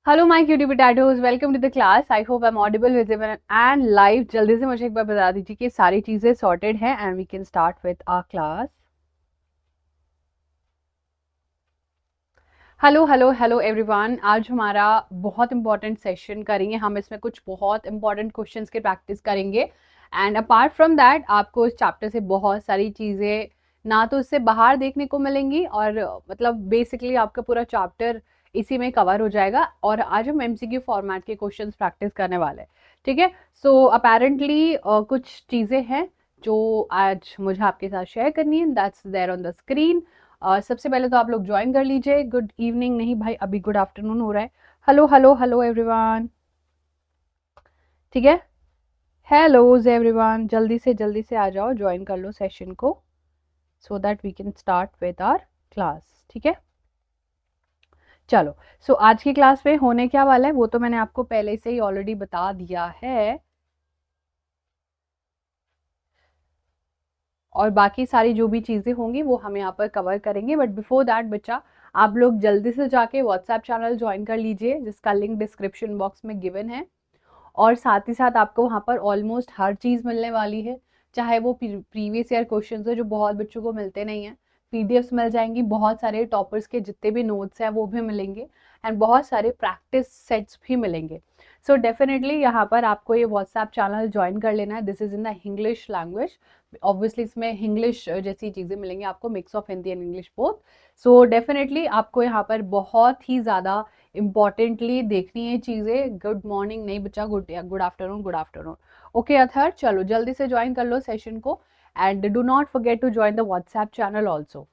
Hello my cutie potatoes, welcome to the class. I hope I am audible, visible and live. जल्दी से मुझे एक बार बता दीजिए कि सारी चीजें सॉर्टेड हैं and we can start with our class. Hello hello hello everyone. आज हमारा बहुत इंपॉर्टेंट सेशन करेंगे हम। इसमें कुछ बहुत इंपॉर्टेंट क्वेश्चंस की प्रैक्टिस करेंगे एंड अपार्ट फ्रॉम दैट आपको इस चैप्टर से बहुत सारी चीज़ें ना तो इससे बाहर देखने को मिलेंगी और मतलब बेसिकली आपका पूरा चैप्टर इसी में कवर हो जाएगा। और आज हम एमसीक्यू फॉर्मेट के क्वेश्चंस प्रैक्टिस करने वाले हैं। ठीक है, सो अपेरेंटली कुछ चीज़ें हैं जो आज मुझे आपके साथ शेयर करनी है। That's there on the screen. सबसे पहले तो आप लोग ज्वाइन कर लीजिए। गुड इवनिंग नहीं भाई, अभी गुड आफ्टरनून हो रहा है। Hello hello hello everyone. ठीक है, हेलोज एवरीवन, जल्दी से आ जाओ, ज्वाइन कर लो सेशन को so that we can start with our class. ठीक है, चलो। सो आज की क्लास में होने क्या वाला है वो तो मैंने आपको पहले से ही ऑलरेडी बता दिया है, और बाकी सारी जो भी चीज़ें होंगी वो हम यहाँ पर कवर करेंगे। बट बिफोर दैट बच्चा, आप लोग जल्दी से जाके व्हाट्सएप चैनल ज्वाइन कर लीजिए जिसका लिंक डिस्क्रिप्शन बॉक्स में गिवन है। और साथ ही साथ आपको वहाँ पर ऑलमोस्ट हर चीज़ मिलने वाली है, चाहे वो प्रीवियस ईयर क्वेश्चंस है जो बहुत बच्चों को मिलते नहीं हैं, पीडीएफ्स मिल जाएंगी, बहुत सारे टॉपर्स के जितने भी नोट्स हैं वो भी मिलेंगे एंड बहुत सारे प्रैक्टिस सेट्स भी मिलेंगे। सो डेफिनेटली यहाँ पर आपको ये व्हाट्सएप चैनल ज्वाइन कर लेना है। This is in the English language. Obviously इसमें इंग्लिश जैसी चीज़ें मिलेंगी आपको, mix of Hindi and English both. So definitely आपको यहाँ पर बहुत ही ज़्यादा इंपॉर्टेंटली देखनी है चीज़ें। गुड मॉर्निंग नहीं बच्चा, good good afternoon, good afternoon. Okay Athar, चलो जल्दी से ज्वाइन कर लो सेशन को and do not forget to join the WhatsApp channel also.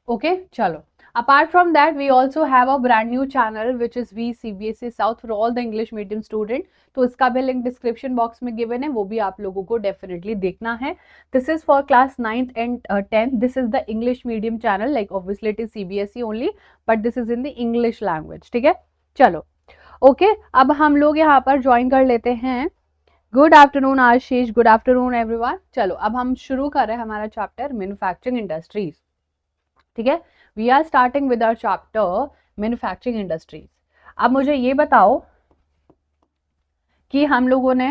Okay, chalo. Apart from that, we also have a brand new channel which is V CBSE South for all the English medium student. तो इसका भी link description box में given है, वो भी आप लोगों को डेफिनेटली देखना है। This is for class 9th and 10th। This is the English medium channel, like obviously it is CBSE only, but this is in the English language. ठीक है, चलो। ओके, अब हम लोग यहाँ पर ज्वाइन कर लेते हैं। गुड आफ्टरनून आशीष, गुड आफ्टरनून एवरीवन। चलो अब हम शुरू कर रहे हैं हमारा चैप्टर मैन्युफैक्चरिंग इंडस्ट्रीज। ठीक है, we are starting with our chapter manufacturing industries. अब मुझे ये बताओ कि हम लोगों ने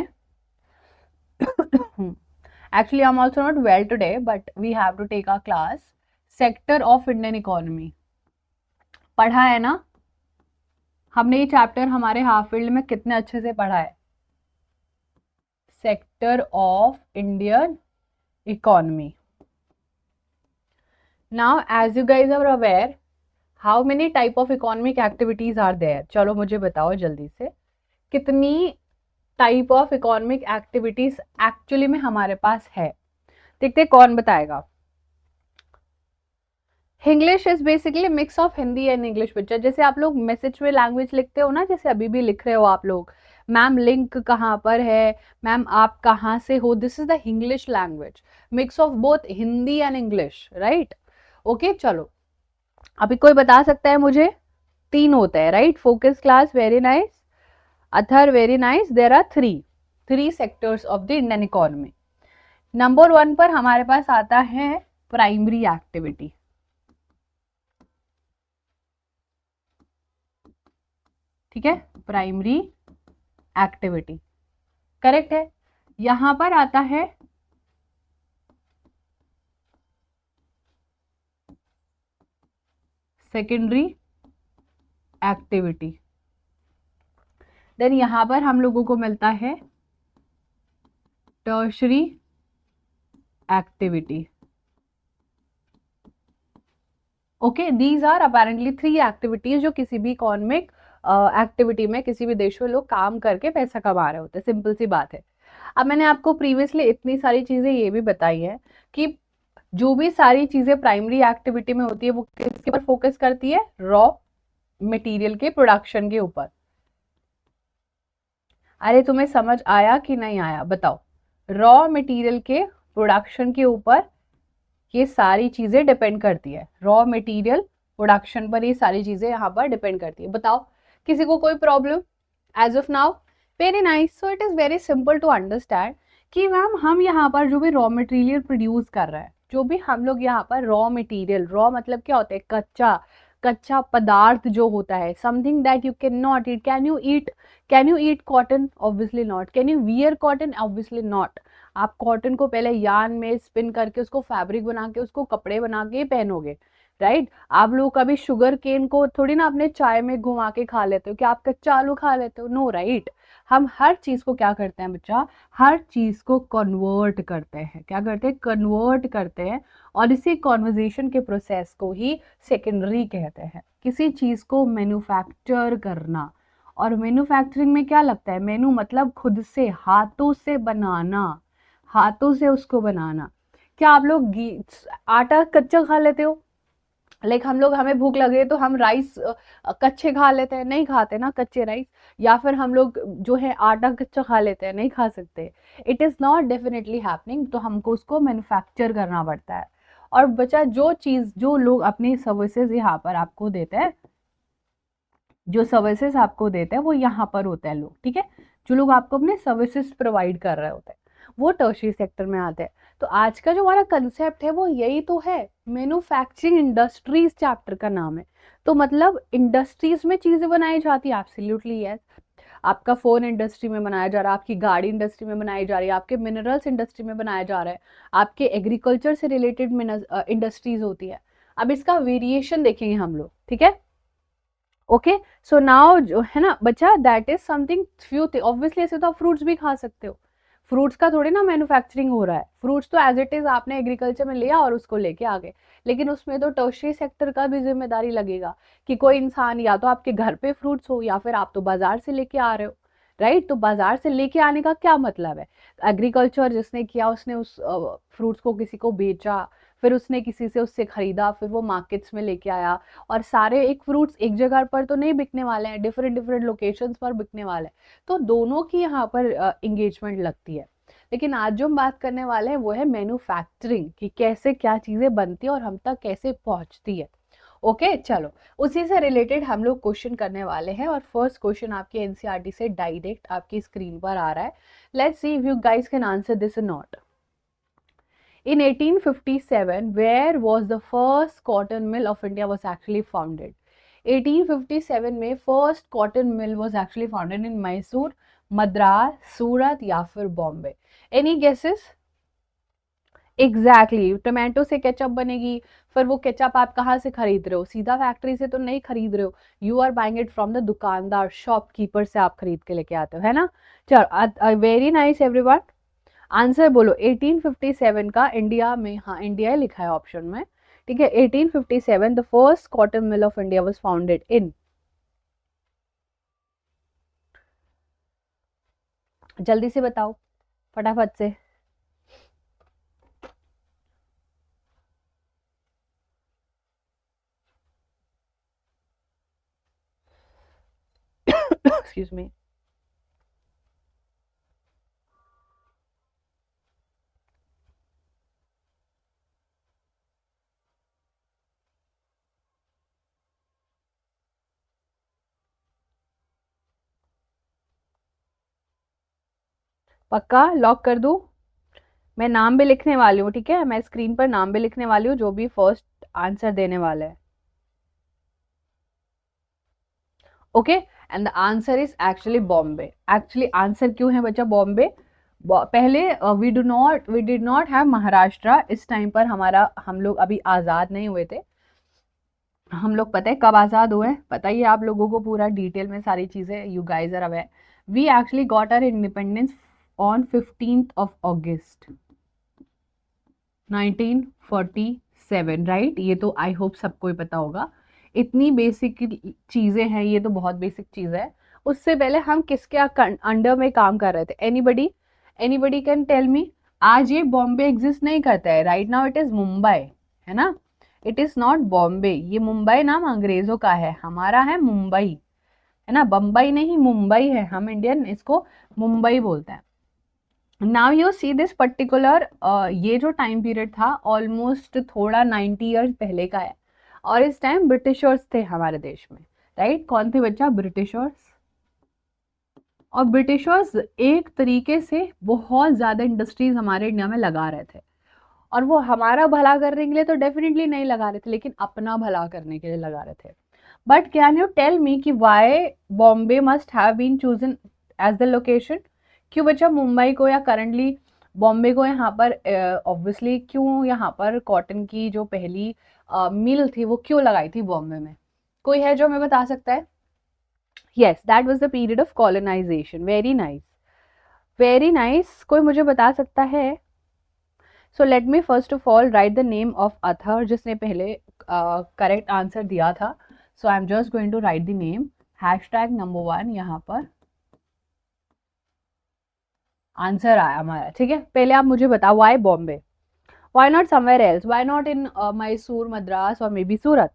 actually I am also not well today but we have to take our class. Sector of Indian economy पढ़ा है ना हमने? ये चैप्टर हमारे हाफ फील्ड में कितने अच्छे से पढ़ा है। Sector of Indian economy. Now as you guys are aware, how many type of economic activities are there? चलो मुझे बताओ जल्दी से, कितनी type of economic activities actually में हमारे पास है? देखते कौन बताएगा। English is basically mix of Hindi and English बच्चा। जैसे आप लोग मैसेज में लैंग्वेज लिखते हो ना, जैसे अभी भी लिख रहे हो आप लोग, मैम लिंक कहाँ पर है, मैम आप कहाँ से हो, this is the English language, mix of both Hindi and English, right? Okay, चलो अभी कोई बता सकता है मुझे? तीन होता है, right? Focus class, very nice. Athar, very nice. There are three sectors of the Indian economy. Number 1 पर हमारे पास आता है प्राइमरी एक्टिविटी। ठीक है, प्राइमरी एक्टिविटी करेक्ट है। यहां पर आता है सेकेंडरी एक्टिविटी। देन यहां पर हम लोगों को मिलता है tertiary activity. Okay, these are apparently 3 activities जो किसी भी इकोनॉमिक एक्टिविटी में किसी भी देश में लोग काम करके पैसा कमा रहे होते हैं। सिंपल सी बात है। अब मैंने आपको प्रीवियसली इतनी सारी चीजें ये भी बताई है कि जो भी सारी चीजें प्राइमरी एक्टिविटी में होती है वो किसके ऊपर फोकस करती है? रॉ मटेरियल के प्रोडक्शन के ऊपर। अरे तुम्हें समझ आया कि नहीं आया बताओ? रॉ मटेरियल के प्रोडक्शन के ऊपर ये सारी चीजें डिपेंड करती है। रॉ मटेरियल प्रोडक्शन पर ये सारी चीजें यहाँ पर डिपेंड करती है। बताओ किसी को कोई problem as of now? Very nice. So it is very simple to understand कि मैम हम यहाँ पर जो भी रॉ मटेरियल प्रोड्यूस कर रहे हैं, जो भी हम लोग यहाँ पर रॉ मटेरियल, रॉ मतलब क्या होता है, कच्चा, कच्चा पदार्थ जो होता है, something that you can not eat. Can you eat cotton? Obviously not. Can you wear cotton? Obviously not. आप कॉटन को पहले यार्न में स्पिन करके उसको फैब्रिक बना के उसको कपड़े बना के पहनोगे, राइट? आप लोग कभी शुगर केन को थोड़ी ना अपने चाय में घुमा के खा लेते हो, क्या आप कच्चा आलू खा लेते हो? No, right? हम हर चीज को क्या करते हैं बच्चा, हर चीज को कन्वर्ट करते हैं। क्या करते हैं? कन्वर्ट करते हैं। और इसी कॉन्वर्जेशन के प्रोसेस को ही सेकेंडरी कहते हैं। किसी चीज को मैन्युफैक्चर करना, और मैन्युफैक्चरिंग में क्या लगता है, मेनू मतलब खुद से, हाथों से बनाना, हाथों से उसको बनाना। क्या आप लोग आटा कच्चा खा लेते हो? लाइक हम लोग, हमें भूख लग रही है तो हम राइस कच्चे खा लेते हैं? नहीं खाते ना कच्चे राइस। या फिर हम लोग जो है आटा कच्चा खा लेते हैं? नहीं खा सकते। It is not definitely happening. तो हमको उसको मैन्युफैक्चर करना पड़ता है। और बचा जो चीज, जो लोग अपनी सर्विसेज यहाँ पर आपको देते हैं, जो सर्विसेज आपको देते हैं वो यहाँ पर होते हैं लोग, ठीक है? जो लोग आपको अपने सर्विसेज प्रोवाइड कर रहे होते हैं वो टर्शियरी सेक्टर में आते हैं। तो आज का जो हमारा कंसेप्ट है वो यही तो है, मैन्युफैक्चरिंग इंडस्ट्रीज चैप्टर का नाम है। तो मतलब इंडस्ट्रीज में चीजें बनाई जाती है, एब्सोल्युटली यस। आपका फोन इंडस्ट्री में बनाया जा रहा है, आपकी गाड़ी इंडस्ट्री में बनाई जा रही है, आपके मिनरल्स इंडस्ट्री में बनाया जा रहा है, आपके एग्रीकल्चर से रिलेटेड इंडस्ट्रीज होती है। अब इसका वेरिएशन देखेंगे हम लोग, ठीक है? ओके, सो नाउ जो है ना बच्चा, that is something few thing. Obviously ऐसे तो आप फ्रूट्स भी खा सकते हो, फ्रूट्स का थोड़ी ना मैन्युफैक्चरिंग हो रहा है। फ्रूट्स तो एज इट इज आपने एग्रीकल्चर में लिया और उसको लेके आ गए। लेकिन उसमें तो टर्शियरी सेक्टर का भी जिम्मेदारी लगेगा कि कोई इंसान या तो आपके घर पे फ्रूट्स हो या फिर आप तो बाजार से लेके आ रहे हो, राइट? तो बाजार से लेके आने का क्या मतलब है? एग्रीकल्चर जिसने किया उसने उस फ्रूट्स को किसी को बेचा, फिर उसने किसी से उससे खरीदा, फिर वो मार्केट्स में लेके आया। और सारे एक फ्रूट्स एक जगह पर तो नहीं बिकने वाले हैं, डिफरेंट डिफरेंट लोकेशंस पर बिकने वाले हैं। तो दोनों की यहाँ पर इंगेजमेंट लगती है। लेकिन आज जो हम बात करने वाले हैं वो है मैन्युफैक्चरिंग, कि कैसे क्या चीजें बनती है और हम तक कैसे पहुंचती है। ओके, चलो उसी से रिलेटेड हम लोग क्वेश्चन करने वाले हैं। और फर्स्ट क्वेश्चन आपके एनसीईआरटी से डायरेक्ट आपकी स्क्रीन पर आ रहा है। Let's see if you guys can answer this और not. In 1857, where was the first cotton mill of India was actually founded? 1857 में first cotton mill was actually founded in Mysore, Madras, सूरत या फिर Bombay. Any guesses? Exactly, tomato से ketchup बनेगी। फिर वो ketchup आप कहाँ से खरीद रहे हो? सीधा फैक्ट्री से तो नहीं खरीद रहे हो, you are buying it from the दुकानदार, शॉपकीपर से आप खरीद के लेके आते हो, है ना? चलो, वेरी नाइस एवरीवन। आंसर बोलो 1857 का। इंडिया में, हाँ इंडिया लिखा है ऑप्शन में, ठीक है? 1857 the first cotton mill of India was founded in. जल्दी से बताओ, फटाफट से। Excuse me. पक्का लॉक कर दूं? मैं नाम भी लिखने वाली हूँ, ठीक है? मैं स्क्रीन पर नाम भी लिखने वाली हूँ जो भी फर्स्ट आंसर देने वाले हैं। Okay, and the answer is actually Bombay. Actually answer क्यों है बच्चा बॉम्बे? पहले we did not have Maharashtra. इस टाइम पर हमारा, हम लोग अभी आज़ाद नहीं हुए थे। हम लोग पता है कब आज़ाद हुए? पता ही है आप लोगों को पूरा डिटेल में सारी चीज़ें, you guys are aware. We actually got our independence on 15th of August 1947, राइट? ये तो आई होप सबको ही पता होगा। इतनी बेसिक चीज़ें हैं, ये तो बहुत बेसिक चीज़ है। उससे पहले हम किसके अंडर में काम कर रहे थे? Anybody, anybody can tell me? आज ये बॉम्बे एग्जिस्ट नहीं करता है, right now it is Mumbai, है ना? It is not Bombay. ये मुंबई नाम अंग्रेजों का है, हमारा है मुंबई, है ना? बम्बई नहीं, मुंबई है। हम इंडियन इसको मुंबई बोलते हैं। Now you see this particular, ये जो टाइम पीरियड था ऑलमोस्ट थोड़ा 90 ईयर्स पहले का है। और इस टाइम ब्रिटिशर्स थे हमारे देश में, राइट? कौन थे बच्चा? ब्रिटिशर्स। और ब्रिटिशर्स एक तरीके से बहुत ज़्यादा इंडस्ट्रीज हमारे इंडिया में लगा रहे थे। और वो हमारा भला करने के लिए तो डेफिनेटली नहीं लगा रहे थे, लेकिन अपना भला करने के लिए लगा रहे थे। But can you tell me कि why Bombay must have been chosen as the location? क्यों बच्चा मुंबई को या करंटली बॉम्बे को यहाँ पर ऑब्वियसली क्यों यहाँ पर कॉटन की जो पहली मिल थी वो क्यों लगाई थी बॉम्बे में? कोई है जो हमें बता सकता है? Yes, that was the period of colonisation. Very nice, very nice. कोई मुझे बता सकता है? So let me first of all write the name of author जिसने पहले करेक्ट आंसर दिया था। So I am just going to write the name. Hashtag number 1 यहाँ पर आंसर आया हमारा। ठीक है, पहले आप मुझे बताओ why Bombay, why not somewhere else, why not in Mysore, Madras और मे बी सूरत?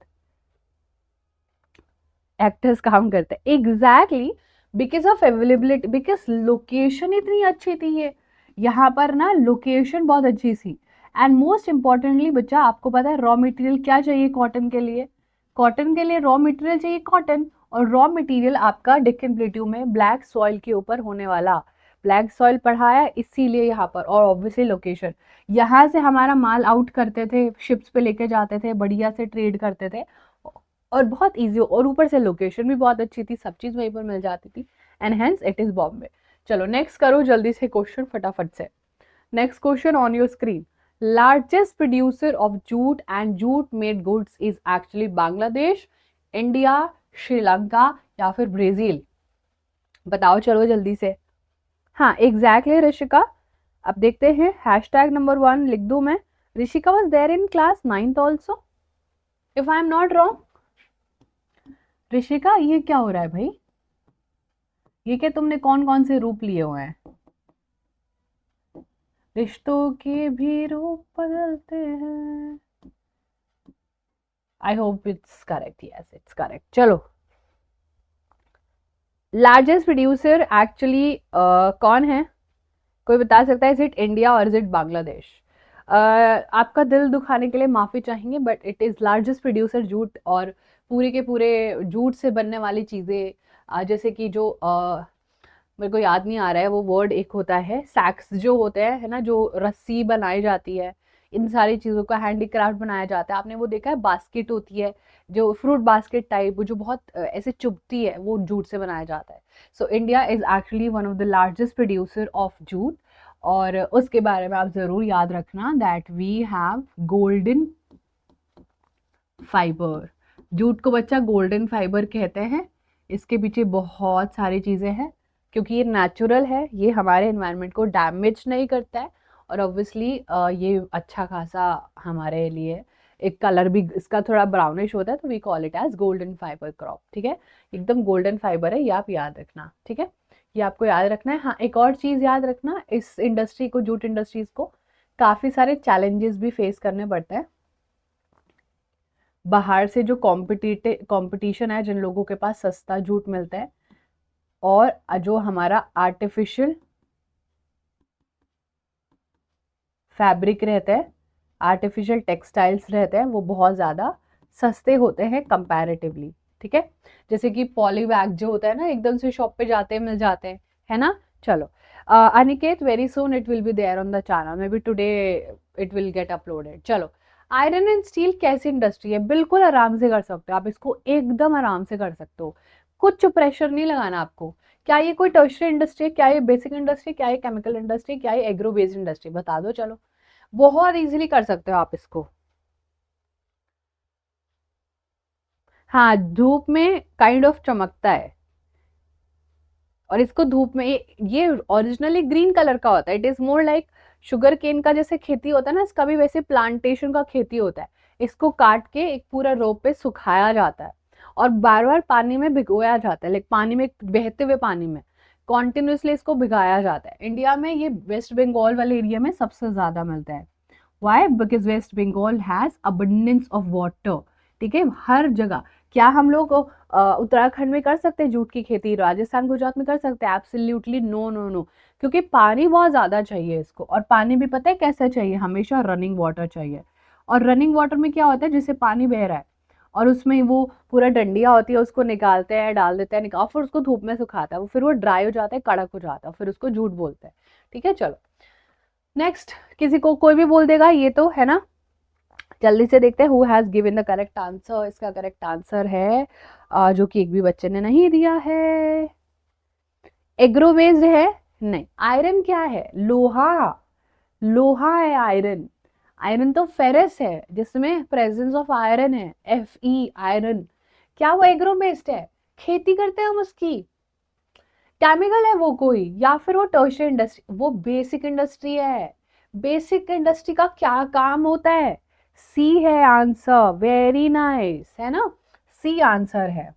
एक्टर्स काम करते हैं exactly because of availability, because location इतनी अच्छी थी। ये यहाँ पर ना लोकेशन बहुत अच्छी थी। एंड मोस्ट इंपॉर्टेंटली बच्चा आपको पता है रॉ मटेरियल क्या चाहिए कॉटन के लिए? कॉटन के लिए रॉ मटेरियल चाहिए कॉटन, और रॉ मटेरियल आपका डेक्कन प्लेट्यू में ब्लैक सॉइल के ऊपर होने वाला। ब्लैक सॉइल पढ़ाया इसीलिए यहाँ पर, और ऑब्वियसली लोकेशन। यहाँ से हमारा माल आउट करते थे, शिप्स पे लेके जाते थे, बढ़िया से ट्रेड करते थे, और बहुत इजी, और ऊपर से लोकेशन भी बहुत अच्छी थी, सब चीज वहीं पर मिल जाती थी। And hence it is Bombay. चलो नेक्स्ट करो जल्दी से क्वेश्चन फटाफट से। Next question on your screen. Largest producer of jute and jute made goods is actually Bangladesh, India, Sri Lanka या फिर ब्राजील? बताओ चलो जल्दी से। हाँ एग्जैक्टली ऋषिका। अब देखते हैं हैशटैग नंबर 1 लिख दूं मैं। Rishika was there in class 9th also if I am not wrong. Rishika ये क्या हो रहा है भाई? ये क्या तुमने कौन कौन से रूप लिए हुए हैं? रिश्तों के भी रूप बदलते हैं। I hope it's correct. Yes it's correct. चलो लार्जेस्ट प्रोड्यूसर एक्चुअली कौन है? कोई बता सकता है? इज इट इंडिया और इज इट बांग्लादेश? आपका दिल दुखाने के लिए माफी चाहेंगे but it is largest producer jute, और पूरे के पूरे जूट से बनने वाली चीजें जैसे कि जो मेरे को याद नहीं आ रहा है वो वर्ड, एक होता है सैक्स जो होते हैं, है ना, जो रस्सी बनाई जाती है, इन सारी चीज़ों का हैंडीक्राफ्ट बनाया जाता है। आपने वो देखा है बास्केट होती है जो फ्रूट बास्केट टाइप, वो जो बहुत ऐसे चुभती है, वो जूट से बनाया जाता है। So India is actually one of the largest producer of jute. और उसके बारे में आप ज़रूर याद रखना that we have golden fibre. Jute को बच्चा गोल्डन फाइबर कहते हैं। इसके पीछे बहुत सारी चीज़ें हैं, क्योंकि ये नेचुरल है, ये हमारे एनवायरनमेंट को डैमेज नहीं करता है, और ऑब्वियसली ये अच्छा खासा हमारे लिए, एक कलर भी इसका थोड़ा ब्राउनिश होता है, तो we call it as golden fibre crop. ठीक है, एकदम गोल्डन फाइबर है, ये आप याद रखना। ठीक है, ये आपको याद रखना है। हाँ एक और चीज़ याद रखना, इस इंडस्ट्री को, जूट इंडस्ट्रीज को काफ़ी सारे चैलेंजेस भी फेस करने पड़ते हैं। बाहर से जो कंपटीशन है, जिन लोगों के पास सस्ता जूट मिलता है, और जो हमारा आर्टिफिशियल फैब्रिक रहता है, आर्टिफिशियल टेक्सटाइल्स रहते हैं, वो बहुत ज़्यादा सस्ते होते हैं कंपैरेटिवली। ठीक है, जैसे कि पॉली बैग जो होता है ना, एकदम से शॉप पे जाते हैं मिल जाते हैं, है ना। चलो Aniket, very soon it will be there on the channel, maybe today it will get uploaded. चलो आयरन एंड स्टील कैसी इंडस्ट्री है? बिल्कुल आराम से कर सकते हो आप इसको, एकदम आराम से कर सकते हो, कुछ प्रेशर नहीं लगाना आपको। क्या ये कोई टर्शियरी इंडस्ट्री है, क्या ये बेसिक इंडस्ट्री, क्या ये केमिकल इंडस्ट्री, क्या ये एग्रो बेस्ड इंडस्ट्री? बता दो चलो, बहुत इजीली कर सकते हो आप इसको। हाँ धूप में काइंड ऑफ चमकता है, और इसको धूप में ये ओरिजिनली ग्रीन कलर का होता है। It is more like sugarcane का जैसे खेती होता है ना, इसका भी वैसे प्लांटेशन का खेती होता है। इसको काट के एक पूरा रोप पे सुखाया जाता है, और बार बार पानी में भिगोया जाता है, लाइक पानी में, बहते हुए पानी में कॉन्टिन्यूसली इसको भिगाया जाता है। इंडिया में ये वेस्ट बंगाल वाले एरिया में सबसे ज्यादा मिलता है। Why? Because West Bengal has abundance of water. ठीक है, हर जगह। क्या हम लोग उत्तराखंड में कर सकते हैं जूट की खेती, राजस्थान गुजरात में कर सकते हैं? एब्सोल्युटली नो नो नो, क्योंकि पानी बहुत ज़्यादा चाहिए इसको, और पानी भी पता है कैसा चाहिए? हमेशा रनिंग वाटर चाहिए। और रनिंग वाटर में क्या होता है, जैसे पानी बह रहा है और उसमें वो पूरा डंडिया होती है, उसको निकालते हैं, डाल देते हैं, निकाल, फिर उसको धूप में सुखाता है, वो फिर वो ड्राई हो जाता है, कड़क हो जाता है, फिर उसको जूट बोलते हैं। ठीक है चलो नेक्स्ट, किसी को कोई भी बोल देगा ये तो है ना। जल्दी से देखते हैं who has given the correct answer. इसका करेक्ट आंसर है जो कि एक भी बच्चे ने नहीं दिया है। एग्रो बेस्ड है नहीं। आयरन क्या है? लोहा। लोहा है आयरन। आयरन तो फेरस है जिसमें प्रेजेंस ऑफ आयरन है, Fe आयरन। क्या वो एग्रो बेस्ड है? खेती करते हैं हम उसकी। केमिकल है वो कोई, या फिर वो टर्शियरी इंडस्ट्री? वो बेसिक इंडस्ट्री है। बेसिक इंडस्ट्री का क्या काम होता है? सी है आंसर। वेरी नाइस, है ना, सी आंसर है।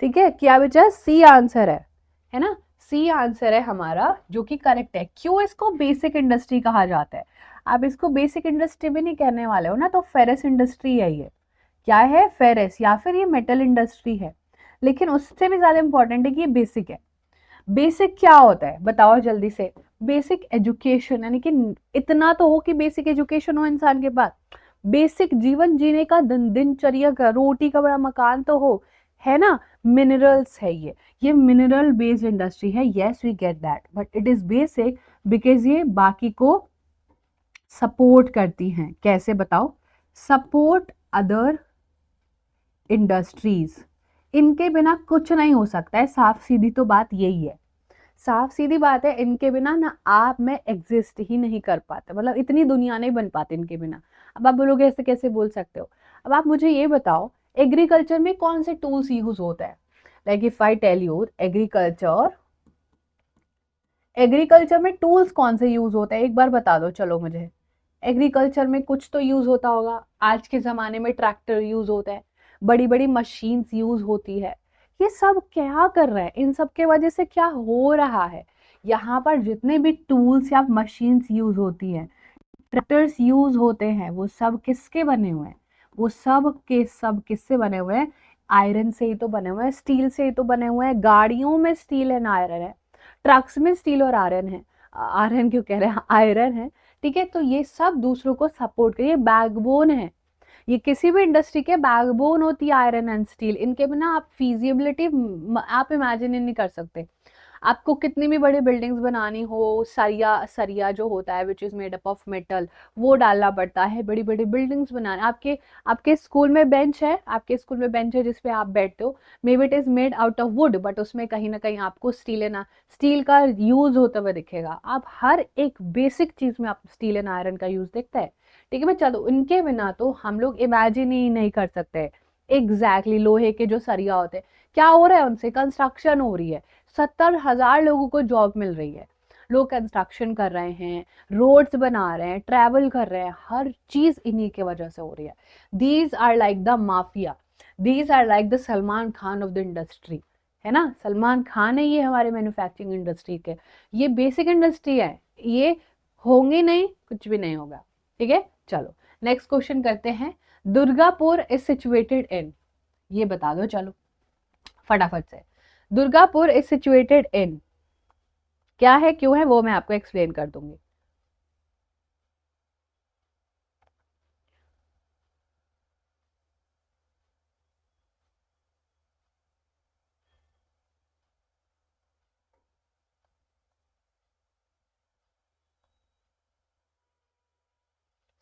ठीक है, क्या बचा? सी आंसर है ना, सी आंसर है हमारा जो कि करेक्ट है। क्यों इसको बेसिक इंडस्ट्री कहा जाता है? आप इसको बेसिक इंडस्ट्री भी नहीं कहने वाले हो ना, तो फेरस इंडस्ट्री है ये। क्या है? फेरस, या फिर ये मेटल इंडस्ट्री है। लेकिन उससे भी ज्यादा इंपॉर्टेंट है कि ये बेसिक है। बेसिक क्या होता है बताओ जल्दी से? बेसिक एजुकेशन, यानी कि इतना तो हो कि बेसिक एजुकेशन हो इंसान के पास। बेसिक जीवन जीने का दिनचर्या का, रोटी का बड़ा मकान तो हो, है ना। मिनरल्स है ये मिनरल बेस्ड इंडस्ट्री है। Yes we get that, but it is basic because ये बाकी को सपोर्ट करती हैं। कैसे बताओ? Support other industries. इनके बिना कुछ नहीं हो सकता है, साफ सीधी तो बात यही है। साफ सीधी बात है, इनके बिना ना आप में एग्जिस्ट ही नहीं कर पाते, मतलब इतनी दुनिया नहीं बन पाती इनके बिना। अब आप बोलोगे ऐसे कैसे बोल सकते हो? अब आप मुझे ये बताओ, एग्रीकल्चर में कौन से टूल्स यूज होता है? Like if I tell you agriculture, agriculture में टूल्स कौन से यूज होते हैं, एक बार बता दो चलो मुझे। एग्रीकल्चर में कुछ तो यूज होता होगा। आज के जमाने में ट्रैक्टर यूज होता है, बड़ी बड़ी मशीन्स यूज होती है। ये सब क्या कर रहा है? इन सब के वजह से क्या हो रहा है? यहाँ पर जितने भी टूल्स या मशीन्स यूज होती हैं, ट्रैक्टर्स यूज होते हैं, वो सब किसके बने हुए हैं? वो सब के सब किससे बने हुए हैं? आयरन से ही तो बने हुए हैं, स्टील से ही तो बने हुए हैं। गाड़ियों में स्टील एंड आयरन है, ट्रक्स में स्टील और आयरन है। आयरन क्यों कह रहे हैं, आयरन है। ठीक है, तो ये सब दूसरों को सपोर्ट कर, ये बैकबोन है। ये किसी भी इंडस्ट्री के बैकबोन होती है आयरन एंड स्टील। इनके बिना आप फीजिबिलिटी आप इमेजिन नहीं कर सकते। आपको कितनी भी बड़ी बिल्डिंग्स बनानी हो, सरिया सरिया जो होता है which is made up of metal, वो डालना पड़ता है। बड़ी बड़ी बिल्डिंग्स बनाने, आपके आपके स्कूल में बेंच है, आपके स्कूल में बेंच है जिसपे आप बैठते हो, may be it is made out of would, but उसमें कहीं ना कहीं आपको स्टील का यूज होता हुआ दिखेगा। आप हर एक बेसिक चीज में आप स्टील एंड आयरन का यूज देखते हैं। ठीक है मैं, चलो इनके बिना तो हम लोग इमेजिन ही नहीं कर सकते। एग्जैक्टली लोहे के जो सरिया होते हैं, क्या हो रहा है उनसे? कंस्ट्रक्शन हो रही है। 70,000 लोगों को जॉब मिल रही है। लोग कंस्ट्रक्शन कर रहे हैं, रोड्स बना रहे हैं, ट्रैवल कर रहे हैं, हर चीज इन्हीं के वजह से हो रही है। These are like the mafia, these are like the Salman Khan of the industry, है ना। सलमान खान है ये हमारे मैन्युफैक्चरिंग इंडस्ट्री के। ये बेसिक इंडस्ट्री है, ये होंगे नहीं कुछ भी नहीं होगा। ठीक है, चलो नेक्स्ट क्वेश्चन करते हैं। दुर्गापुर इज सिचुएटेड इन, ये बता दो चलो फटाफट से। दुर्गापुर इज सिचुएटेड इन, क्या है क्यों है वो मैं आपको एक्सप्लेन कर दूंगी।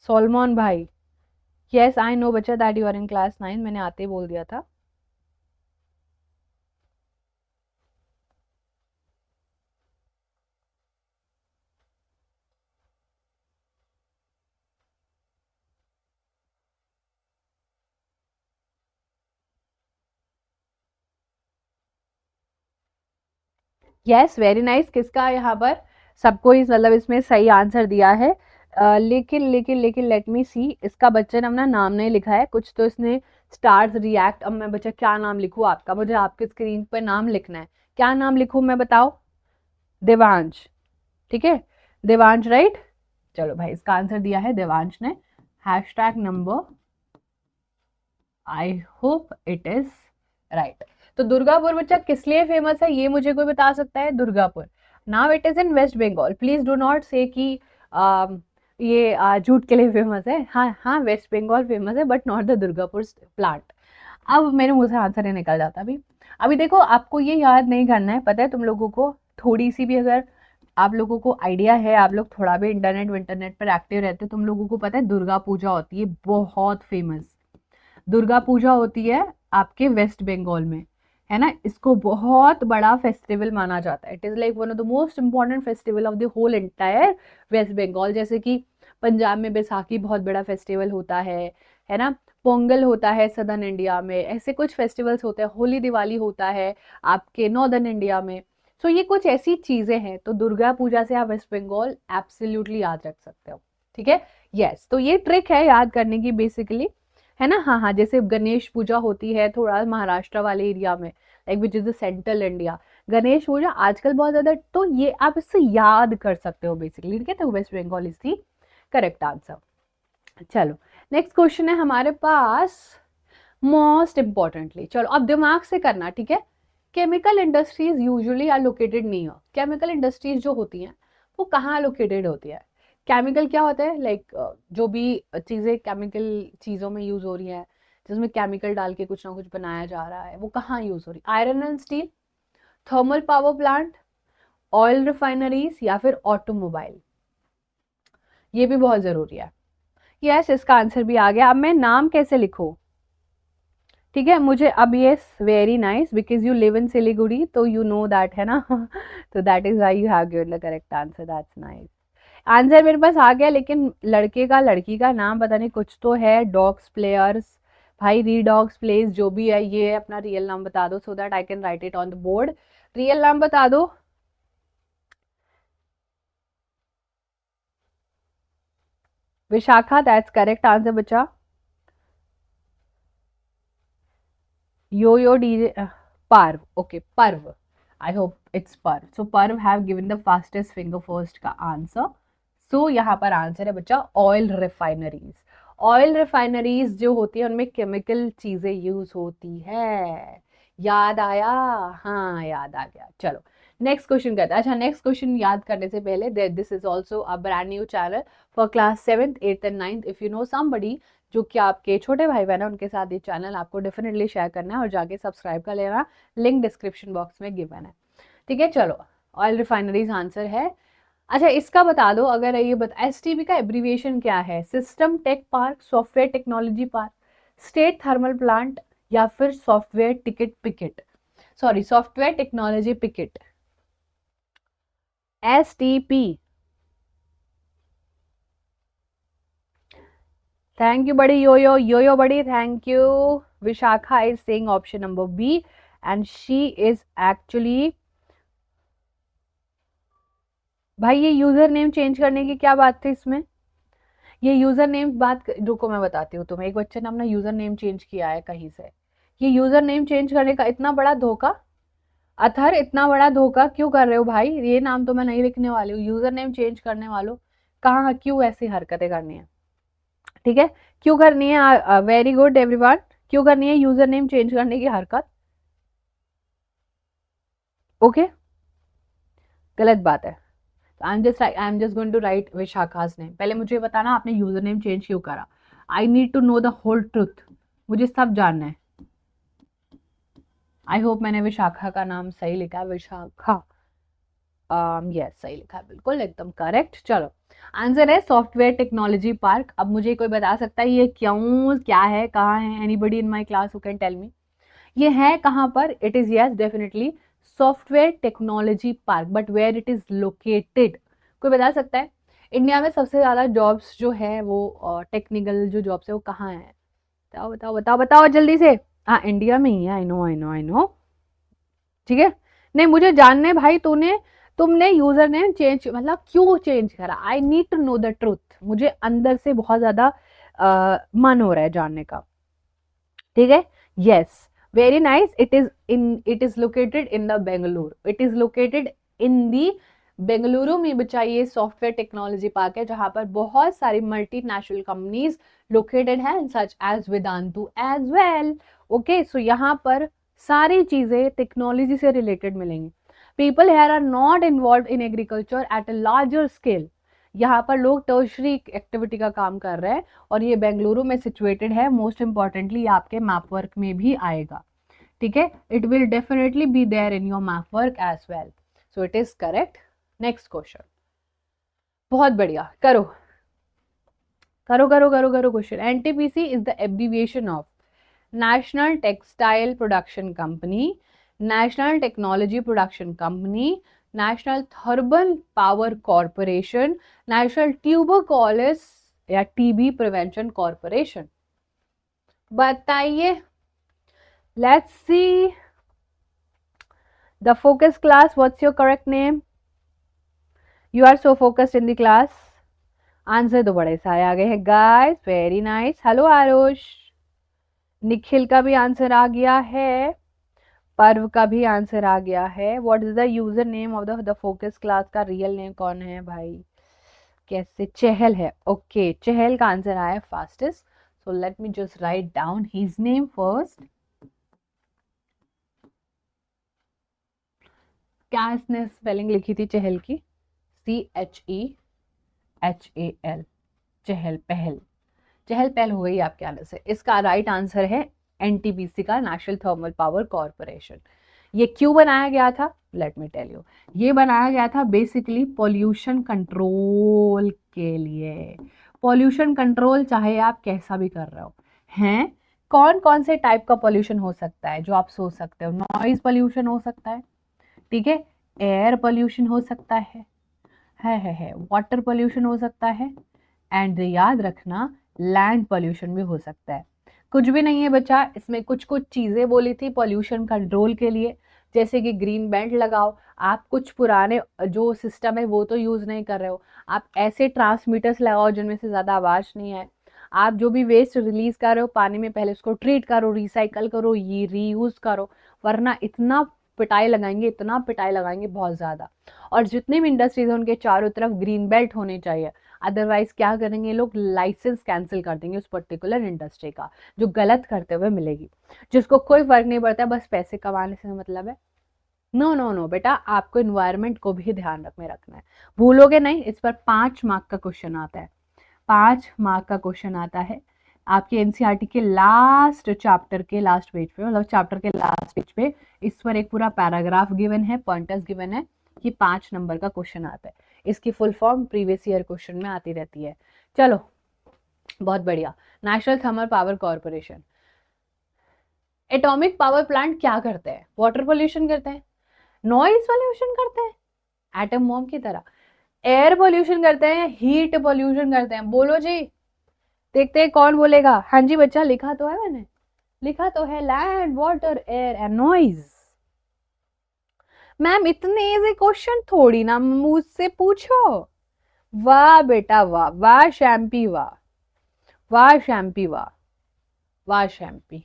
सोलमन भाई, यस आई नो बच्चा that you are in class 9, मैंने आते ही बोल दिया था। Yes very nice. किसका यहाँ पर सबको इस मतलब इसमें सही आंसर दिया है। लेकिन लेट मी सी, इसका बच्चे ने अपना नाम नहीं लिखा है, कुछ तो इसने स्टार्स रिएक्ट। अब मैं बच्चा क्या नाम लिखूं आपका? मुझे आपके स्क्रीन पर नाम लिखना है। क्या नाम लिखूं मैं बताओ? देवांश, ठीक है, देवांश राइट। चलो भाई, इसका आंसर दिया है देवांश ने। Hashtag number, I hope it is right. तो दुर्गापुर बच्चा किस लिए फेमस है ये मुझे कोई बता सकता है? Durgapur, now it is in West Bengal. Please do not say कि ये झूठ के लिए फेमस है। हाँ हाँ, वेस्ट बंगाल फेमस है, but not the Durgapur plant. अब मेरे मुंह से आंसर ही निकल जाता। अभी अभी देखो, आपको ये याद नहीं करना है, पता है तुम लोगों को, थोड़ी सी भी अगर आप लोगों को आइडिया है, आप लोग थोड़ा भी इंटरनेट पर एक्टिव रहते हो, तुम लोगों को पता है दुर्गा पूजा होती है बहुत फेमस। दुर्गा पूजा होती है आपके वेस्ट बंगाल में, है ना। इसको बहुत बड़ा फेस्टिवल माना जाता है। It is like one of the most important festival of the whole entire West Bengal. जैसे कि पंजाब में बैसाखी बहुत बड़ा फेस्टिवल होता है ना। पोंगल होता है सदर्न इंडिया में, ऐसे कुछ फेस्टिवल्स होते हैं। होली दिवाली होता है आपके नॉर्दर्न इंडिया में। सो ये कुछ ऐसी चीजें हैं, तो दुर्गा पूजा से आप वेस्ट बंगाल एब्सोल्युटली याद रख सकते हो। ठीक है, यस। तो ये ट्रिक है याद करने की बेसिकली, है ना। हाँ हाँ, जैसे गणेश पूजा होती है थोड़ा महाराष्ट्र वाले एरिया में, like which is the central India. Ganesh Puja आजकल बहुत ज्यादा, तो ये आप इससे याद कर सकते हो बेसिकली। ठीक है, तो West Bengal is the correct answer. चलो नेक्स्ट क्वेश्चन है हमारे पास, मोस्ट इंपॉर्टेंटली। चलो अब दिमाग से करना, ठीक है। Chemical industries usually are located near. Chemical industries जो होती हैं वो कहाँ लोकेटेड होती है? केमिकल क्या होता है? लाइक जो भी चीज़ें केमिकल चीज़ों में यूज हो रही हैं, जिसमें केमिकल डाल के कुछ ना कुछ बनाया जा रहा है, वो कहाँ यूज हो रही है? Iron and steel, thermal power plant, oil refineries, या फिर ऑटोमोबाइल। ये भी बहुत जरूरी है। यस, इसका आंसर भी आ गया। अब मैं नाम कैसे लिखूं? ठीक है, मुझे अब ये very nice because you live in Siliguri, तो यू नो दैट, है ना। तो that is why you have given the correct answer. That's nice. Answer मेरे पास आ गया, लेकिन लड़के का लड़की का नाम पता नहीं, कुछ तो है डॉग्स प्लेयर्स। भाई रीडॉग्स प्लेस जो भी है, ये अपना रियल नाम बता दो so that I can write it on the board. Real नाम बता दो। विशाखा, दैट्स करेक्ट आंसर बच्चा। यो यो DJ Parv. Okay, Parv. I hope it's Parv. So Parv have given the fastest finger first का आंसर। सो यहाँ पर आंसर है बच्चा oil refineries. Oil refineries जो होती है उनमें केमिकल चीजें यूज होती है। याद आया? हाँ याद आ गया। चलो नेक्स्ट क्वेश्चन करते हैं। अच्छा, नेक्स्ट क्वेश्चन याद करने से पहले, this is also a brand new channel for class 7th 8th and 9th। If you know somebody जो कि आपके छोटे भाई बहन है, उनके साथ ये चैनल आपको डेफिनेटली शेयर करना है और जाके सब्सक्राइब कर लेना। लिंक डिस्क्रिप्शन बॉक्स में गिवन है। ठीक है, चलो ऑयल रिफाइनरीज आंसर है। अच्छा, इसका बता दो, अगर ये बता, एसटीपी का एब्रीविएशन क्या है? System tech park, software technology park, state thermal plant, या फिर software ticket picket, sorry software technology picket. STP. Thank you बड़ी यो बड़ी, thank you. Vishakha is saying option number B and she is actually, भाई ये user name change करने की क्या बात थी इसमें? ये यूजर नेम बात, रुको मैं बताती हूँ तुम्हें। एक बच्चे ने अपना यूजर नेम चेंज किया है कहीं से। ये यूजर नेम चेंज करने का इतना बड़ा धोखा, अथर इतना बड़ा धोखा क्यों कर रहे हो भाई? ये नाम तो मैं नहीं लिखने वाली हूँ। यूजर नेम चेंज करने वालों, कहाँ क्यों ऐसी हरकतें करनी है? ठीक है, क्यों करनी है? Very good everyone. क्यों करनी है यूजर नेम चेंज करने की हरकत? ओके, गलत बात है। I am just going to write Vishakha's name. पहले मुझे बताना आपने यूजर नेम चेंज क्यों करा। I need to know the whole truth, मुझे सब जानना है। आई होप मैंने विशाखा का नाम सही लिखा है। विशाखा, यस सही लिखा है, बिल्कुल एकदम करेक्ट। चलो आंसर है सॉफ्टवेयर टेक्नोलॉजी पार्क। अब मुझे कोई बता सकता है ये क्यों, क्या है, कहाँ है? Anybody in my class who can tell me ये है कहाँ पर? It is yes definitely software technology park, but where it is located, कोई बता सकता है? इंडिया में सबसे ज्यादा जॉब्स जो है वो टेक्निकल जो जॉब्स है वो कहाँ है? बताओ बताओ बताओ बताओ जल्दी से। हाँ इंडिया में ही है, I know I know I know. ठीक है, नहीं मुझे जानना है भाई, तुमने यूजर नेम चेंज मतलब क्यों चेंज करा? I need to know the truth, मुझे अंदर से बहुत ज्यादा मन हो रहा है जानने का। ठीक है, yes very nice. It is located in the Bengaluru. It is located in the Bengaluru में बच्चा ये सॉफ्टवेयर टेक्नोलॉजी पार्क है, जहां पर बहुत सारी मल्टीनेशनल कंपनीज लोकेटेड है, such as Vedantu as well. Okay, so यहाँ पर सारी चीजें टेक्नोलॉजी से रिलेटेड मिलेंगी। People here are not involve in agriculture at a larger scale. यहाँ पर लोग टर्शरी एक्टिविटी का काम कर रहे हैं और ये बेंगलुरु में सिचुएटेड है। मोस्ट इंपॉर्टेंटली आपके मैप वर्क में भी आएगा, ठीक है, it will definitely be there in your map work as well, so it is correct. Next question, बहुत बढ़िया, करो करो करो करो करो question. NTPC is the abbreviation of national textile production company, national technology production company, national thermal power corporation, national tuberculosis या TB prevention corporation. बताइए, let's see the focus class, what's your correct name? You are so focused in the class. Answer तो बड़े सारे आ गए हैं guys, very nice. Hello Aarush, Nikhil का भी आंसर आ गया है, पर्व का भी आंसर आ गया है। What is the user name of the focus class? का रियल नेम कौन है भाई? कैसे? चहल है, ओके, चहल का आंसर आया फास्टेस्ट। सो let me just write down his name first. क्या इसने स्पेलिंग लिखी थी चहल की? CHEHAL, चहल पहल, चहल पहल हो गई आपके आने से। इसका राइट आंसर है एनटीपीसी का, नेशनल थर्मल पावर कॉरपोरेशन। ये क्यों बनाया गया था? Let me tell you. ये बनाया गया था बेसिकली पॉल्यूशन कंट्रोल के लिए। पॉल्यूशन कंट्रोल चाहे आप कैसा भी कर रहे हो हैं, कौन कौन से टाइप का पॉल्यूशन हो सकता है जो आप सोच सकते हो? नॉइज पॉल्यूशन हो सकता है, ठीक है, एयर पॉल्यूशन हो सकता है, वाटर पॉल्यूशन हो सकता है, एंड याद रखना लैंड पॉल्यूशन भी हो सकता है। कुछ भी नहीं है बच्चा, इसमें कुछ कुछ चीज़ें बोली थी पॉल्यूशन कंट्रोल के लिए, जैसे कि ग्रीन बेल्ट लगाओ। आप कुछ पुराने जो सिस्टम है वो तो यूज़ नहीं कर रहे हो, आप ऐसे ट्रांसमीटर्स लगाओ जिनमें से ज़्यादा आवाज़ नहीं आए। आप जो भी वेस्ट रिलीज कर रहे हो पानी में, पहले उसको ट्रीट करो, रिसाइकल करो, ये रीयूज़ करो, वरना इतना पिटाई लगाएंगे, इतना पिटाई लगाएंगे बहुत ज़्यादा। और जितने भी इंडस्ट्रीज हैं उनके चारों तरफ ग्रीन बेल्ट होने चाहिए, अदरवाइज क्या करेंगे लोग? लाइसेंस कैंसिल कर देंगे उस पर्टिकुलर इंडस्ट्री का, जो गलत करते हुए मिलेगी, जिसको कोई फर्क नहीं पड़ता, बस पैसे कमाने से मतलब है। नो नो नो बेटा, आपको इन्वायरमेंट को भी ध्यान में रखना है, भूलोगे नहीं। इस पर 5 मार्क का क्वेश्चन आता है, 5 मार्क का क्वेश्चन आता है आपके एनसीईआरटी के लास्ट चैप्टर के लास्ट पेज पे, मतलब चैप्टर के लास्ट पेज पे इस पर एक पूरा पैराग्राफ गिवन है, पॉइंटर्स गिवन है कि 5 नंबर का क्वेश्चन आता है। इसकी full form previous year question में आती रहती है। चलो बहुत बढ़िया। National thermal power corporation, atomic power plant क्या करते हैं? वाटर पोल्यूशन करते हैं, नॉइज पोल्यूशन करते हैं एटम बॉम्ब की तरह, एयर पोल्यूशन करते हैं, हीट पोल्यूशन करते हैं? बोलो जी, देखते हैं कौन बोलेगा। हाँ जी बच्चा, लिखा तो है मैंने, लिखा तो है land water air and noise. Ma'am इतने इजी क्वेश्चन थोड़ी ना मुझसे पूछो। वाह बेटा वाह, वाह शैम्पी वाह, वाह शैम्पी वाह, वाह शैम्पी,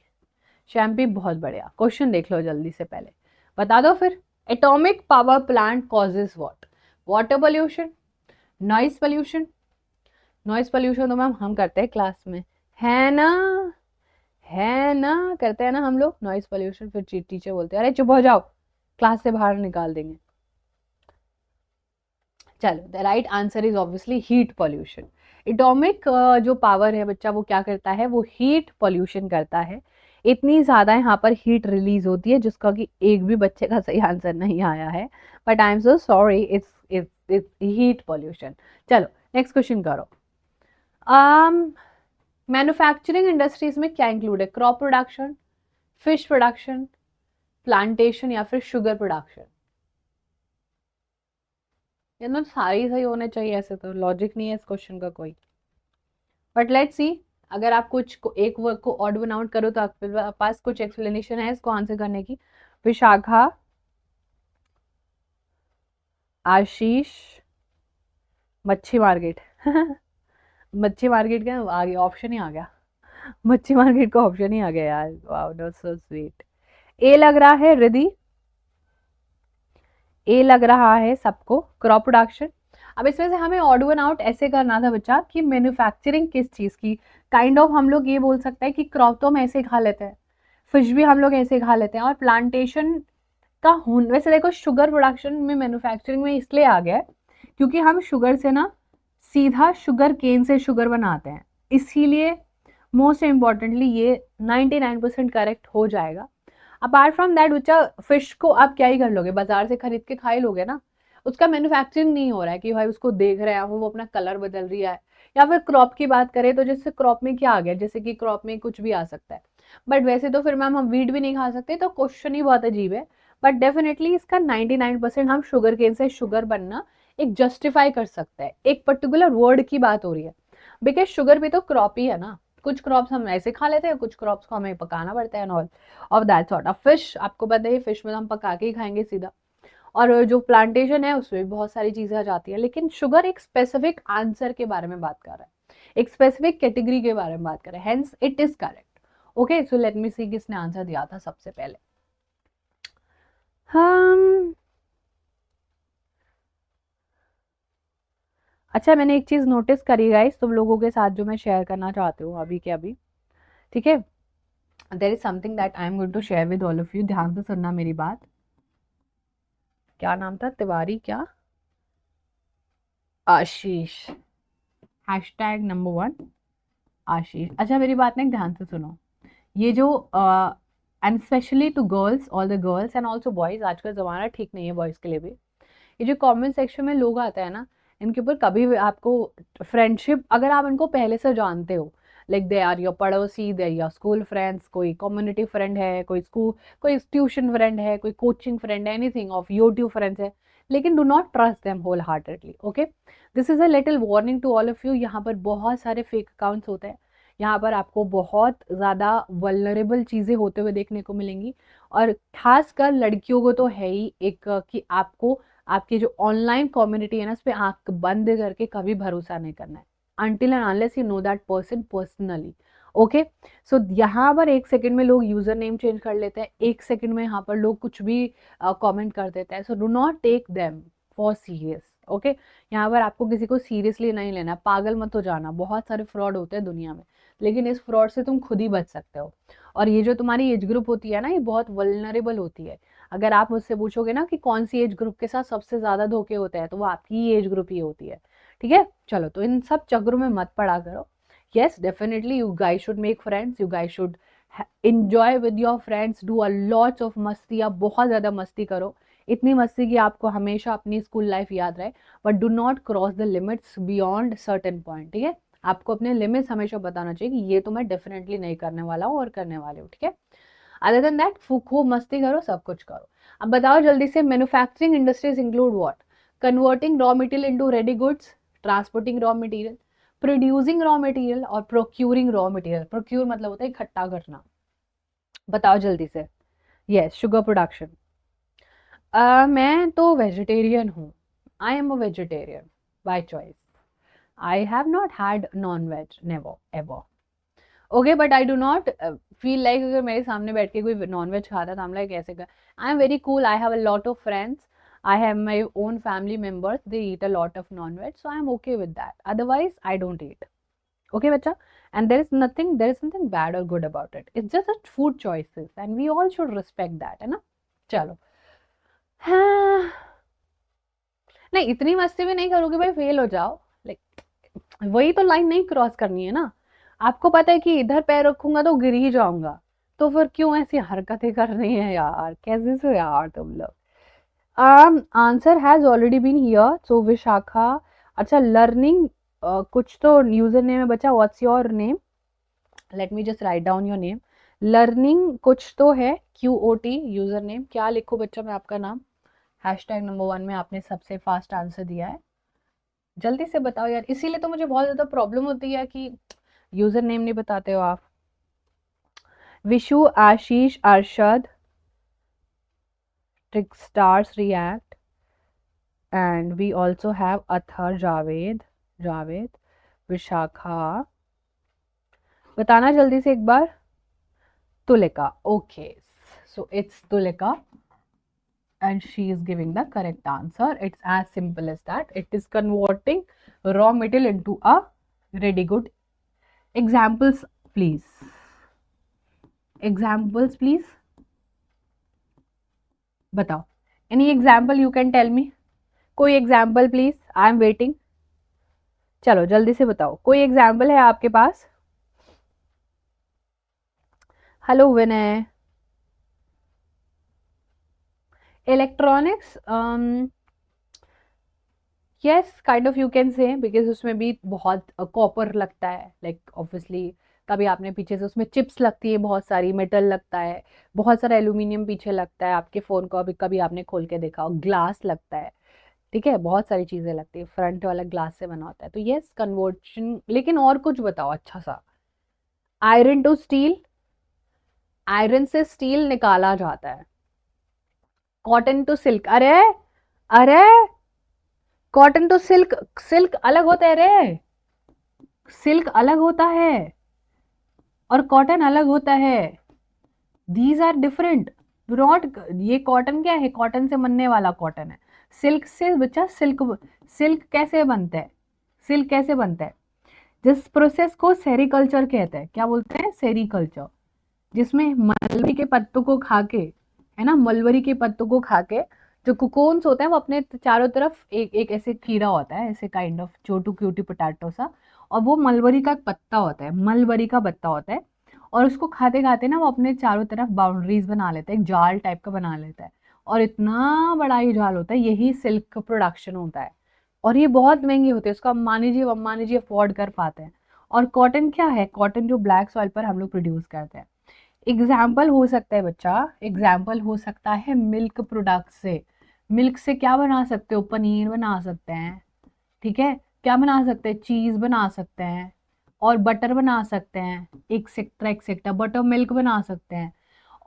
शैम्पी बहुत बढ़िया। क्वेश्चन देख लो जल्दी से, पहले बता दो फिर। Atomic power plant causes what? Water pollution, noise pollution. Noise pollution तो मैम हम करते हैं क्लास में, है ना, है ना, करते हैं ना हम लोग नॉइज पोल्यूशन। फिर टीचर बोलते हैं अरे चुप हो जाओ, क्लास से बाहर निकाल देंगे। चलो, the right answer is obviously heat pollution. Atomic जो पावर है बच्चा वो क्या करता है? वो हीट पोल्यूशन करता है। इतनी ज़्यादा यहाँ पर हीट रिलीज होती है जिसका कि एक भी बच्चे का सही आंसर नहीं आया है, but I am so sorry, it's heat pollution. चलो नेक्स्ट क्वेश्चन करो। मैन्युफैक्चरिंग इंडस्ट्रीज में क्या इंक्लूड है? Crop production, fish production, plantation या फिर शुगर प्रोडक्शन? ये ना सारे सही होने चाहिए, ऐसे तो लॉजिक नहीं है इस क्वेश्चन का कोई, बट लेट्स सी। अगर आप कुछ को एक वर्ड को ऑड वन आउट करो तो आपके पास कुछ एक्सप्लेनेशन है इसको आंसर करने की। विशाखा, आशीष, मच्छी मार्केट मच्छी मार्केट क्या आ गया? ऑप्शन ही आ गया, मच्छी मार्केट का ऑप्शन ही आ गया यार, वाओ दैट्स सो स्वीट। ए लग रहा है रिद्धि, ए लग रहा है सबको, क्रॉप प्रोडक्शन। अब इसमें से हमें ऑड वन आउट ऐसे करना था बच्चा कि मैन्युफैक्चरिंग किस चीज़ की, काइंड ऑफ हम लोग ये बोल सकते हैं कि क्रॉप तो हम ऐसे खा लेते हैं, फिश भी हम लोग ऐसे खा लेते हैं, और प्लांटेशन का वैसे देखो शुगर प्रोडक्शन में मैन्युफैक्चरिंग में इसलिए आ गया है क्योंकि हम शुगर से ना सीधा शुगर केन से शुगर बनाते हैं, इसीलिए मोस्ट इम्पॉर्टेंटली ये 99% करेक्ट हो जाएगा। अपार्ट फ्रॉम दैट बच्चा, फिश को आप क्या ही कर लोगे, बाजार से खरीद के खा ही लोगे ना। उसका मैन्युफैक्चरिंग नहीं हो रहा है कि भाई उसको देख रहे हैं वो अपना कलर बदल रही है। या फिर क्रॉप की बात करें तो जैसे क्रॉप में क्या आ गया, जैसे कि क्रॉप में कुछ भी आ सकता है, बट वैसे तो फिर मैम हम वीट भी नहीं खा सकते, तो क्वेश्चन ही बहुत अजीब है। बट डेफिनेटली इसका 99% हम शुगर केन से शुगर बनना एक जस्टिफाई कर सकते हैं। एक पर्टिकुलर वर्ड की बात हो रही है, बिकॉज शुगर भी तो क्रॉप ही है ना। कुछ क्रॉप्स हम ऐसे खा लेते हैं, कुछ क्रॉप्स को हमें पकाना पड़ता है, all of that sort of. Fish आपको पता है, फिश में तो हम पका के ही खाएंगे सीधा। और जो प्लांटेशन है उसमें भी बहुत सारी चीजें आ जाती है, लेकिन शुगर एक स्पेसिफिक आंसर के बारे में बात कर रहा है, एक स्पेसिफिक कैटेगरी के बारे में बात कर रहा है, hence it is correct. Okay, so let me see किसने आंसर दिया था सबसे पहले। हम अच्छा, मैंने एक चीज नोटिस करी गाइस तुम लोगों के साथ, जो मैं शेयर करना चाहती हूँ अभी के अभी। ठीक है, there is something that I am going to share with all of you, ध्यान से सुनना मेरी बात। क्या नाम था, तिवारी क्या, आशीष, हैशटैग नंबर 1 आशीष। अच्छा मेरी बात ना ध्यान से सुनो। ये जो and specially to girls, all the girls and also boys, आज का ज़माना ठीक नहीं है बॉयज़ के लिए भी। ये जो कमेंट सेक्शन में लोग आते हैं ना, इनके ऊपर कभी भी आपको फ्रेंडशिप, अगर आप इनको पहले से जानते हो, लाइक दे आर योर पड़ोसी, they are your school friends, कोई कम्युनिटी फ्रेंड है, कोई स्कूल, कोई ट्यूशन फ्रेंड है, कोई कोचिंग फ्रेंड है, एनीथिंग ऑफ यूट्यूब फ्रेंड्स है, लेकिन do not trust them wholeheartedly. Okay, this is a little warning to all of you. यहाँ पर बहुत सारे फेक अकाउंट्स होते हैं, यहाँ पर आपको बहुत ज़्यादा वल्नरेबल चीज़ें होते हुए देखने को मिलेंगी। और खासकर लड़कियों को तो है ही एक कि आपको आपकी जो ऑनलाइन कम्युनिटी है ना, उस पर आंख बंद करके कभी भरोसा नहीं करना है, until and unless you know that person personally. Okay, so यहाँ पर एक सेकंड में लोग यूजर नेम चेंज कर लेते हैं, एक सेकंड में यहाँ पर लोग कुछ भी कमेंट कर देते हैं, so do not take them for serious. Okay, यहाँ पर आपको किसी को सीरियसली नहीं लेना, पागल मत हो जाना, बहुत सारे फ्रॉड होते हैं दुनिया में, लेकिन इस फ्रॉड से तुम खुद ही बच सकते हो। और ये जो तुम्हारी एज ग्रुप होती है ना, ये बहुत वल्नरेबल होती है। अगर आप मुझसे पूछोगे ना कि कौन सी एज ग्रुप के साथ सबसे ज्यादा धोखे होते हैं, तो वो आपकी एज ग्रुप ही होती है। ठीक है, चलो तो इन सब चक्करों में मत पड़ा करो। yes definitely you guys should make friends, you guys should enjoy with your friends, do a lot of मस्ती, आप बहुत ज़्यादा मस्ती करो, इतनी मस्ती कि आपको हमेशा अपनी स्कूल लाइफ याद रहे, but do not cross the limits beyond certain point. ठीक है, आपको अपने लिमिट्स हमेशा बताना चाहिए कि ये तो मैं डेफिनेटली नहीं करने वाला हूँ और करने वाली हूँ। ठीक है, अदर देन दैट खूब मस्ती करो, सब कुछ करो। अब बताओ जल्दी से, manufacturing industries include what? Converting raw material into ready goods, transporting raw material, producing raw material और प्रोक्यूरिंग रॉ मटेरियल। प्रोक्यूर मतलब होता है इकट्ठा करना। बताओ जल्दी से। Yes, sugar production. मैं तो वेजिटेरियन हूँ, I am a vegetarian by choice. I have not had non veg, never ever. Okay, but I do not feel like अगर मेरे सामने बैठ के कोई नॉन वेज खाता था, लाइक ऐसे कर, I am very cool, I have a lot of friends, I have my own family members, they eat a lot of non veg, so I am okay with that, otherwise I don't eat. Okay बच्चा, and there is something bad और good about it, it's just a food choices and we all should respect that, है ना। चलो, हाँ, नहीं इतनी मस्ती भी नहीं करोगे भाई, फेल हो जाओ, लाइक वही तो लाइन नहीं क्रॉस करनी है ना। आपको पता है कि इधर पैर रखूंगा तो गिर ही जाऊंगा, तो फिर क्यों ऐसी हरकतें कर रही हैं यार, कैसे से यार तुम लोग। Answer has already been here, so Vishakha. अच्छा, लर्निंग कुछ तो यूजर नेम है बच्चा, what's your name, let me just write down your name. Learning कुछ तो है, QOT यूजर नेम, क्या लिखो बच्चा मैं आपका नाम। हैशटैग नंबर 1 में आपने सबसे फास्ट आंसर दिया है, जल्दी से बताओ यार, इसीलिए तो मुझे बहुत ज्यादा प्रॉब्लम होती है कि यूजर नेम नहीं बताते हो आप। विशु, आशीष, Arshad, Trickstars React, and we also have Athar, Javed, Vishakha. बताना जल्दी से एक बार। Tulika, okay, so it's Tulika and she is giving the correct answer. It's as simple as that. It is converting raw material into a ready good. Examples please. Examples please. बताओ, any example you can tell me? कोई example please, I am waiting. चलो जल्दी से बताओ, कोई example है आपके पास? Hello Vinay. Electronics, yes kind of you can say, because उसमें भी बहुत कॉपर लगता है, लाइक ऑब्वियसली। कभी आपने पीछे से उसमें चिप्स लगती है, बहुत सारी मेटल लगता है, बहुत सारा एल्यूमिनियम पीछे लगता है, आपके फोन को अभी कभी आपने खोल के देखा हो, ग्लास लगता है। ठीक है, बहुत सारी चीजें लगती है, फ्रंट वाला ग्लास से बना होता है, तो यस कन्वर्शन। लेकिन और कुछ बताओ अच्छा सा। आयरन टू स्टील, आयरन से स्टील निकाला जाता है। कॉटन टू सिल्क, अरे अरे, कॉटन टू सिल्क, सिल्क अलग होता है रे, सिल्क अलग होता है और कॉटन अलग होता है। These are different, do not. ये कॉटन क्या है, कॉटन से बनने वाला कॉटन है। सिल्क से बच्चा, सिल्क, सिल्क कैसे बनता है, सिल्क कैसे बनता है? जिस प्रोसेस को सेरीकल्चर कहते हैं, क्या बोलते हैं, सेरीकल्चर। जिसमें मलबरी के पत्तों को खा के, है ना, मलबरी के पत्तों को खा के जो कुकोन्स होते हैं वो अपने चारों तरफ एक एक ऐसे खीरा होता है, ऐसे काइंड ऑफ छोटू क्यूटी पोटैटो सा, और वो मलबरी का पत्ता होता है, मलबरी का पत्ता होता है। और उसको खाते खाते ना वो अपने चारों तरफ बाउंड्रीज बना लेता है, एक जाल टाइप का बना लेता है। और इतना बड़ा ये जाल होता है, यही सिल्क का प्रोडक्शन होता है। और ये बहुत महंगी होती है, उसको अम्बानी जी अफोर्ड कर पाते हैं। और कॉटन क्या है, कॉटन जो ब्लैक सॉइल पर हम लोग प्रोड्यूस करते हैं। एग्जाम्पल हो सकता है बच्चा, एग्जाम्पल हो सकता है मिल्क प्रोडक्ट से। मिल्क से क्या बना सकते हो, पनीर बना सकते हैं। ठीक है, क्या बना सकते हैं, चीज बना सकते हैं, और बटर बना सकते हैं, एक्सेट्रा एक्सेट्रा, बटर मिल्क बना सकते हैं।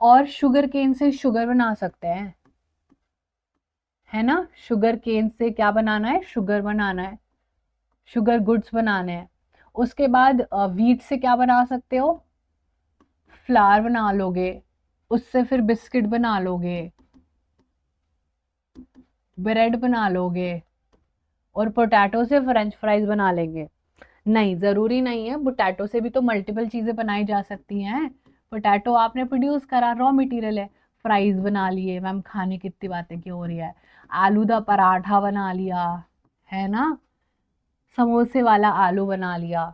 और शुगर केन से शुगर बना सकते हैं, है ना। शुगर केन से क्या बनाना है, शुगर बनाना है, शुगर गुड्स बनाने हैं। उसके बाद व्हीट से क्या बना सकते हो, फ्लावर बना लोगे, उससे फिर बिस्किट बना लोगे, ब्रेड बना लोगे, और पोटैटो से फ्रेंच फ्राइज बना लेंगे। नहीं, जरूरी नहीं है, पोटैटो से भी तो मल्टीपल चीजें बनाई जा सकती हैं। पोटैटो आपने प्रोड्यूस करा, रॉ मटेरियल है, फ्राइज बना लिए, मैम खाने की इतनी बातें क्यों हो रही है, आलू दा पराठा बना लिया, है ना, समोसे वाला आलू बना लिया,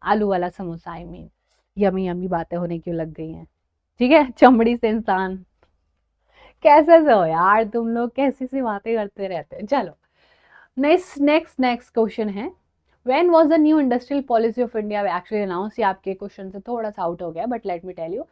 आलू वाला samosa, I mean. Yummy yummy बातें होने क्यों लग गई हैं? ठीक है, चमड़ी से इंसान, कैसे से हो यार तुम लोग, कैसी सी बातें करते रहते हैं। चलो नेक्स्ट नेक्स्ट नेक्स्ट क्वेश्चन है, when was the new industrial policy of India actually announce? ये आपके क्वेश्चन से थोड़ा सा आउट हो गया, but let me tell you.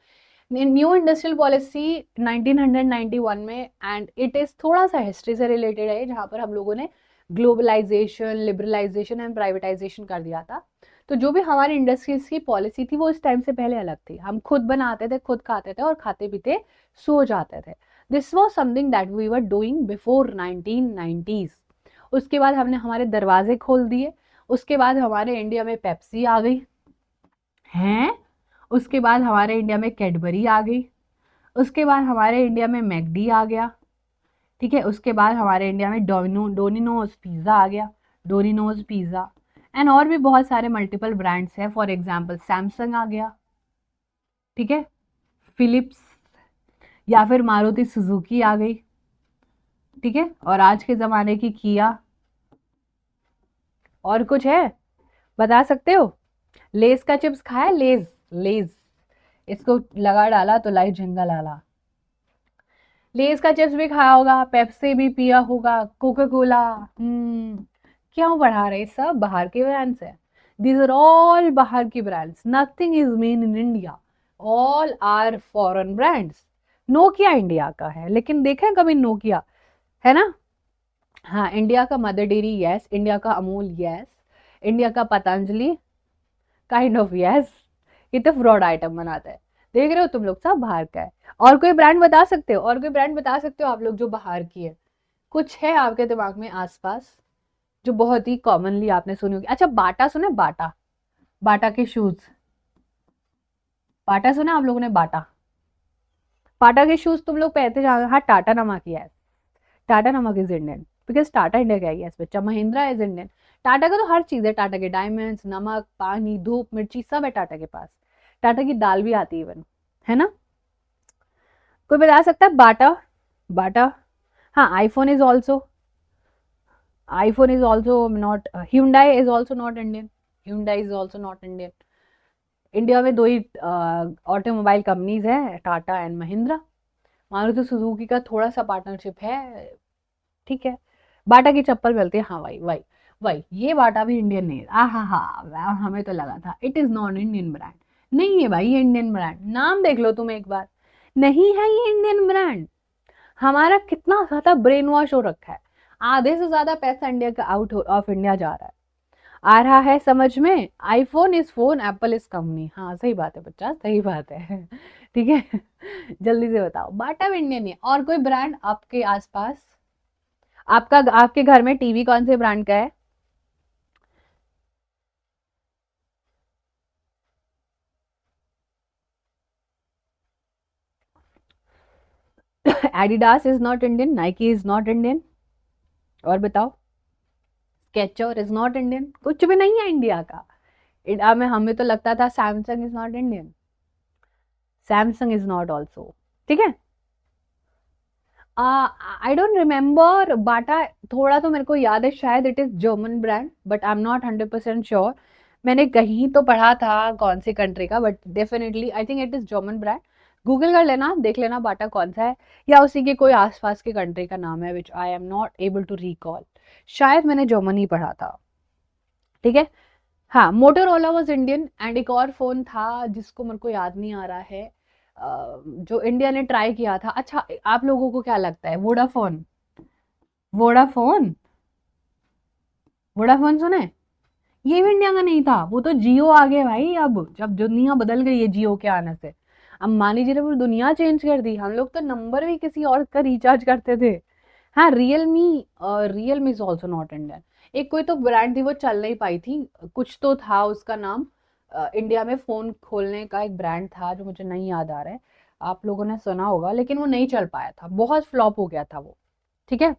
New industrial policy 1991 में, एंड इट इज थोड़ा सा हिस्ट्री से रिलेटेड है, जहां पर हम लोगों ने ग्लोबलाइजेशन, लिबरलाइजेशन एंड प्राइवेटाइजेशन कर दिया था। तो जो भी हमारी इंडस्ट्रीज की पॉलिसी थी वो इस टाइम से पहले अलग थी, हम खुद बनाते थे, खुद खाते थे, और खाते पीते सो जाते थे। This was something that we were doing before 1990s। उसके बाद हमने हमारे दरवाजे खोल दिए, उसके बाद हमारे इंडिया में पेप्सी आ गई, हैं, उसके बाद हमारे इंडिया में कैडबरी आ गई, उसके बाद हमारे इंडिया में मैकडी आ गया। ठीक है, उसके बाद हमारे इंडिया में डोमिनोज पिज़्ज़ा आ गया, डोमिनोज पिज़्ज़ा। एंड और भी बहुत सारे मल्टीपल ब्रांड्स हैं, फॉर एग्जांपल सैमसंग आ गया। ठीक है, फिलिप्स, या फिर मारुति सुजुकी आ गई। ठीक है, और आज के ज़माने की किया। और कुछ है, बता सकते हो? लेस का चिप्स खाया, लेज, लेज, इसको लगा डाला तो लाइट जंगल आला। लेस का चिप्स भी खाया होगा, पेप्सी भी पिया होगा, कोका कोला। क्यों बढ़ा रहे, सब बाहर के ब्रांड्स है। दीज आर ऑल बाहर की brands, nothing is made in India, all are foreign brands. Nokia India का है, लेकिन देखें कभी नोकिया, है ना। हाँ, इंडिया का मदर डेयरी यस, इंडिया का अमूल यस, इंडिया का पतंजलि काइंड ऑफ यस। ये तो फ्रॉड आइटम बनाता है, देख रहे हो तुम लोग, सब बाहर का है। और कोई ब्रांड बता सकते हो, और कोई ब्रांड बता सकते हो आप लोग जो बाहर की है? कुछ है आपके दिमाग में आसपास जो बहुत ही कॉमनली आपने सुनी होगी? अच्छा, बाटा सुना है? बाटा, बाटा के शूज, बाटा सुना आप लोगों ने? बाटा, बाटा के शूज तुम लोग पहनते जाओगे। हाँ, टाटा नमक ही है, टाटा नमक is Indian, because Tata India का ही है बच्चा, महिंद्रा इज इंडियन। टाटा का तो हर चीज है, टाटा के डायमंड्स, नमक, पानी, धूप, मिर्ची, सब है टाटा के पास। टाटा की दाल भी आती है इवन, है ना। कोई बता सकता है बाटा? बाटा, हाँ, iPhone is also, iPhone is also not, Hyundai is also not Indian. Hyundai is also not Indian. India में दो ही ऑटोमोबाइल कंपनीज है, टाटा एंड महिंद्रा। मारुति सुजुकी का थोड़ा सा पार्टनरशिप है, ठीक है। बाटा की चप्पल मिलती है, हाँ भाई भाई भाई, ये बाटा भी इंडियन नहीं है। हा हा, हमें तो लगा था it is non Indian brand. नहीं है भाई ये इंडियन ब्रांड, नाम देख लो तुम एक बार, नहीं है ये इंडियन ब्रांड। हमारा कितना ज्यादा ब्रेन वॉश हो रखा है, आधे से ज्यादा पैसा इंडिया का आउट ऑफ इंडिया जा रहा है। आ रहा है समझ में? IPhone is phone, Apple is company. हाँ सही बात है बच्चा, सही बात है। ठीक है। जल्दी से बताओ, बाटा भी इंडियन है। और कोई ब्रांड आपके आसपास? आपका आपके घर में टीवी कौन से ब्रांड का है? Adidas is not Indian, Nike is not Indian, और बताओ। स्केचर इज नॉट इंडियन, कुछ भी नहीं है इंडिया का। इंडिया में हमें तो लगता था Samsung is not Indian, Samsung is not also, ठीक है। आई डोंट रिमेम्बर बाटा, थोड़ा तो मेरे को याद है, शायद it is German brand, but I am not 100% sure. मैंने कहीं तो पढ़ा था कौन सी कंट्री का, but definitely I think it is German brand. Google कर लेना, देख लेना बाटा कौन सा है, या उसी के कोई आसपास की कंट्री का नाम है, which I am not able to recall. शायद मैंने जर्मन ही पढ़ा था, ठीक है। हाँ, मोटोरोला वॉज इंडियन, एंड एक और फोन था जिसको मेरे को याद नहीं आ रहा है, जो इंडिया ने ट्राई किया था। अच्छा, आप लोगों को क्या लगता है, वोडाफोन? वोडाफोन, वोडाफोन सुने? ये भी इंडिया का नहीं था, वो तो जियो आ गया भाई। अब जब दुनिया बदल गई है जियो के आने से, अंबानी जी ने पूरी दुनिया चेंज कर दी। हम लोग तो नंबर भी किसी और का रिचार्ज करते थे। हाँ, Realme, Realme is also not Indian. एक कोई तो ब्रांड थी, वो चल नहीं पाई थी, कुछ तो था उसका नाम। इंडिया में फोन खोलने का एक ब्रांड था जो मुझे नहीं याद आ रहा है, आप लोगों ने सुना होगा, लेकिन वो नहीं चल पाया था, बहुत फ्लॉप हो गया था वो, ठीक है।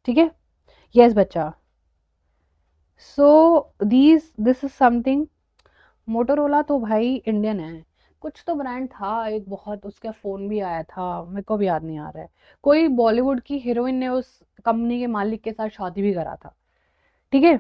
ठीक है, यस बच्चा। So this is something. Motorola तो भाई इंडियन है। कुछ तो ब्रांड था एक, बहुत उसका फोन भी आया था, मेरे को भी याद नहीं आ रहा है। कोई बॉलीवुड की हीरोइन ने उस कंपनी के मालिक के साथ शादी भी करा था, ठीक है।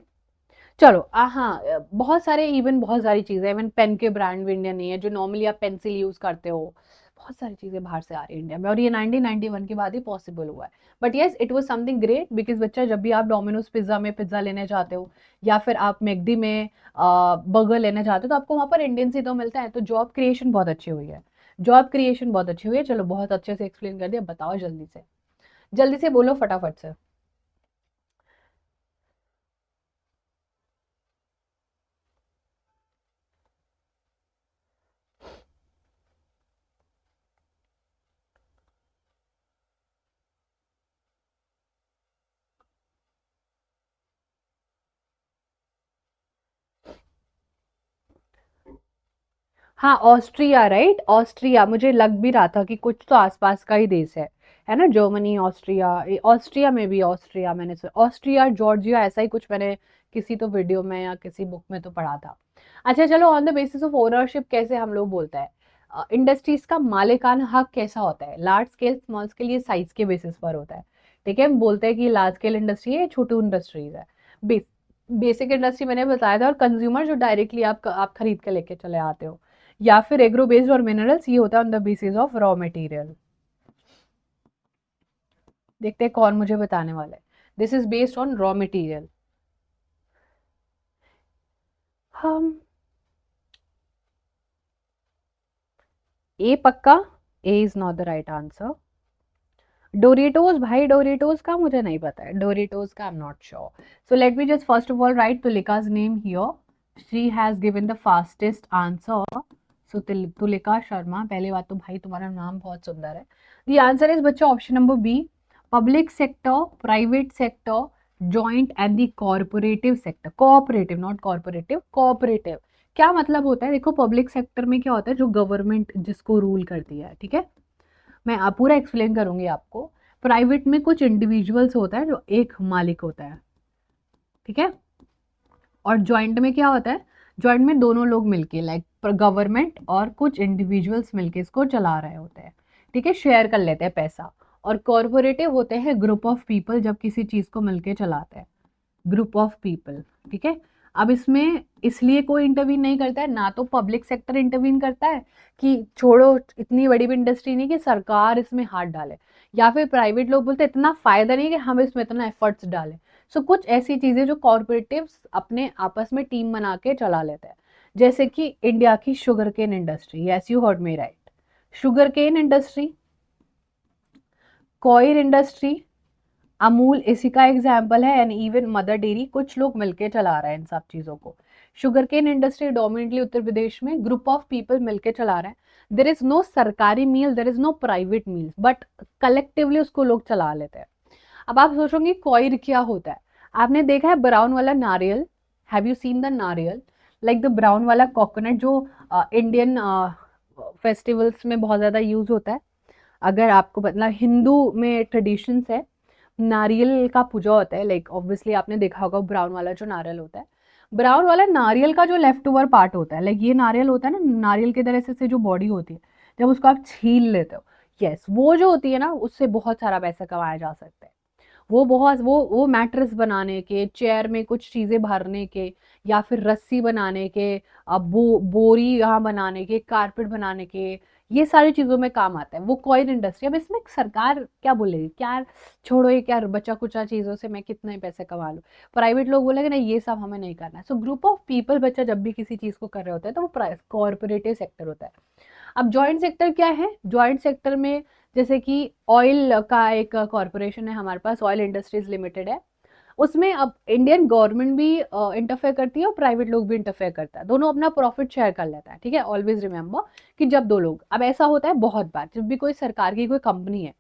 चलो हाँ, बहुत सारे, इवन बहुत सारी चीजें, इवन पेन के ब्रांड भी इंडियन नहीं है, जो नॉर्मली आप पेंसिल यूज करते हो। बहुत सारी चीजें बाहर से आ रही है इंडिया में, और ये 1991 के बाद ही पॉसिबल हुआ है। But yes, it was something great, because बच्चा, जब भी आप डोमिनोज पिज्जा में पिज्जा लेने जाते हो, या फिर आप मैकडी में बर्गर लेने जाते हो, तो आपको वहां पर इंडियन ही तो मिलता है। तो जॉब क्रिएशन बहुत अच्छी हुई है, जॉब क्रिएशन बहुत अच्छी हुई है। चलो, बहुत अच्छे से एक्सप्लेन कर दिया, बताओ जल्दी से, जल्दी से बोलो फटाफट से। हाँ, ऑस्ट्रिया, राइट, ऑस्ट्रिया, मुझे लग भी रहा था कि कुछ तो आसपास का ही देश है ना, जर्मनी, ऑस्ट्रिया। ऑस्ट्रिया में भी, ऑस्ट्रिया मैंने ऑस्ट्रिया जॉर्जिया, ऐसा ही कुछ मैंने किसी तो वीडियो में या किसी बुक में तो पढ़ा था। अच्छा चलो, on the basis of ownership कैसे हम लोग बोलते हैं, इंडस्ट्रीज का मालिकाना हक कैसा होता है? लार्ज स्केल, स्मॉल स्केल, ये साइज के बेसिस पर होता है, ठीक है। हम बोलते हैं कि लार्ज स्केल इंडस्ट्री है, छोटी इंडस्ट्रीज है। बेसिक इंडस्ट्री मैंने बताया था, और कंज्यूमर जो डायरेक्टली आप खरीद के लेके चले आते हो, या फिर एग्रो बेस्ड और मिनरल्स, ये होता है on the basis of raw material. देखते हैं कौन मुझे बताने वाला है। This is based on raw material. Hmm, A पक्का, A is not the right answer. Doritos, भाई डोरिटोज का मुझे नहीं पता है, डोरिटोज का I am not sure. So let me just first of all write Tulika's name here, she has given the fastest answer. So Tulika Sharma, पहली बात तो भाई तुम्हारा नाम बहुत सुंदर है। द आंसर इज बच्चा option number B, public sector, private sector, joint and the corporative sector. Cooperative, not corporative, cooperative. क्या मतलब होता है? देखो, पब्लिक सेक्टर में क्या होता है, जो गवर्नमेंट जिसको रूल करती है, ठीक है। मैं आप पूरा एक्सप्लेन करूंगी आपको। प्राइवेट में कुछ इंडिविजुअल्स होता है जो एक मालिक होता है, ठीक है। और जॉइंट में क्या होता है? जॉइंट में दोनों लोग मिलके, लाइक गवर्नमेंट और कुछ इंडिविजुअल्स मिलके इसको चला रहे होते हैं, ठीक है, शेयर कर लेते हैं पैसा। और कॉरपोरेटिव होते हैं ग्रुप ऑफ पीपल जब किसी चीज को मिलके चलाते हैं, ग्रुप ऑफ पीपल, ठीक है। अब इसमें इसलिए कोई इंटरवीन नहीं करता है, ना तो पब्लिक सेक्टर इंटरवीन करता है कि छोड़ो इतनी बड़ी भी इंडस्ट्री नहीं कि सरकार इसमें हाथ डाले, या फिर प्राइवेट लोग बोलते हैं इतना फायदा नहीं कि हम इसमें इतना एफर्ट्स डालें। सो कुछ ऐसी चीजें जो कॉर्पोरेटिव्स अपने आपस में टीम बना के चला लेते हैं, जैसे कि इंडिया की sugarcane industry, yes you heard me right, sugarcane industry, coir industry, Amul इसी का एग्जाम्पल है, एंड इवन मदर डेयरी, कुछ लोग मिलके चला रहे हैं इन सब चीजों को। Sugar cane industry डोमिनेटली Uttar Pradesh में ग्रुप ऑफ पीपल मिलके चला रहे हैं। देर इज नो सरकारी meal, there is no private meal, but collectively उसको लोग चला लेते हैं। अब आप सोचोगे कॉयर क्या होता है? आपने देखा है ब्राउन वाला नारियल? हैव यू सीन द नारियल, लाइक द ब्राउन वाला कोकोनट जो इंडियन फेस्टिवल्स में बहुत ज्यादा यूज होता है। अगर आपको मतलब हिंदू में ट्रेडिशंस है, नारियल का पूजा होता है, लाइक ऑब्वियसली आपने देखा होगा ब्राउन वाला जो नारियल होता है, ब्राउन वाला नारियल का जो लेफ्ट ओवर पार्ट होता है, लाइक ये नारियल होता है ना, नारियल की तरह से जो बॉडी होती है, जब उसको आप छील लेते हो, यस, वो जो होती है ना, उससे बहुत सारा पैसा कमाया जा सकता है। वो बहुत वो मैट्रेस बनाने के, चेयर में कुछ चीजें भरने के, या फिर रस्सी बनाने के, बोरी यहाँ बनाने के, कारपेट बनाने के, ये सारी चीजों में काम आता है वो कॉइन इंडस्ट्री। अब इसमें सरकार क्या बोलेगी, क्या छोड़ो ये क्या बचा कुचा चीजों से मैं कितने पैसे कमा लूं, प्राइवेट लोग बोलेंगे नहीं ये सब हमें नहीं करना है। सो ग्रुप ऑफ पीपल बच्चा जब भी किसी चीज को कर रहे होते हैं तो वो कॉर्पोरेटिव सेक्टर होता है। अब जॉइंट सेक्टर क्या है? जॉइंट सेक्टर में जैसे कि ऑयल का एक कॉरपोरेशन है हमारे पास, ऑयल इंडस्ट्रीज लिमिटेड है, उसमें अब इंडियन गवर्नमेंट भी इंटरफेयर करती है और प्राइवेट लोग भी इंटरफेयर करता है, दोनों अपना प्रॉफिट शेयर कर लेता है, ठीक है। ऑलवेज रिमेंबर कि जब दो लोग, अब ऐसा होता है बहुत बार जब भी कोई सरकार की कोई कंपनी है,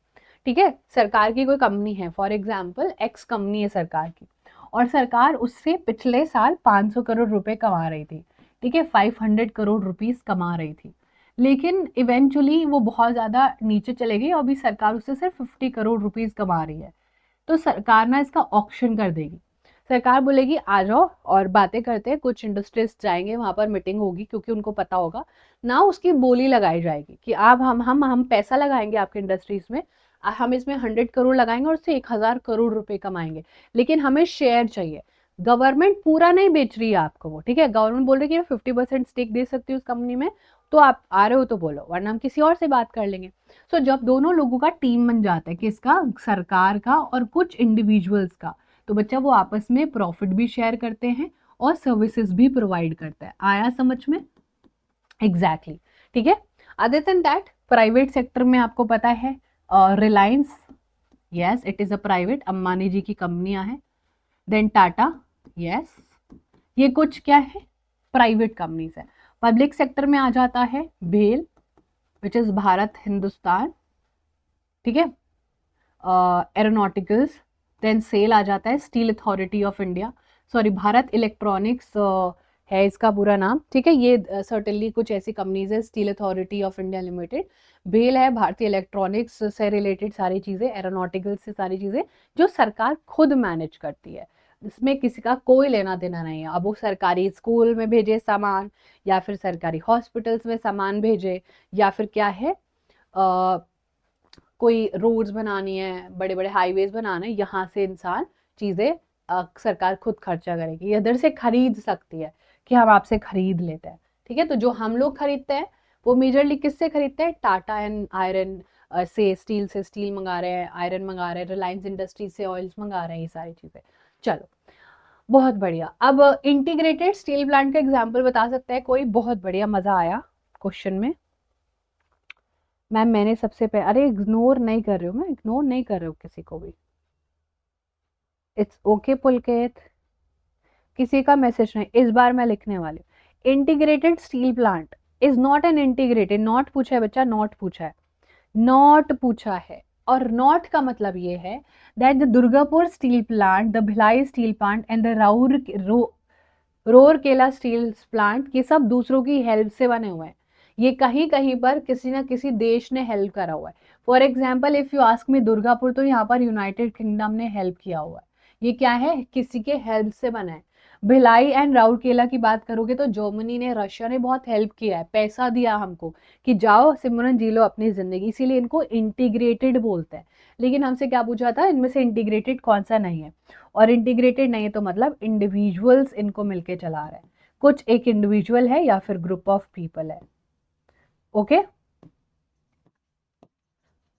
ठीक है, सरकार की कोई कंपनी है, फॉर एग्जाम्पल एक्स कंपनी है सरकार की, और सरकार उससे पिछले साल 500 करोड़ रुपए कमा रही थी, ठीक है, 500 करोड़ रुपीस कमा रही थी, लेकिन इवेंचुअली वो बहुत ज्यादा नीचे चले गई और अभी सरकार उससे सिर्फ 50 करोड़ रुपीस कमा रही है। तो सरकार ना इसका ऑक्शन कर देगी, सरकार बोलेगी आ जाओ और बातें करते हैं, कुछ इंडस्ट्रीज जाएंगे वहां पर, मीटिंग होगी, क्योंकि उनको पता होगा ना, उसकी बोली लगाई जाएगी कि आप हम पैसा लगाएंगे आपके इंडस्ट्रीज में, हम इसमें 100 करोड़ लगाएंगे और उससे 1000 करोड़ रुपए कमाएंगे, लेकिन हमें शेयर चाहिए। गवर्नमेंट पूरा नहीं बेच रही है आपको वो, ठीक है, गवर्नमेंट बोल रही है कि 50% स्टेक दे सकती है उस कंपनी में, तो आप आ रहे हो तो बोलो, वरना हम किसी और से बात कर लेंगे। सो जब दोनों लोगों का टीम बन जाता है, किसका, सरकार का और कुछ इंडिविजुअल्स का, तो बच्चा वो आपस में प्रॉफिट भी शेयर करते हैं और सर्विसेज भी प्रोवाइड करता है। आया समझ में? एग्जैक्टली ठीक है। Other than that private sector में आपको पता है Reliance, yes it is a private, Ambani ji की कंपनियां हैं। देन टाटा, यस, ये कुछ क्या है, प्राइवेट कंपनीज है। पब्लिक सेक्टर में आ जाता है BEL, which is Bharat Hindustan, ठीक है, एरोनॉटिकल्स। देन सेल आ जाता है steel authority of India, sorry Bharat electronics है इसका पूरा नाम, ठीक है, ये सर्टेनली कुछ ऐसी कंपनीज है, steel authority of India limited. BEL है भारतीय इलेक्ट्रॉनिक्स से रिलेटेड सारी चीजें, एरोनॉटिकल्स से सारी चीजें जो सरकार खुद मैनेज करती है, इसमें किसी का कोई लेना देना नहीं है। अब वो सरकारी स्कूल में भेजे सामान, या फिर सरकारी हॉस्पिटल्स में सामान भेजे, या फिर क्या है कोई रोड्स बनानी है, बड़े बड़े हाईवेज बनाना है, यहाँ से इंसान चीजें सरकार खुद खर्चा करेगी, इधर से खरीद सकती है कि हम आपसे खरीद लेते हैं, ठीक है। तो जो हम लोग खरीदते हैं वो मेजरली किससे खरीदते हैं, टाटा एंड आयरन से स्टील मंगा रहे हैं, आयरन मंगा रहे हैं, रिलायंस इंडस्ट्रीज से ऑयल्स मंगा रहे हैं, ये सारी चीजें। चलो बहुत बढ़िया। अब इंटीग्रेटेड स्टील प्लांट का एग्जाम्पल बता सकता है कोई? बहुत बढ़िया, मजा आया क्वेश्चन में। मैम मैंने सबसे पहले, अरे इग्नोर नहीं कर रही हूँ मैं, इग्नोर नहीं कर रही हूँ किसी को भी, इट्स ओके पुलकित, किसी का मैसेज नहीं, इस बार मैं लिखने वाली हूँ। Integrated steel plant is not an integrated, not पूछा है बच्चा, नॉट पूछा है, नॉट पूछा है, और नॉट का मतलब ये है that the Durgapur steel plant, the Bhilai steel plant and the Rourkela steel plant, ये सब दूसरों की हेल्प से बने हुए हैं, ये कहीं कहीं पर किसी ना किसी देश ने हेल्प करा हुआ है। For example if you ask me Durgapur, तो यहाँ पर यूनाइटेड किंगडम ने हेल्प किया हुआ है, ये क्या है, किसी के हेल्प से बना है। भिलाई एंड राउरकेला की बात करोगे तो जर्मनी ने, रशिया ने बहुत हेल्प किया है, पैसा दिया हमको कि जाओ सिमरन जी लो अपनी जिंदगी, इसीलिए इनको इंटीग्रेटेड बोलते हैं। लेकिन हमसे क्या पूछा था, इनमें से इंटीग्रेटेड कौन सा नहीं है, और इंटीग्रेटेड नहीं है तो मतलब इंडिविजुअल्स इनको मिलके चला रहे हैं, कुछ एक इंडिविजुअल है या फिर ग्रुप ऑफ पीपल है। Okay,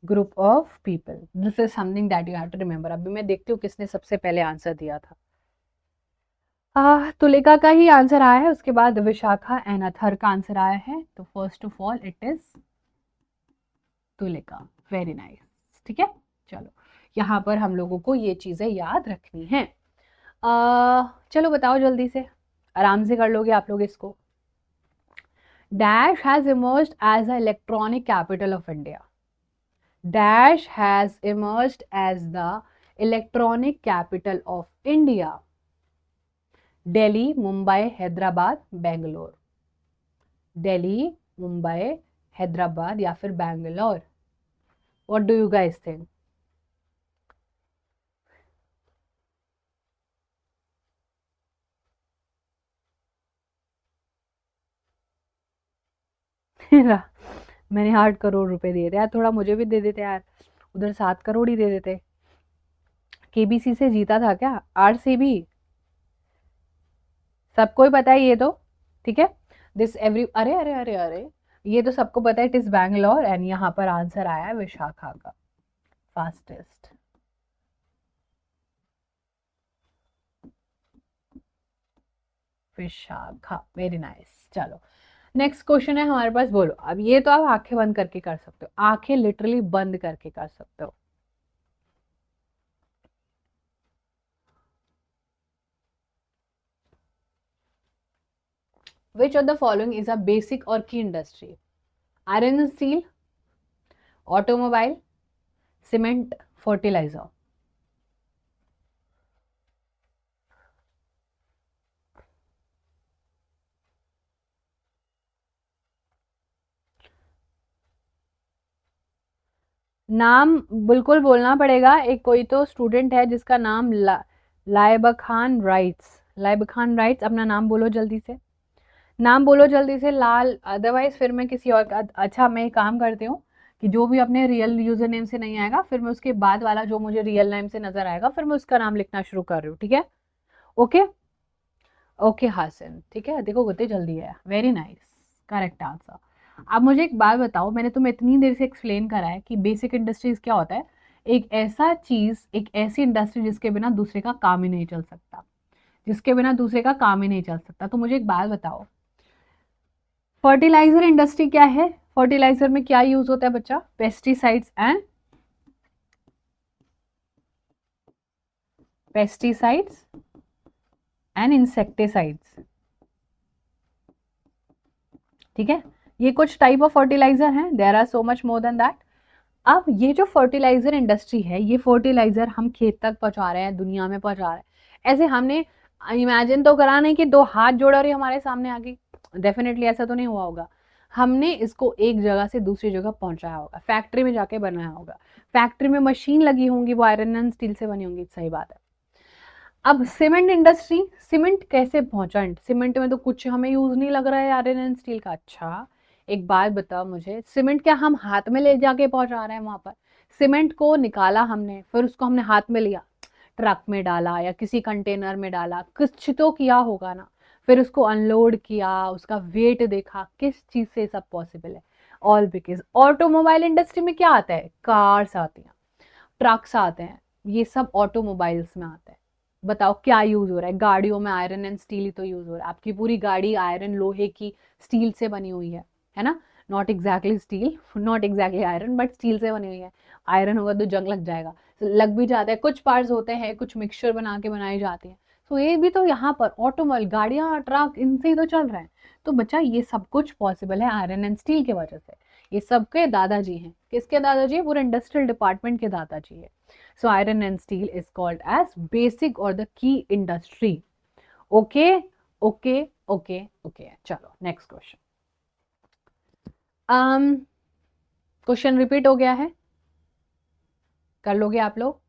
group of people, this is something that you have to remember. अभी मैं देखती हूँ किसने सबसे पहले आंसर दिया था। तुलिका का ही आंसर आया है, उसके बाद विशाखा एंड अथर का आंसर आया है, तो first of all it is Tulika. Very nice, ठीक है। चलो, यहाँ पर हम लोगों को ये चीजें याद रखनी है। चलो बताओ जल्दी से, आराम से कर लोगे आप लोग इसको। Dash has emerged as a electronic capital of India. Dash has emerged as the electronic capital of India. Delhi, Mumbai, Hyderabad, Bangalore. Delhi, Mumbai, Hyderabad या फिर Bangalore. What do you guys think? मैंने 8 करोड़ रुपए दिए थे यार, थोड़ा मुझे भी दे देते यार, उधर 7 करोड़ ही दे देते। केबीसी से जीता था क्या? आरसीबी, सबको ही पता है ये तो, ठीक है। दिस एवरी, अरे अरे अरे अरे, ये तो सबको पता है, इट इज बैंगलोर, एंड यहाँ पर आंसर आया है विशाखा का, फास्टेस्ट। Vishakha, very nice. चलो, नेक्स्ट क्वेश्चन है हमारे पास, बोलो। अब ये तो आप आंखें बंद करके कर सकते हो, आंखें लिटरली बंद करके कर सकते हो। Which of the following is a basic or key industry? Iron and steel, automobile, cement, fertilizer. नाम बिल्कुल बोलना पड़ेगा। एक कोई तो स्टूडेंट है जिसका नाम लाइबा खान राइट्स, लाइबा खान राइट्स, अपना नाम बोलो जल्दी से, नाम बोलो जल्दी से लाल, अदरवाइज फिर मैं किसी और का, अच्छा मैं एक काम करती हूँ कि जो भी अपने रियल यूजर नेम से नहीं आएगा, फिर मैं उसके बाद वाला जो मुझे रियल नेम से नजर आएगा, फिर मैं उसका नाम लिखना शुरू कर रही हूँ, ठीक है। ओके, ओके हासन, ठीक है, देखो कितनी जल्दी है, वेरी नाइस, करेक्ट आंसर। अब मुझे एक बात बताओ, मैंने तुम्हें इतनी देर से एक्सप्लेन करा है कि बेसिक इंडस्ट्रीज क्या होता है। एक ऐसा चीज, एक ऐसी इंडस्ट्री जिसके बिना दूसरे का काम ही नहीं चल सकता, जिसके बिना दूसरे का काम ही नहीं चल सकता। तो मुझे एक बात बताओ, फर्टिलाइजर इंडस्ट्री क्या है? फर्टिलाइजर में क्या यूज होता है बच्चा? Pesticides and, pesticides and insecticides, ठीक है। ये कुछ टाइप ऑफ फर्टिलाइजर हैं, there are so much more than that. अब ये जो फर्टिलाइजर इंडस्ट्री है, ये फर्टिलाइजर हम खेत तक पहुंचा रहे हैं, दुनिया में पहुंचा रहे हैं। ऐसे हमने इमेजिन तो करा नहीं कि दो हाथ जोड़ा और ये हमारे सामने आ गई, डेफिनेटली ऐसा तो नहीं हुआ होगा। हमने इसको एक जगह से दूसरी जगह पहुंचाया होगा, फैक्ट्री में जाके बनाया होगा, फैक्ट्री में मशीन लगी होंगी, वो आयरन एंड स्टील से बनी होंगी, सही बात है। अब सीमेंट इंडस्ट्री, सीमेंट कैसे पहुंचा? सीमेंट में तो कुछ हमें यूज नहीं लग रहा है आयरन एंड स्टील का। अच्छा, एक बात बताओ मुझे, सीमेंट क्या हम हाथ में ले जाके पहुंचा रहे हैं वहां पर? सीमेंट को निकाला हमने, फिर उसको हमने हाथ में लिया, ट्रक में डाला या किसी कंटेनर में डाला, कुछ तो किया होगा ना, फिर उसको अनलोड किया, उसका वेट देखा, किस चीज से सब पॉसिबल है? ऑल बिकॉज ऑटोमोबाइल इंडस्ट्री में क्या आता है? कार्स आती हैं, ट्रक्स आते हैं, ये सब ऑटोमोबाइल्स में आता है। बताओ क्या यूज हो रहा है? गाड़ियों में आयरन एंड स्टील ही तो यूज हो रहा है, आपकी पूरी गाड़ी आयरन, लोहे की, स्टील से बनी हुई है ना? Not exactly steel, not exactly iron, but still से बनी हुई है। आयरन होगा तो जंग लग जाएगा, लग भी जाता है, कुछ पार्ट्स होते हैं, कुछ मिक्सचर बना के बनाई जाती है। तो ये भी तो यहाँ पर ऑटोमोबाइल, गाड़ियां, ट्रक, इनसे ही तो चल रहे हैं। तो बच्चा ये सब कुछ पॉसिबल है आयरन एंड स्टील की वजह से। ये सबके दादाजी हैं, किसके दादाजी है? पूरे इंडस्ट्रियल डिपार्टमेंट के दादाजी है। So iron and steel is called as basic or the key industry. Okay, okay, okay, okay. चलो नेक्स्ट क्वेश्चन। क्वेश्चन रिपीट हो गया है, कर लोगे आप लोग?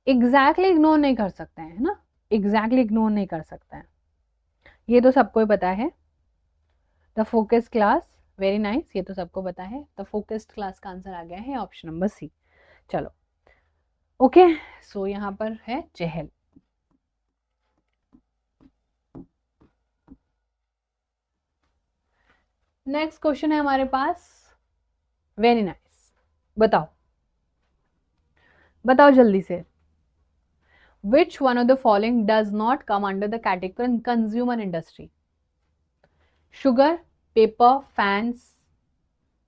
एग्जैक्टली इग्नोर नहीं कर सकते हैं, है ना, एग्जैक्टली इग्नोर नहीं कर सकते हैं, ये तो सबको ही पता है। The focus class, very nice, ये तो सबको पता है। द फोकस्ड क्लास का आंसर आ गया है ऑप्शन नंबर सी। चलो ओके, सो यहाँ पर है चहल। नेक्स्ट क्वेश्चन है हमारे पास, वेरी नाइस, बताओ बताओ जल्दी से। विच one of the following does not come under the category consumer industry? Sugar, paper, fans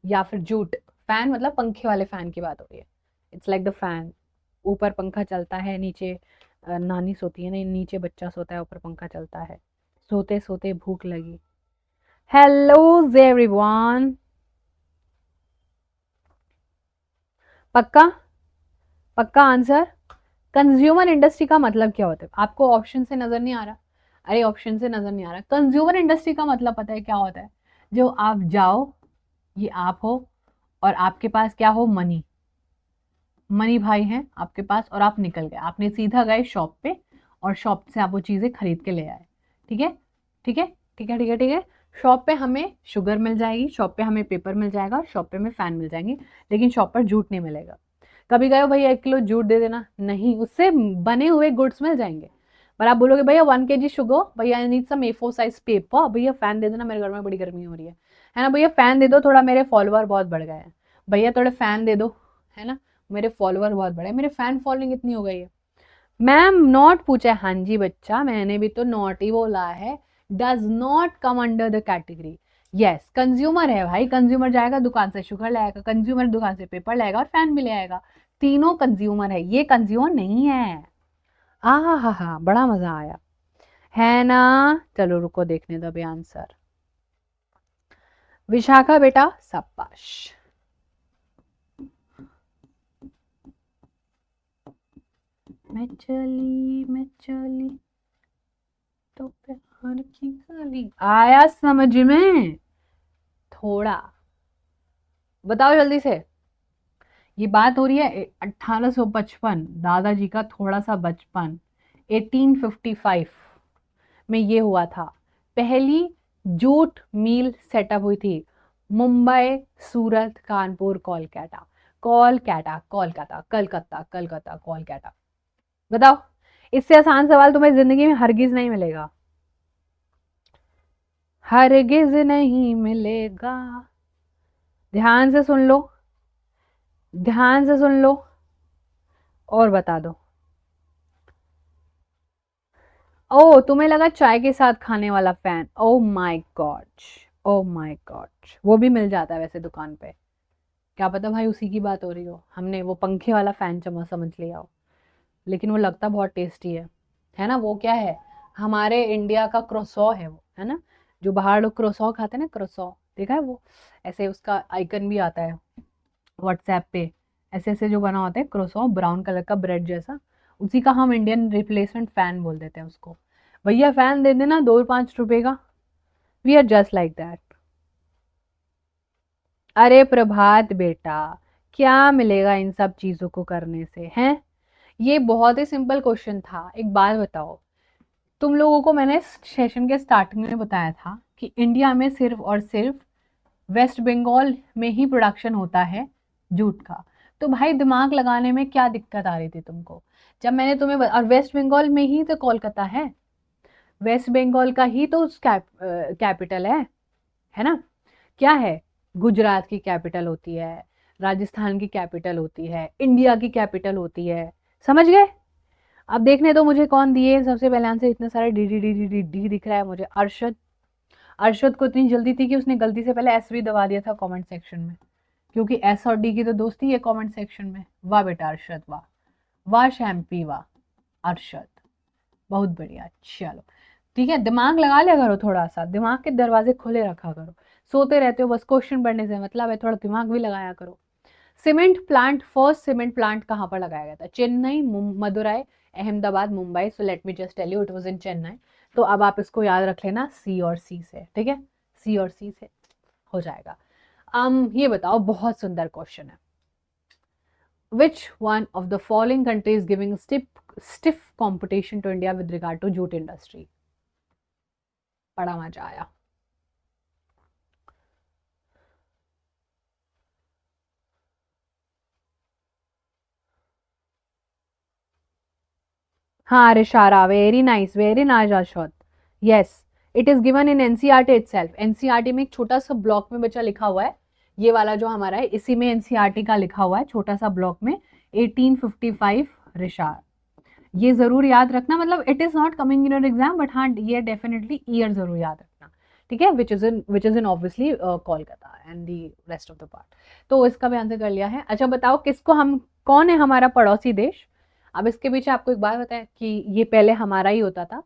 या फिर जूट। फैन मतलब पंखे वाले फैन की बात हो रही है, इट्स लाइक द फैन, ऊपर पंखा चलता है, नीचे नानी सोती है, नहीं नीचे बच्चा सोता है, ऊपर पंखा चलता है, सोते सोते भूख लगी। हेलो एवरीवन, पक्का पक्का आंसर। कंज्यूमर इंडस्ट्री का मतलब क्या होता है? आपको ऑप्शन से नजर नहीं आ रहा? अरे ऑप्शन से नजर नहीं आ रहा, कंज्यूमर इंडस्ट्री का मतलब पता है क्या होता है? जो आप जाओ, ये आप हो, और आपके पास क्या हो, मनी, मनी भाई हैं आपके पास, और आप निकल गए, आपने सीधा गए शॉप पे, और शॉप से आप वो चीज़ें खरीद के ले आए। ठीक है ठीक है ठीक है ठीक है ठीक है। शॉप पे हमें शुगर मिल जाएगी, शॉप पे हमें पेपर मिल जाएगा, शॉप पे हमें फैन मिल जाएंगे, लेकिन शॉप पर जूट नहीं मिलेगा। कभी गए हो भैया 1 किलो जूट दे देना, नहीं, उससे बने हुए गुड्स मिल जाएंगे। पर आप बोलोगे भैया 1 kg शुगर, भैया I need some A4 size paper, भैया फैन दे देना, मेरे घर में बड़ी गर्मी हो रही है ना, भैया फैन दे दो, थोड़ा मेरे फॉलोअर बहुत बढ़ गए हैं, भैया थोड़े फैन दे दो, है ना, मेरे फॉलोअर बहुत बड़े, मेरे फैन फॉलोइंग इतनी हो गई है। मैम नॉट पूछा है, हाँ जी बच्चा, मैंने भी तो नॉट ही बोला है, does not come under the category. Yes, consumer है भाई, कंज्यूमर जाएगा दुकान से शुगर लाएगा, कंज्यूमर दुकान से पेपर लाएगा, और फैन भी ले आएगा, तीनों कंज्यूमर है, ये कंज्यूमर नहीं है। आ हा हा, बड़ा मजा आया है ना। चलो रुको देखने दो अभी आंसर। विशाखा बेटा शाबाश। मैं चली तो प्यार की गली, आया समझ में थोड़ा? बताओ जल्दी से। ये बात हो रही है 1855, दादाजी का थोड़ा सा बचपन, 1855 में ये हुआ था। पहली जूट मिल सेटअप हुई थी, मुंबई, सूरत, कानपुर, कोलकाता, कोलकाता कोलकाता कलकत्ता कलकत्ता कोलकाता। बताओ, इससे आसान सवाल तुम्हें जिंदगी में हरगिज नहीं मिलेगा, हरगिज नहीं मिलेगा। ध्यान से सुन लो, ध्यान से सुन लो, और बता दो। ओ तुम्हें लगा चाय के साथ खाने वाला fan, oh my God, oh my God, वो भी मिल जाता है वैसे दुकान पे, क्या पता भाई उसी की बात हो रही हो, हमने वो पंखे वाला फैन समझ लिया हो, लेकिन वो लगता बहुत टेस्टी है ना, वो क्या है, हमारे इंडिया का क्रोसॉ है वो, है ना, जो बाहर लोग क्रोसॉ खाते हैं ना, क्रोसॉ देखा है वो, ऐसे उसका आइकन भी आता है व्हाट्सएप पे, ऐसे ऐसे जो बना होता है क्रोसॉ, ब्राउन कलर का ब्रेड जैसा, उसी का हम इंडियन रिप्लेसमेंट फैन बोल देते हैं उसको। भैया फैन दे देना 2-5 रुपए का, we are just like that. अरे प्रभात बेटा, क्या मिलेगा इन सब चीजों को करने से, हैं? ये बहुत ही सिंपल क्वेश्चन था। एक बात बताओ, तुम लोगों को मैंने सेशन के स्टार्टिंग में बताया था कि इंडिया में सिर्फ और सिर्फ वेस्ट बंगाल में ही प्रोडक्शन होता है जूट का, तो भाई दिमाग लगाने में क्या दिक्कत आ रही थी तुमको, जब मैंने तुम्हें और वेस्ट बंगाल में ही तो कोलकाता है, वेस्ट बंगाल का ही तो कैपिटल है ना, क्या है, गुजरात की कैपिटल होती है, राजस्थान की कैपिटल होती है, इंडिया की कैपिटल होती है, समझ गए? अब देखने तो मुझे कौन दिए सबसे पहले आंसर, इतने सारे D D D D D D दिख रहा है मुझे, अरशद। अरशद को इतनी जल्दी थी कि उसने गलती से पहले एस भी दबा दिया था कमेंट सेक्शन में, क्योंकि एस और डी की तो दोस्ती है कमेंट सेक्शन में। वाह बेटा अरशद, वाह, वाह शैम्पी, वाह अरशद, बहुत बढ़िया। चलो ठीक है, दिमाग लगा लिया करो, थोड़ा सा दिमाग के दरवाजे खुले रखा करो, सोते रहते हो बस, क्वेश्चन पढ़ने से मतलब है, थोड़ा दिमाग भी लगाया करो। Cement plant, first cement plant कहाँ पर लगाया गया था? Chennai, Madurai, Ahmedabad, Mumbai. So let me just tell you, it was in Chennai. तो अब आप इसको याद रख लेना सी और सी से, ठीक है, सी और सी से हो जाएगा। ये बताओ, बहुत सुंदर क्वेश्चन है, which one of the following country is giving stiff competition to India with regard to jute industry? बड़ा मजा आया। हाँ रिशारा, वेरी नाइस आशोत। Yes, it is given in NCERT itself. NCERT में एक छोटा सा ब्लॉक में बच्चा लिखा हुआ है, ये वाला जो हमारा है इसी में एनसीईआरटी का लिखा हुआ है छोटा सा ब्लॉक में 1855 रिशार। ये जरूर याद रखना, मतलब it is not coming in your exam but हाँ ये डेफिनेटली ईयर जरूर याद रखना, ठीक है। Which is in obviously Kolkata and the rest of the part. तो इसका भी आंसर कर लिया है। अच्छा बताओ किसको हम, कौन है हमारा पड़ोसी देश? अब इसके पीछे आपको एक बात बताए कि ये पहले हमारा ही होता था,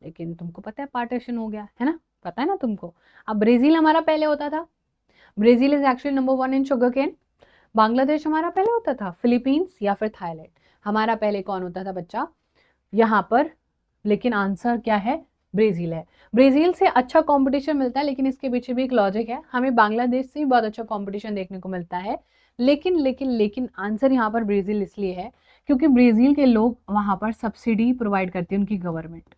लेकिन तुमको पता है पार्टीशन हो गया है ना, पता है ना तुमको। अब ब्राजील हमारा पहले होता था, Brazil is actually number 1 in sugarcane. Bangladesh हमारा पहले होता था, फिलीपींस या फिर थाईलैंड। हमारा पहले कौन होता था बच्चा यहाँ पर? लेकिन आंसर क्या है? ब्राजील है। ब्राजील से अच्छा कंपटीशन मिलता है, लेकिन इसके पीछे भी एक लॉजिक है, हमें बांग्लादेश से भी बहुत अच्छा कंपटीशन देखने को मिलता है। लेकिन आंसर यहाँ पर ब्राजील इसलिए है क्योंकि ब्राजील के लोग वहाँ पर सब्सिडी प्रोवाइड करती है, उनकी गवर्नमेंट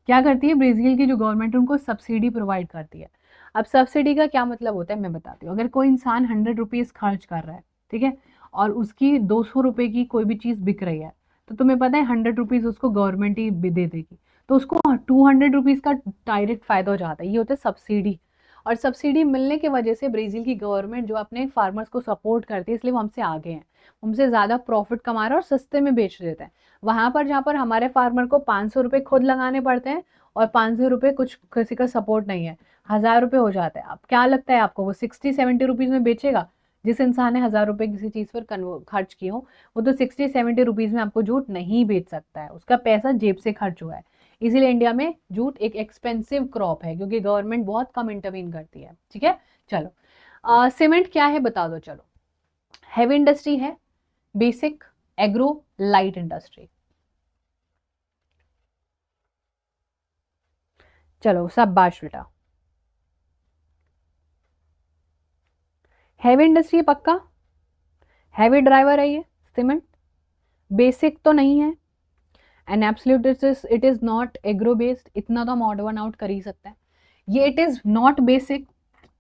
क्या करती है, ब्राजील की जो गवर्नमेंट है उनको सब्सिडी प्रोवाइड करती है। अब सब्सिडी का क्या मतलब होता है मैं बताती हूँ। अगर कोई इंसान 100 रुपीज़ खर्च कर रहा है, ठीक है, और उसकी 200 रुपये की कोई भी चीज़ बिक रही है, तो तुम्हें पता है 100 रुपीज़ उसको गवर्नमेंट ही दे देगी, तो उसको 200 रुपीज़ का डायरेक्ट फायदा हो जाता है। ये होता है सब्सिडी। और सब्सिडी मिलने की वजह से ब्राजील की गवर्नमेंट जो अपने फार्मर्स को सपोर्ट करती है, इसलिए वो हमसे आगे हैं, हमसे ज़्यादा प्रॉफिट कमा रहा है और सस्ते में बेच देते हैं। वहां पर जहाँ पर हमारे फार्मर को 500 रुपये खुद लगाने पड़ते हैं और 500 रुपये कुछ किसी का सपोर्ट नहीं है, 1000 रुपये हो जाता है। अब क्या लगता है आपको वो 60-70 रुपीज़ में बेचेगा? जिस इंसान ने 1000 रुपये किसी चीज़ पर खर्च किए हो, वो तो 60-70 रुपीज़ में आपको जूट नहीं बेच सकता है, उसका पैसा जेब से खर्च हुआ है। इसीलिए इंडिया में जूट एक एक्सपेंसिव क्रॉप है क्योंकि गवर्नमेंट बहुत कम इंटरवीन करती है, ठीक है। चलो सीमेंट क्या है बता दो। चलो, हैवी इंडस्ट्री है, बेसिक, एग्रो, लाइट इंडस्ट्री? चलो सब बाश बेटा, हैवी इंडस्ट्री पक्का, हैवी ड्राइवर है ये सीमेंट, बेसिक तो नहीं है, and absolute it is not agro based, इतना तो हम ऑड वन आउट कर ही सकते हैं। ये it is not basic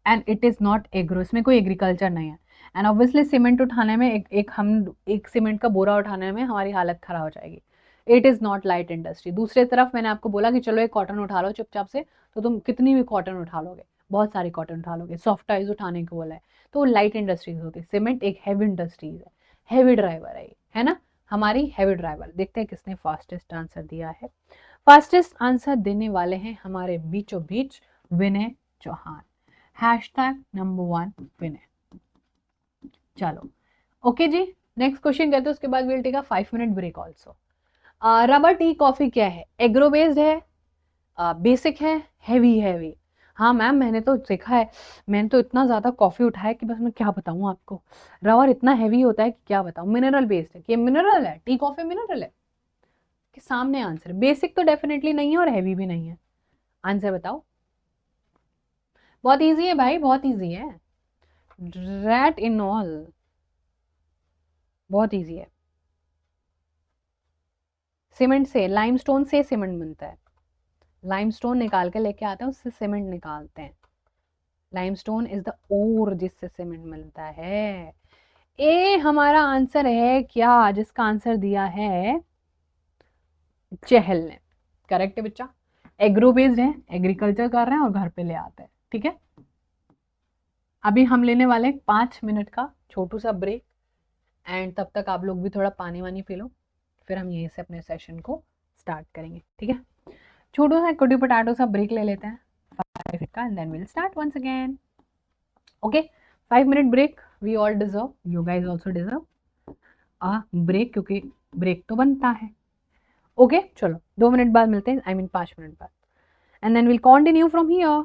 and it is not agro, इसमें कोई एग्रीकल्चर नहीं है। एंड ऑब्वियसली सीमेंट उठाने में एक सीमेंट का बोरा उठाने में हमारी हालत खराब हो जाएगी। It is not light industry. दूसरी तरफ मैंने आपको बोला कि चलो एक कॉटन उठा लो चुपचाप से, तो तुम कितनी भी कॉटन उठा लोगे, बहुत सारी कॉटन उठा लोगे, सॉफ्ट टाइज उठाने को बोला है, तो लाइट इंडस्ट्रीज होती है। सीमेंट एक हैवी इंडस्ट्रीज है, हैवी ड्राइवर है ये, है ना, हमारी हैवी ड्राइवर। देखते हैं किसने फास्टेस्ट आंसर दिया है। फास्टेस्ट आंसर देने वाले हैं हमारे बीचों बीच विनय चौहान, ##1 विनय। चलो ओके जी, नेक्स्ट क्वेश्चन करते हैं, उसके बाद will take a 5 minute break also. Rubber tea coffee क्या है? एग्रो बेस्ड है, बेसिक है, हैवी हैवी? हाँ मैम मैंने तो देखा है, मैंने तो इतना ज़्यादा कॉफ़ी उठाया कि बस मैं क्या बताऊँ आपको। रबर इतना हैवी होता है कि क्या बताऊँ। मिनरल बेस्ड है, कि मिनरल है, टी कॉफ़ी मिनरल है? कि सामने आंसर, बेसिक तो डेफिनेटली नहीं है और हैवी भी नहीं है। आंसर बताओ। बहुत इजी है भाई, बहुत इजी है, रैट इन ऑल, बहुत इजी है। सीमेंट से, लाइमस्टोन से सीमेंट बनता है, लाइमस्टोन निकाल के लेके आते हैं, उससे सीमेंट निकालते हैं। लाइमस्टोन इज द ओर जिससे सीमेंट मिलता है। ए हमारा आंसर है क्या, जिसका आंसर दिया है चहल ने, करेक्ट है बच्चा। एग्रो बेस्ड है, एग्रीकल्चर कर रहे हैं और घर पे ले आते हैं, ठीक है। अभी हम लेने वाले 5 मिनट का छोटू सा ब्रेक, एंड तब तक आप लोग भी थोड़ा पानी वानी पी लो, फिर हम यहीं से अपने सेशन को स्टार्ट करेंगे, ठीक है। छोटू सा कुटी पटाटो सा ब्रेक ले लेते हैं 5 मिनट का, and then will start once again. Okay, 5 minute break we all deserve, you guys also deserve a break, क्योंकि ब्रेक तो बनता है। ओके चलो 2 मिनट बाद मिलते हैं, आई मीन 5 मिनट बाद, and then will continue from here.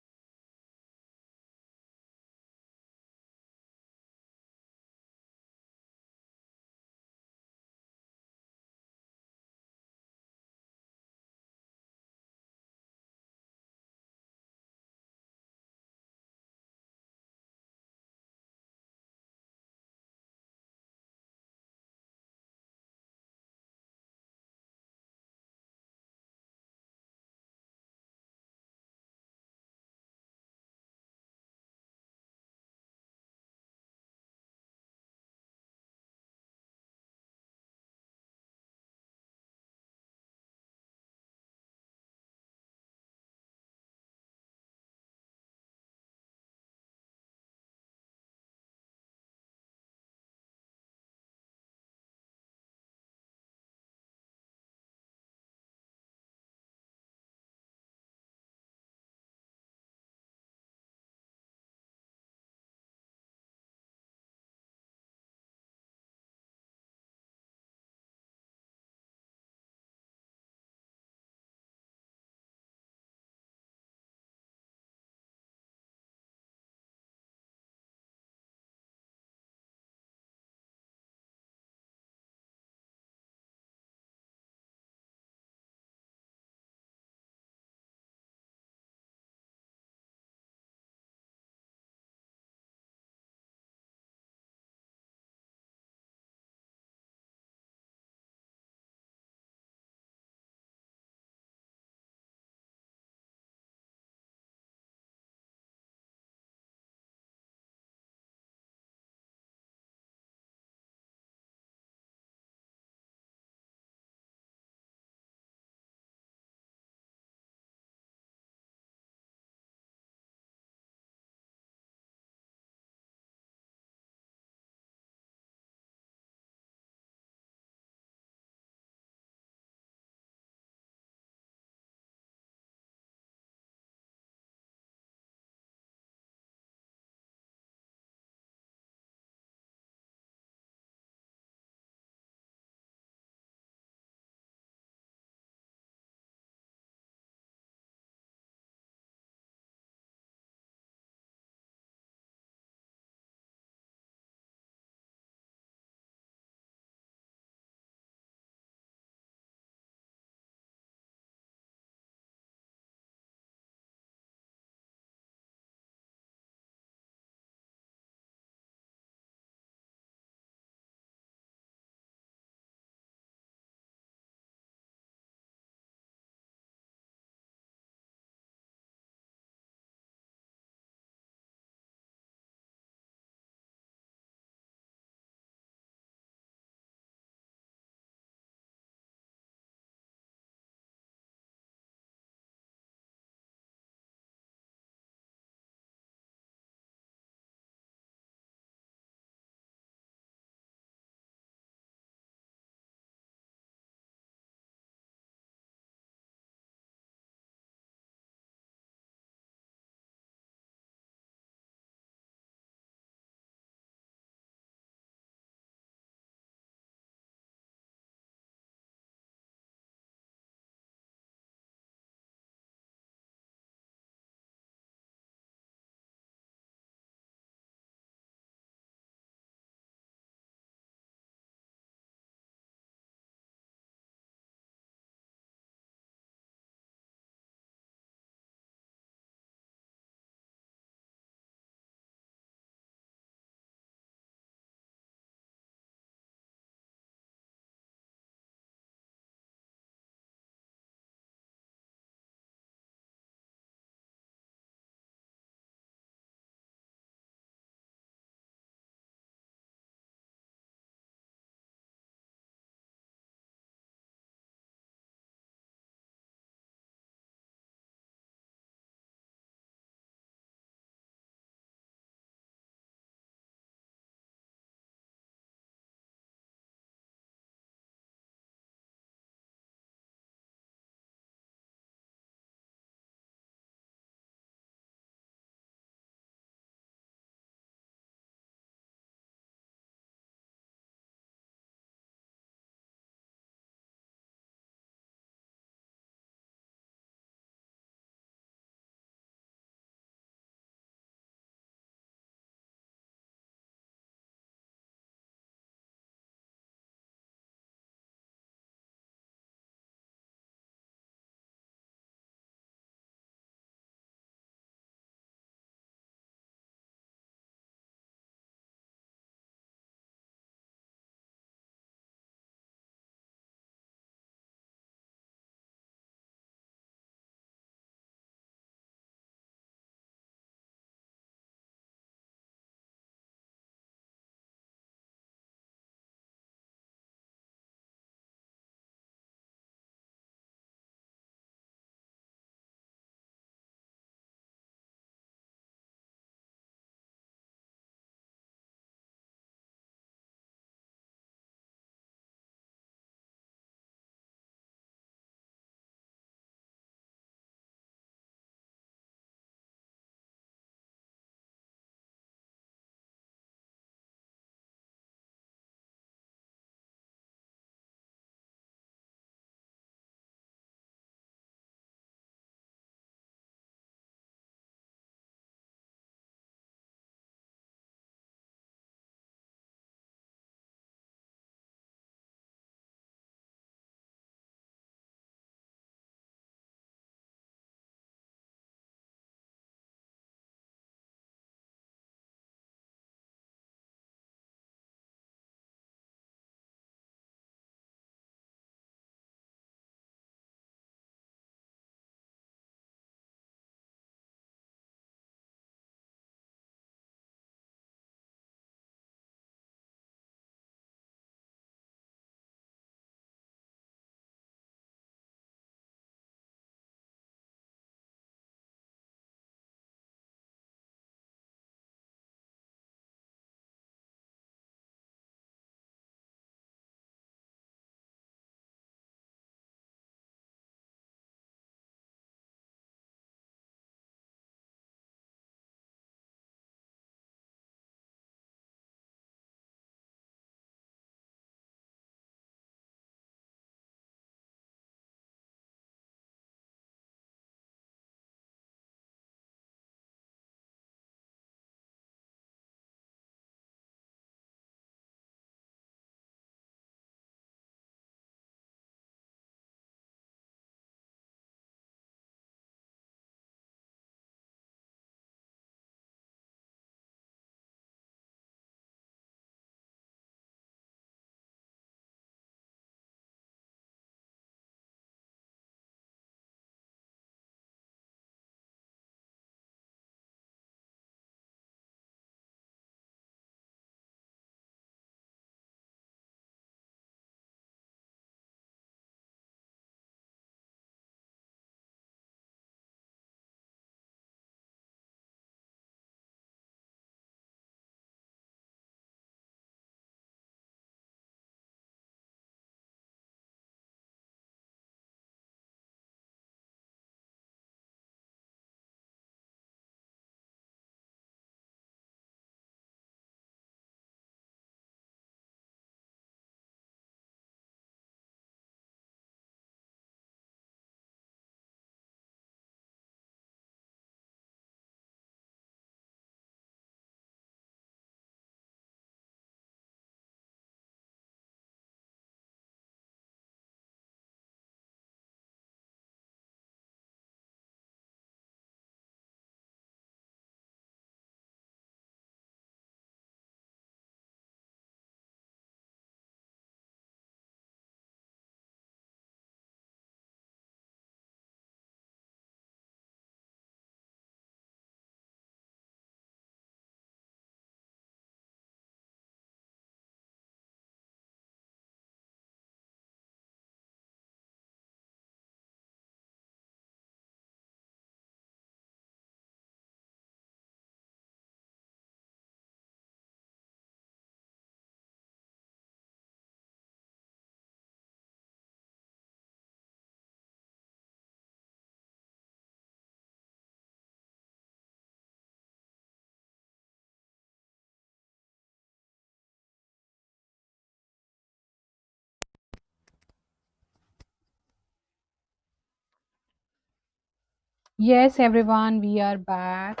Yes, everyone, we are back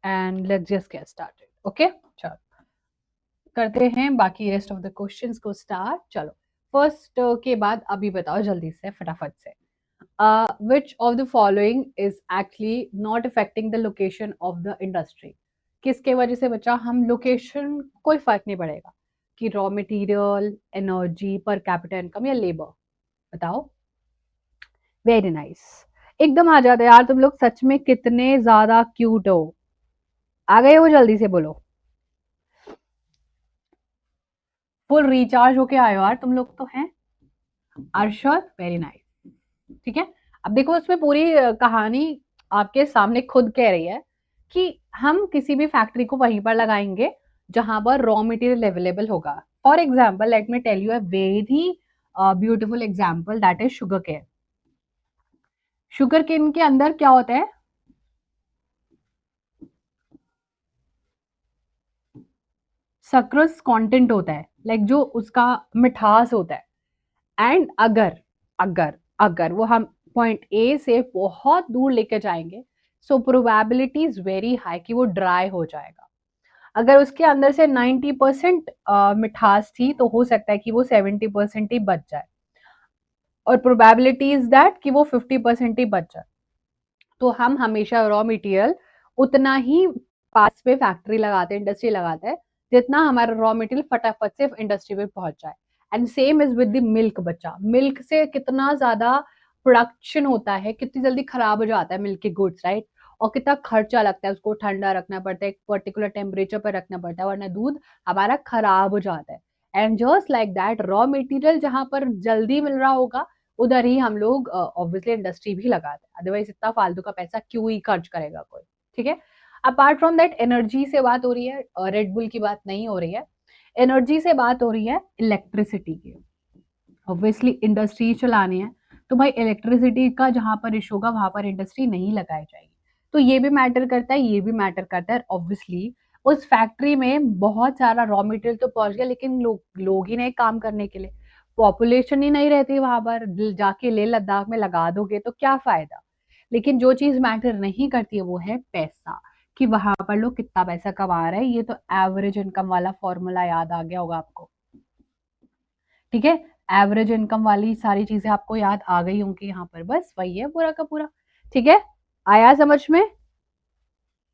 and let's just get started. Okay, चलो करते हैं बाकी रेस्ट ऑफ द क्वेश्चंस को स्टार्ट. चलो फर्स्ट के बाद अभी बताओ जल्दी से फटाफट से. Which of the following is actually not affecting the location of the industry? किसके वजह से बच्चा हम लोकेशन कोई फर्क नहीं पड़ेगा कि raw material, energy, per capita income या लेबर. बताओ. Very nice. एकदम आ जाते यार तुम लोग, सच में कितने ज्यादा क्यूट हो. आ गए हो, जल्दी से बोलो. फुल रिचार्ज होके आए हो यार तुम लोग तो हैं. Arshad, very nice. ठीक है. अब देखो उसमें पूरी कहानी आपके सामने खुद कह रही है कि हम किसी भी फैक्ट्री को वहीं पर लगाएंगे जहां पर रॉ मटेरियल अवेलेबल होगा. For example let me tell you a very beautiful example, that is sugarcane. Sugarcane के अंदर क्या होता है? सक्रोस कंटेंट होता है, लाइक जो उसका मिठास होता है. एंड अगर अगर अगर वो हम पॉइंट ए से बहुत दूर लेकर जाएंगे, so probability is very high कि वो ड्राई हो जाएगा. अगर उसके अंदर से 90% मिठास थी तो हो सकता है कि वो 70% ही बच जाए, और प्रोबेबिलिटी इज दैट कि वो 50% ही बच जाए. तो हम हमेशा रॉ मटेरियल उतना ही पास पे फैक्ट्री लगाते हैं, इंडस्ट्री लगाते हैं, जितना हमारा रॉ मटेरियल फटाफट से इंडस्ट्री में पहुंच जाए. And same is with the milk. बच्चा मिल्क से कितना ज्यादा प्रोडक्शन होता है, कितनी जल्दी खराब हो जाता है मिल्क के गुड्स, राइट? और कितना खर्चा लगता है, उसको ठंडा रखना पड़ता है, एक पर्टिकुलर टेम्परेचर पर रखना पड़ता है, वरना दूध हमारा खराब हो जाता है. And just like that raw material जहां पर जल्दी मिल रहा होगा, उधर ही हम लोग ऑब्वियसली इंडस्ट्री भी लगाते हैं. अदरवाइज इतना फालतू का पैसा क्यों ही खर्च करेगा कोई. ठीक है. अपार्ट फ्रॉम दैट एनर्जी से बात हो रही है, रेड बुल की बात नहीं हो रही है. एनर्जी से बात हो रही है इलेक्ट्रिसिटी की. ऑब्वियसली इंडस्ट्री चलानी है, तो भाई इलेक्ट्रिसिटी का जहां पर इशू होगा वहां पर इंडस्ट्री नहीं लगाई जाएगी. तो ये भी मैटर करता है, ये भी मैटर करता है. ऑब्वियसली उस फैक्ट्री में बहुत सारा रॉ मटेरियल तो पहुंच गया, लेकिन लोग ही नहीं काम करने के लिए, पॉपुलेशन ही नहीं रहती वहां पर. जाके लेह लद्दाख में लगा दोगे तो क्या फायदा. लेकिन जो चीज मैटर नहीं करती है वो है पैसा, कि वहां पर लोग कितना पैसा कमा रहे हैं. ये तो एवरेज इनकम वाला फॉर्मूला याद आ गया होगा आपको. ठीक है. एवरेज इनकम वाली सारी चीजें आपको याद आ गई होंगी यहाँ पर, बस वही है पूरा का पूरा. ठीक है. आया समझ में?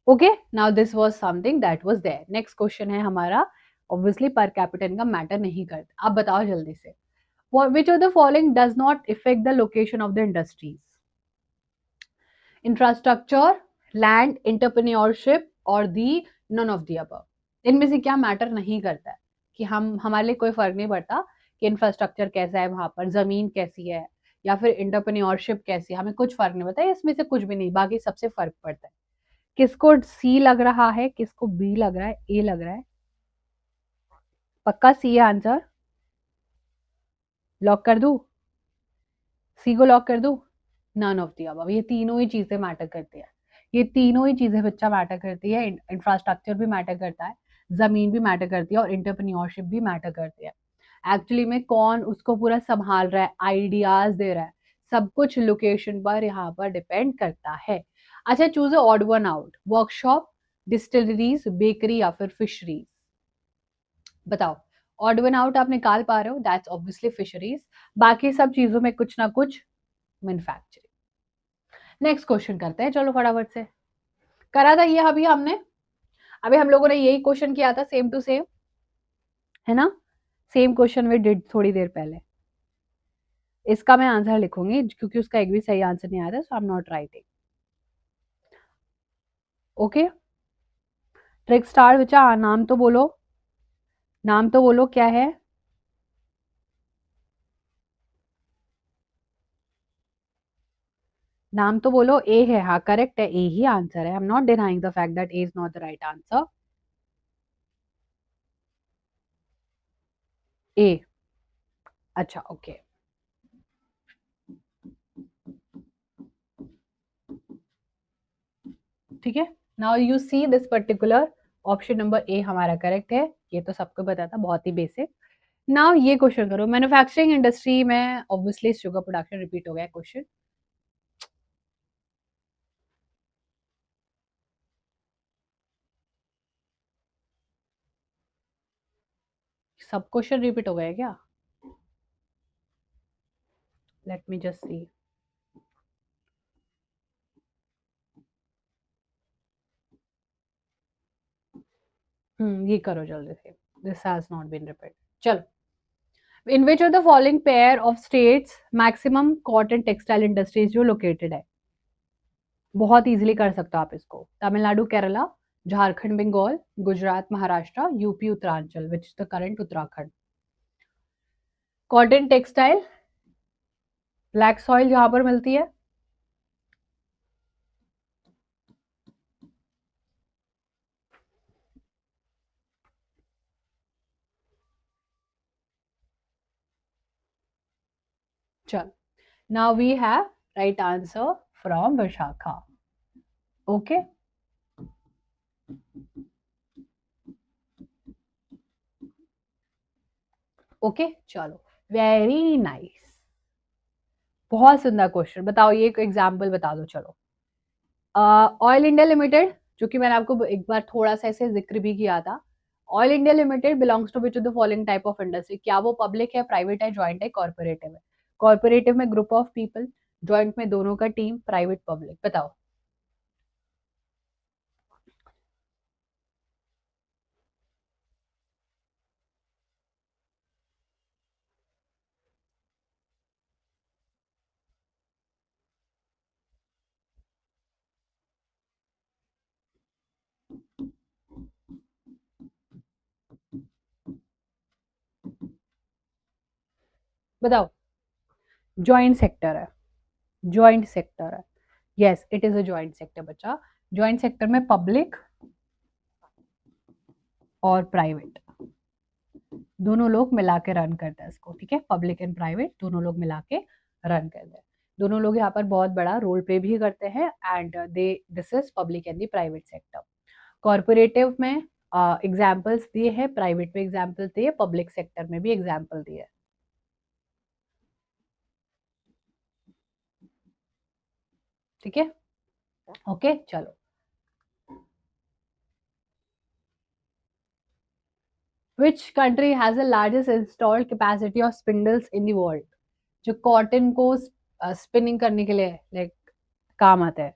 Okay. Now this was something that was there. Next question है हमारा. Obviously per capita income matter नहीं करता. आप बताओ जल्दी से. Which of the following does not affect the location of the industries? Infrastructure, land, entrepreneurship और the none of the above. इनमें से क्या मैटर नहीं करता है, कि हम हमारे लिए कोई फर्क नहीं पड़ता कि इंफ्रास्ट्रक्चर कैसा है वहां पर, जमीन कैसी है, या फिर एंटरप्रेन्योरशिप कैसी है, हमें कुछ फर्क नहीं पड़ता. इसमें से कुछ भी नहीं, बाकी सबसे फर्क पड़ता है. किसको सी लग रहा है, किसको बी लग रहा है, ए लग रहा है? पक्का सी है आंसर? लॉक कर दूं? सी को लॉक कर दूं? None of the above. ये तीनों ही चीजें मैटर करती है. ये तीनों ही चीजें बच्चा मैटर करती है. इंफ्रास्ट्रक्चर भी मैटर करता है, जमीन भी मैटर करती है, और इंटरप्रेन्योरशिप भी मैटर करती है. एक्चुअली में कौन उसको पूरा संभाल रहा है, आइडियाज दे रहा है, सब कुछ लोकेशन पर यहाँ पर डिपेंड करता है. अच्छा, choose a odd one out. Workshop, distilleries, bakery या फिर फिशरीज. बताओ. ऑड वन आउट आप निकाल पा रहे हो, दैट्स ऑब्वियसली फिशरीज. बाकी सब चीजों में कुछ ना कुछ मैन्युफैक्चरिंग. नेक्स्ट क्वेश्चन करते हैं, चलो फटाफट से. करा था ये अभी हमने, अभी हम लोगों ने यही क्वेश्चन किया था, सेम टू सेम, है ना? सेम क्वेश्चन वी डिड थोड़ी देर पहले. इसका मैं आंसर लिखूंगी क्योंकि उसका एक भी सही आंसर नहीं आया था, so I am not writing. Okay. Trick star बच्चा, नाम तो बोलो, नाम तो बोलो क्या है? नाम तो बोलो. ए है, हाँ करेक्ट है, ए ही आंसर है. I am not denying the fact that A is not the right answer. A. अच्छा ओके. ठीक है. Now you see this particular option number A हमारा करेक्ट है. ये तो सबको पता था, बहुत ही बेसिक. नाउ ये क्वेश्चन करो. मैन्युफैक्चरिंग इंडस्ट्री में ऑब्वियसली शुगर प्रोडक्शन रिपीट हो गया क्वेश्चन. सब क्वेश्चन रिपीट हो गए क्या? Let me just see. ये करो जल्दी से। This has not been repeat. चलो, in which of the following pair of states maximum cotton textile industries जो लोकेटेड है? बहुत इजीली कर सकते हो आप इसको। Tamil Nadu, Kerala, Jharkhand, Bengal, Gujarat, Maharashtra, UP, Uttaranchal, which is the current Uttarakhand. Cotton textile black soil जहां पर मिलती है, चल, now we have right answer from Vishakha. Okay, okay, चलो, वेरी नाइस, बहुत सुंदर क्वेश्चन। बताओ, ये एक एग्जाम्पल बता दो। चलो, ऑयल इंडिया लिमिटेड, जो कि मैंने आपको एक बार थोड़ा सा ऐसे जिक्र भी किया था। Oil India limited belongs to which of the following type of industry? क्या वो पब्लिक है, प्राइवेट है, ज्वाइंट है, कॉर्पोरेटिव है? कॉर्पोरेटिव में ग्रुप ऑफ पीपल, ज्वाइंट में दोनों का टीम, प्राइवेट पब्लिक, बताओ। बताओ। ज्वाइंट सेक्टर है, ज्वाइंट सेक्टर है। Yes, it is a joint sector बच्चा। ज्वाइंट सेक्टर में पब्लिक और प्राइवेट दोनों लोग मिला के रन करते हैं इसको। ठीक है, पब्लिक एंड प्राइवेट दोनों लोग मिला के रन करते हैं। दोनों लोग यहाँ पर बहुत बड़ा रोल प्ले भी करते हैं, and they this is public and the private sector. Corporative में एग्जाम्पल्स दिए हैं, प्राइवेट में एग्जाम्पल दिए, पब्लिक सेक्टर में भी एग्जाम्पल दिए। ठीक है, ओके, चलो। Which country has the largest installed capacity of spindles in the world? जो कॉटन को स्पिनिंग करने के लिए लाइक काम आता है।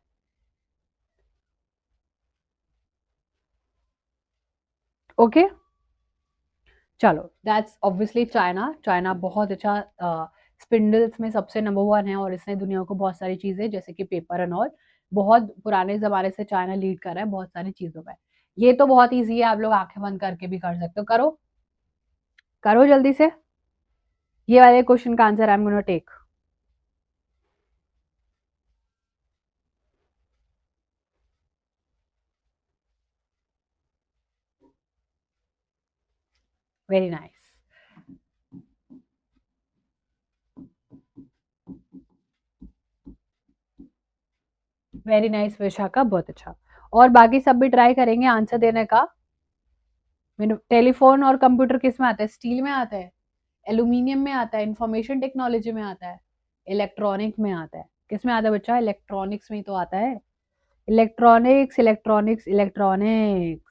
ओके, चलो, दैट्स ऑब्वियसली चाइना। चाइना बहुत अच्छा स्पिंडल्स में सबसे नंबर वन है, और इसने दुनिया को बहुत सारी चीजें जैसे कि पेपर एंड ऑल, बहुत पुराने जमाने से चाइना लीड कर रहा है बहुत सारी चीजों में। ये तो बहुत इजी है, आप लोग आंखें बंद करके भी कर सकते हो। करो, करो जल्दी से। ये वाले क्वेश्चन का answer I am gonna take. Very nice, very nice Vishakha, बहुत अच्छा। और बाकी सब भी ट्राई करेंगे आंसर देने का। टेलीफोन और कंप्यूटर किस में आता है? स्टील में आता है, एल्यूमिनियम में आता है, इंफॉर्मेशन टेक्नोलॉजी में आता है, इलेक्ट्रॉनिक में आता है। किस में आता है बच्चा? इलेक्ट्रॉनिक्स में ही तो आता है। Electronics, electronics, electronics.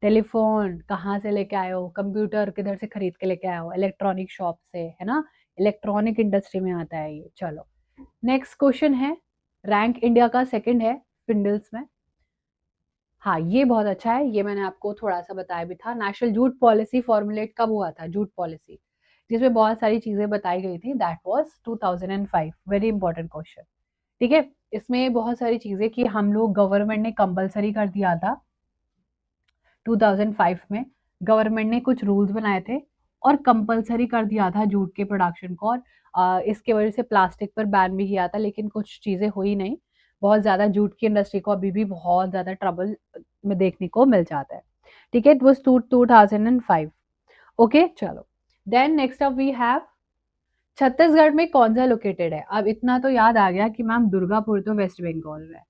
टेलीफोन कहाँ से लेके आए हो? कंप्यूटर किधर से खरीद के लेके आए हो? इलेक्ट्रॉनिक शॉप से, है ना? इलेक्ट्रॉनिक इंडस्ट्री में आता है ये। चलो, नेक्स्ट क्वेश्चन है। रैंक इंडिया का सेकंड है स्पिंडल्स में। हाँ, ये बहुत अच्छा है, ये मैंने आपको थोड़ा सा बताया भी था। नेशनल जूट पॉलिसी फॉर्मुलेट कब हुआ था? जूट पॉलिसी, जिसमें बहुत सारी चीजें बताई गई थी, that was 2005। Very important question. ठीक है, इसमें बहुत सारी चीजें कि हम लोग गवर्नमेंट ने कंपलसरी कर दिया था 2005 में। गवर्नमेंट ने कुछ रूल्स बनाए थे और कंपलसरी कर दिया था जूट के प्रोडक्शन को, और इसके वजह से प्लास्टिक पर बैन भी किया था, लेकिन कुछ चीजें हुई नहीं। बहुत ज्यादा जूट की इंडस्ट्री को अभी भी बहुत ज्यादा ट्रबल में देखने को मिल जाता है। ठीक है, इट वाज 2005। ओके, चलो, then next up we have Chhattisgarh में कौन सा लोकेटेड है? अब इतना तो याद आ गया कि मैम दुर्गापुर तो वेस्ट बंगाल में है।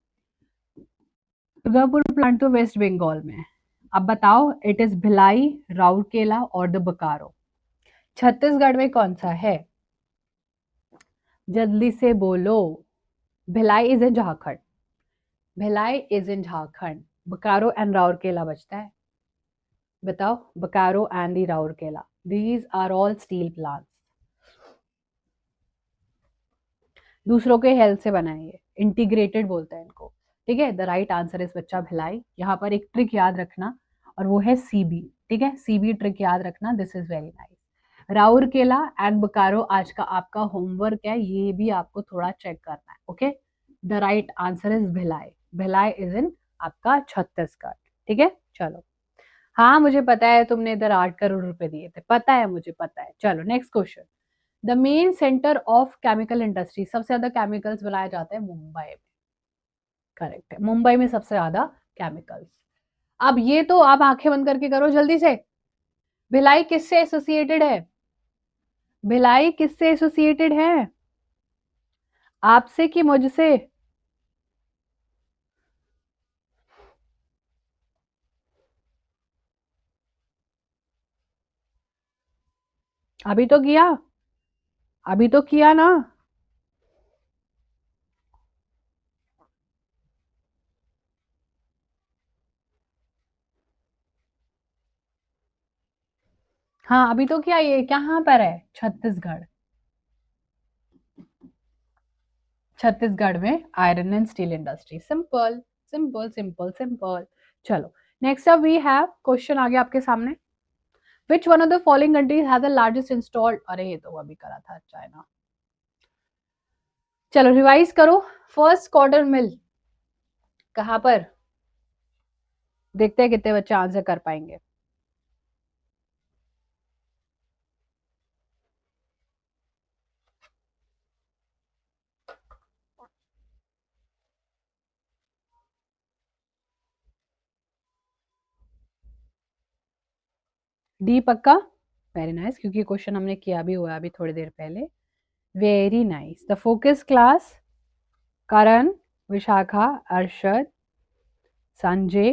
दुर्गापुर प्लांट तो वेस्ट बंगाल में है। अब बताओ, इट इज भिलाई, राउरकेला और द बोकारो। छत्तीसगढ़ में कौन सा है? जल्दी से बोलो। Bhilai is in Jharkhand, Bhilai is in Jharkhand. Bokaro and Rourkela बचता है। बताओ, Bokaro and the Rourkela. These are all steel plants, दूसरों के हेल्थ से बनाएंगे, इंटीग्रेटेड बोलते हैं इनको। ठीक है, द राइट आंसर इज बच्चा भिलाई। यहाँ पर एक ट्रिक याद रखना, और वो है सीबी। ठीक है, सीबी ट्रिक याद रखना, this is very nice. Rourkela and Bokaro आज का आपका होमवर्क है, ये भी आपको थोड़ा चेक करना है। Okay, the right answer is Bhilai. Bhilai is इन आपका छत्तीसगढ़। ठीक है, चलो। हाँ मुझे पता है, तुमने इधर 8 करोड़ रुपए दिए थे, पता है, मुझे पता है। चलो next question. The main centre of chemical industry, सबसे ज्यादा केमिकल्स बनाए जाते हैं मुंबई में। करेक्ट है, मुंबई में सबसे ज्यादा केमिकल्स। अब ये तो आप आंखें बंद करके करो जल्दी से। भिलाई किससे एसोसिएटेड है? भिलाई किससे एसोसिएटेड है? आपसे कि मुझसे? अभी तो किया, अभी तो किया ना। हाँ अभी तो किया, ये कहाँ पर है? छत्तीसगढ़। छत्तीसगढ़ में iron and steel industry. Simple simple simple simple. चलो next up we have question आ गया आपके सामने। Which one of the following countries has the largest installed, अरे ये तो अभी करा था, चाइना। चलो रिवाइज करो। फर्स्ट क्वार्टर मिल कहां पर? देखते हैं कितने बच्चे आंसर कर पाएंगे। डी पक्का? वेरी नाइस, क्योंकि क्वेश्चन हमने किया भी हुआ अभी थोड़ी देर पहले। Very nice. The focus class, Karan, Vishakha, Arshad, Sanjay.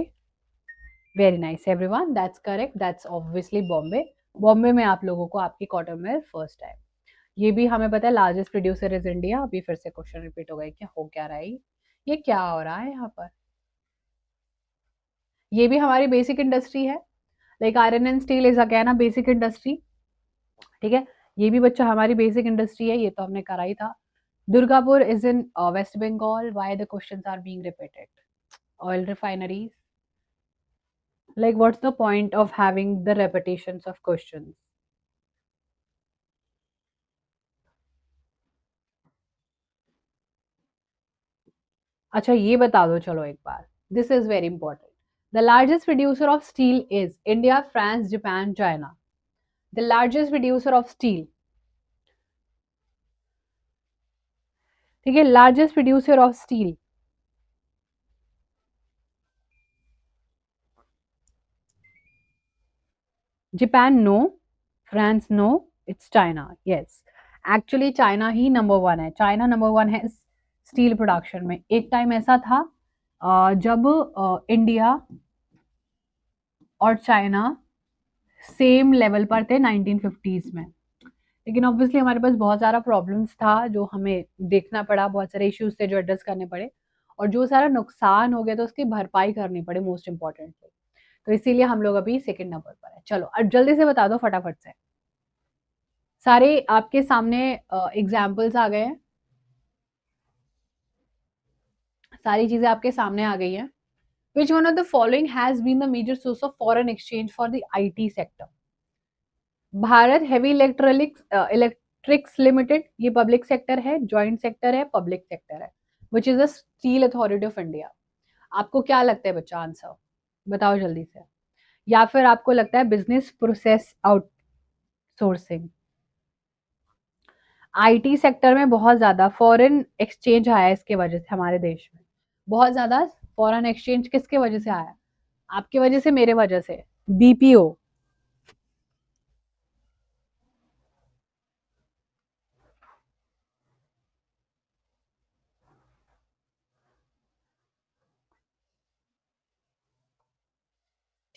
Very nice everyone, that's correct, that's obviously Bombay. Bombay में आप लोगों को आपकी क्वार्टर में फर्स्ट है। ये भी हमें पता है, लार्जेस्ट प्रोड्यूसर इज इंडिया। अभी फिर से क्वेश्चन रिपीट हो गया, क्या हो क्या रहा है ये क्या हो रहा है यहाँ पर? ये भी हमारी बेसिक इंडस्ट्री है, like iron and steel is again a basic industry. ठीक है, ये भी बच्चा हमारी बेसिक इंडस्ट्री है, ये तो हमने करा ही था। Durgapur is in West Bengal, why the questions are being repeated? Oil refineries, like what's the point of having the repetitions of questions? अच्छा ये बता दो चलो एक बार, this is very important. The largest producer of steel is India, France, Japan, China. The largest producer of steel, ठीक है, largest producer of steel. Japan no, France no, it's China. Yes, actually China ही number one है, China number one है steel production में। एक time ऐसा था जब इंडिया और चाइना सेम लेवल पर थे 1950s में। लेकिन ऑब्वियसली हमारे पास बहुत सारा प्रॉब्लम्स था जो हमें देखना पड़ा, बहुत सारे इश्यूज थे जो एड्रेस करने पड़े, और जो सारा नुकसान हो गया तो उसकी भरपाई करनी पड़ी मोस्ट इम्पोर्टेंटली। तो इसीलिए हम लोग अभी सेकंड नंबर पर है। चलो अब जल्दी से बता दो फटाफट से। सारे आपके सामने एग्जाम्पल्स आ गए हैं, सारी चीजें आपके सामने आ गई हैं। Which one of the following has been the major source of foreign exchange for the IT sector? Bharat heavy electronics electrics limited, ये पब्लिक सेक्टर है, जॉइंट सेक्टर है, पब्लिक सेक्टर है, which is the steel authority of India. आपको क्या लगता है बच्चा answer? बताओ जल्दी से। या फिर आपको लगता है business process outsourcing? IT sector में बहुत ज्यादा फॉरेन एक्सचेंज आया है इसके वजह से हमारे देश में। बहुत ज्यादा फॉरेन एक्सचेंज किसके वजह से आया? आपकी वजह से, मेरे वजह से। बीपीओ।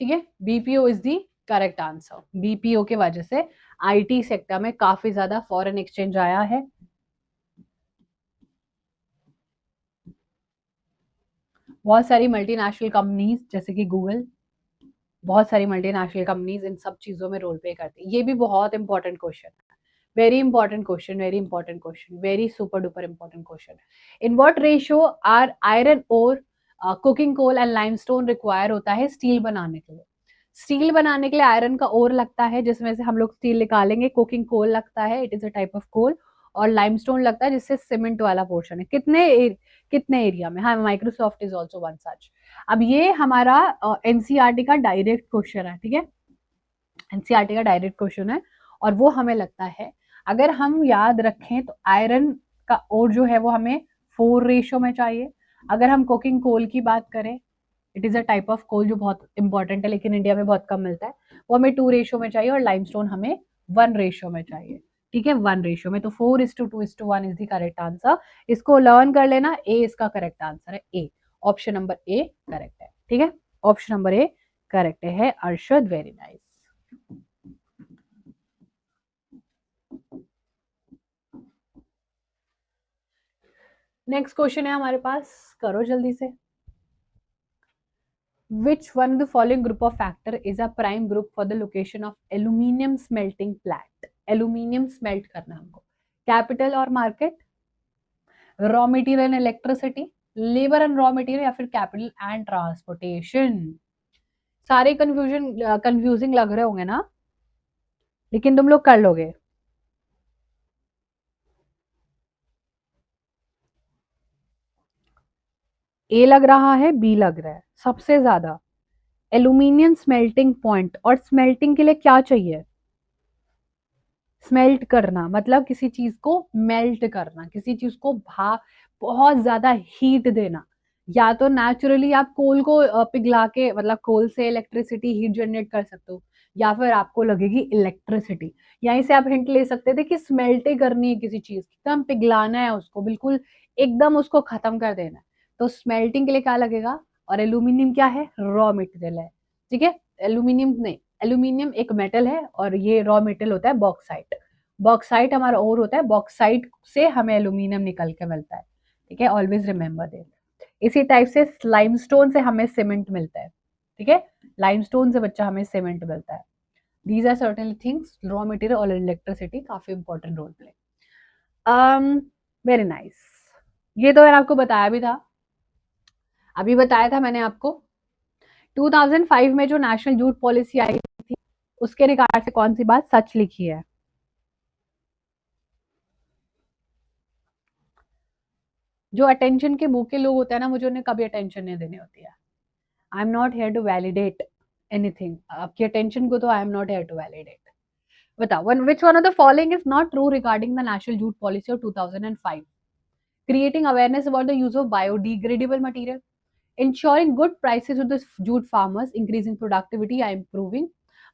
ठीक है, BPO is the correct answer. BPO के वजह से आईटी सेक्टर में काफी ज्यादा फॉरेन एक्सचेंज आया है। बहुत सारी मल्टीनेशनल कंपनीज जैसे कि गूगल, बहुत सारी मल्टीनेशनल कंपनीज इन सब चीजों में रोल प्ले करती है। ये भी बहुत इंपॉर्टेंट क्वेश्चन है, very important question, very important question, very super duper important question. In what ratio are iron और cooking coal and limestone require होता है स्टील बनाने के लिए? स्टील बनाने के लिए आयरन का ओर लगता है जिसमें से हम लोग स्टील निकालेंगे, कुकिंग कोल लगता है, it is a type of coal, और लाइमस्टोन लगता है जिससे सीमेंट वाला पोर्शन है। कितने एरिया में? हाँ, Microsoft is also one such. अब ये हमारा एनसीईआरटी का डायरेक्ट क्वेश्चन है, ठीक है, एनसीईआरटी का डायरेक्ट क्वेश्चन है, और वो हमें लगता है अगर हम याद रखें तो आयरन का ओर जो है वो हमें 4 रेशो में चाहिए। अगर हम कोकिंग कोल की बात करें, it is a type of coal जो बहुत इंपॉर्टेंट है लेकिन इंडिया में बहुत कम मिलता है, वो हमें 2 रेशो में चाहिए, और लाइमस्टोन हमें 1 रेशो में चाहिए, ठीक है, 1 रेशो में। तो 4:2:1 इज द करेक्ट आंसर। इसको लर्न कर लेना, ए इसका करेक्ट आंसर है, ए, ऑप्शन नंबर ए करेक्ट है, ठीक है, ऑप्शन नंबर ए करेक्ट है Arshad, very nice. Next question है हमारे पास, करो जल्दी से। Which one of the following group of factor is a prime group for the location of aluminium smelting plant? Aluminium smelt करना हमको, कैपिटल और market, raw material and electricity, labour and raw material, या फिर capital and transportation? सारे confusing लग रहे होंगे ना, लेकिन तुम लोग कर लोगे। ए लग रहा है, बी लग रहा है सबसे ज्यादा। एल्यूमिनियम स्मेल्टिंग पॉइंट, और स्मेल्टिंग के लिए क्या चाहिए? स्मेल्ट करना मतलब किसी चीज को मेल्ट करना, किसी चीज को बहुत ज्यादा हीट देना। या तो नेचुरली आप कोल को पिघला के, मतलब कोल से इलेक्ट्रिसिटी हीट जनरेट कर सकते हो, या फिर आपको लगेगी इलेक्ट्रिसिटी। यहीं से आप हिंट ले सकते थे कि स्मेल्ट करनी है किसी चीज की, एकदम पिघलाना है उसको, बिल्कुल एकदम उसको खत्म कर देना है, तो स्मेल्टिंग के लिए क्या लगेगा? और एल्यूमिनियम क्या है? रॉ मटेरियल है, ठीक है। एल्यूमिनियम नहीं, एल्यूमिनियम एक मेटल है और ये रॉ मेटल होता है बॉक्साइट। बॉक्साइट हमारा और होता है, बॉक्साइट से हमें एल्यूमिनियम निकल के मिलता है, ठीक है, ऑलवेज रिमेंबर दैट। इसी टाइप से लाइमस्टोन से हमें सीमेंट मिलता है, ठीक है, लाइमस्टोन से बच्चा हमें सीमेंट मिलता है। These are certain things, raw material और इलेक्ट्रिसिटी काफी important role play. Very nice. ये तो मैंने आपको बताया भी था, अभी बताया था मैंने आपको। 2005 में जो नेशनल जूट पॉलिसी आई थी, उसके रिगार्ड से कौन सी बात सच लिखी है? जो अटेंशन के भूखे लोग होते हैं ना, मुझे उन्हें कभी अटेंशन नहीं देनी होती है। I am not here to validate anything, आपकी अटेंशन को तो I am not here to validate. बताओ, one which one of the following is not true regarding the national jute policy of 2005? Creating awareness about the use of biodegradable material, ensuring good prices to the jute farmers, increasing productivity या improving।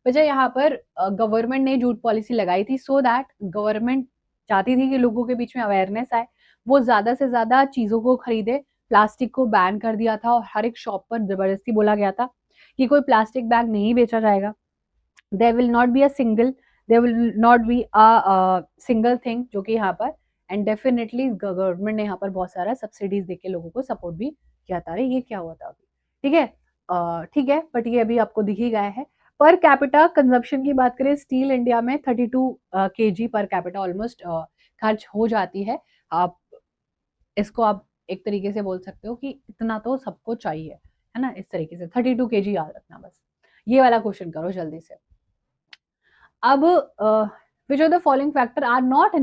वजह यहाँ पर government ने jute policy लगाई थी so that government चाहती थी कि लोगों के बीच में अवेयरनेस आए, वो ज्यादा से ज्यादा चीजों को खरीदे। प्लास्टिक को बैन कर दिया था और हर एक शॉप पर जबरदस्ती बोला गया था कि कोई प्लास्टिक बैग नहीं बेचा जाएगा। There will not be a single, there will not be a single thing जो कि यहाँ पर, एंड डेफिनेटली गवर्नमेंट ने यहाँ पर बहुत सारा सब्सिडीज देके लोगों को सपोर्ट भी किया था। अरे ये क्या हुआ था अभी, ठीक है, ठीक है, बट ये अभी आपको दिख ही गया है। पर कैपिटा कंजप्शन की बात करें, स्टील इंडिया में 32 kg पर कैपिटा ऑलमोस्ट खर्च हो जाती है। आप इसको आप एक तरीके से बोल सकते हो कि इतना तो सबको चाहिए, है ना, इस तरीके से 32 kg याद रखना बस। ये वाला क्वेश्चन करो जल्दी से। अब which of the following factor are not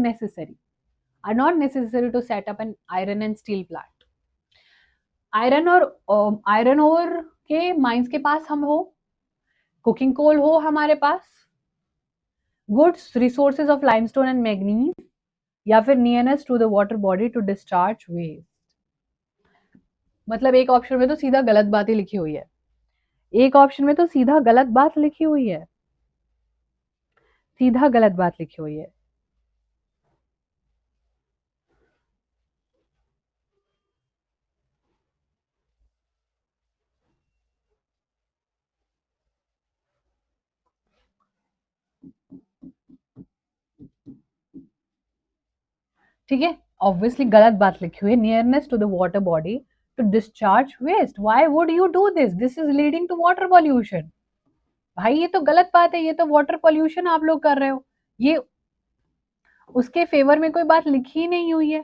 necessary to set up an iron and steel plant? Iron ore के माइंस के पास हम हो, कुकिंग कोल हो हमारे पास, goods resources of limestone and manganese, या फिर nearness to the water body to discharge waste. मतलब एक ऑप्शन में तो सीधा गलत बात ही लिखी हुई है, एक ऑप्शन में तो सीधा गलत बात लिखी हुई है, सीधा गलत बात लिखी हुई है। ठीक है, ऑब्वियसली गलत बात लिखी हुई है, nearness to the water body to discharge waste. Why would you do this? This is leading to water pollution. भाई ये तो गलत बात है, ये तो वाटर पॉल्यूशन आप लोग कर रहे हो, ये उसके फेवर में कोई बात लिखी ही नहीं हुई है,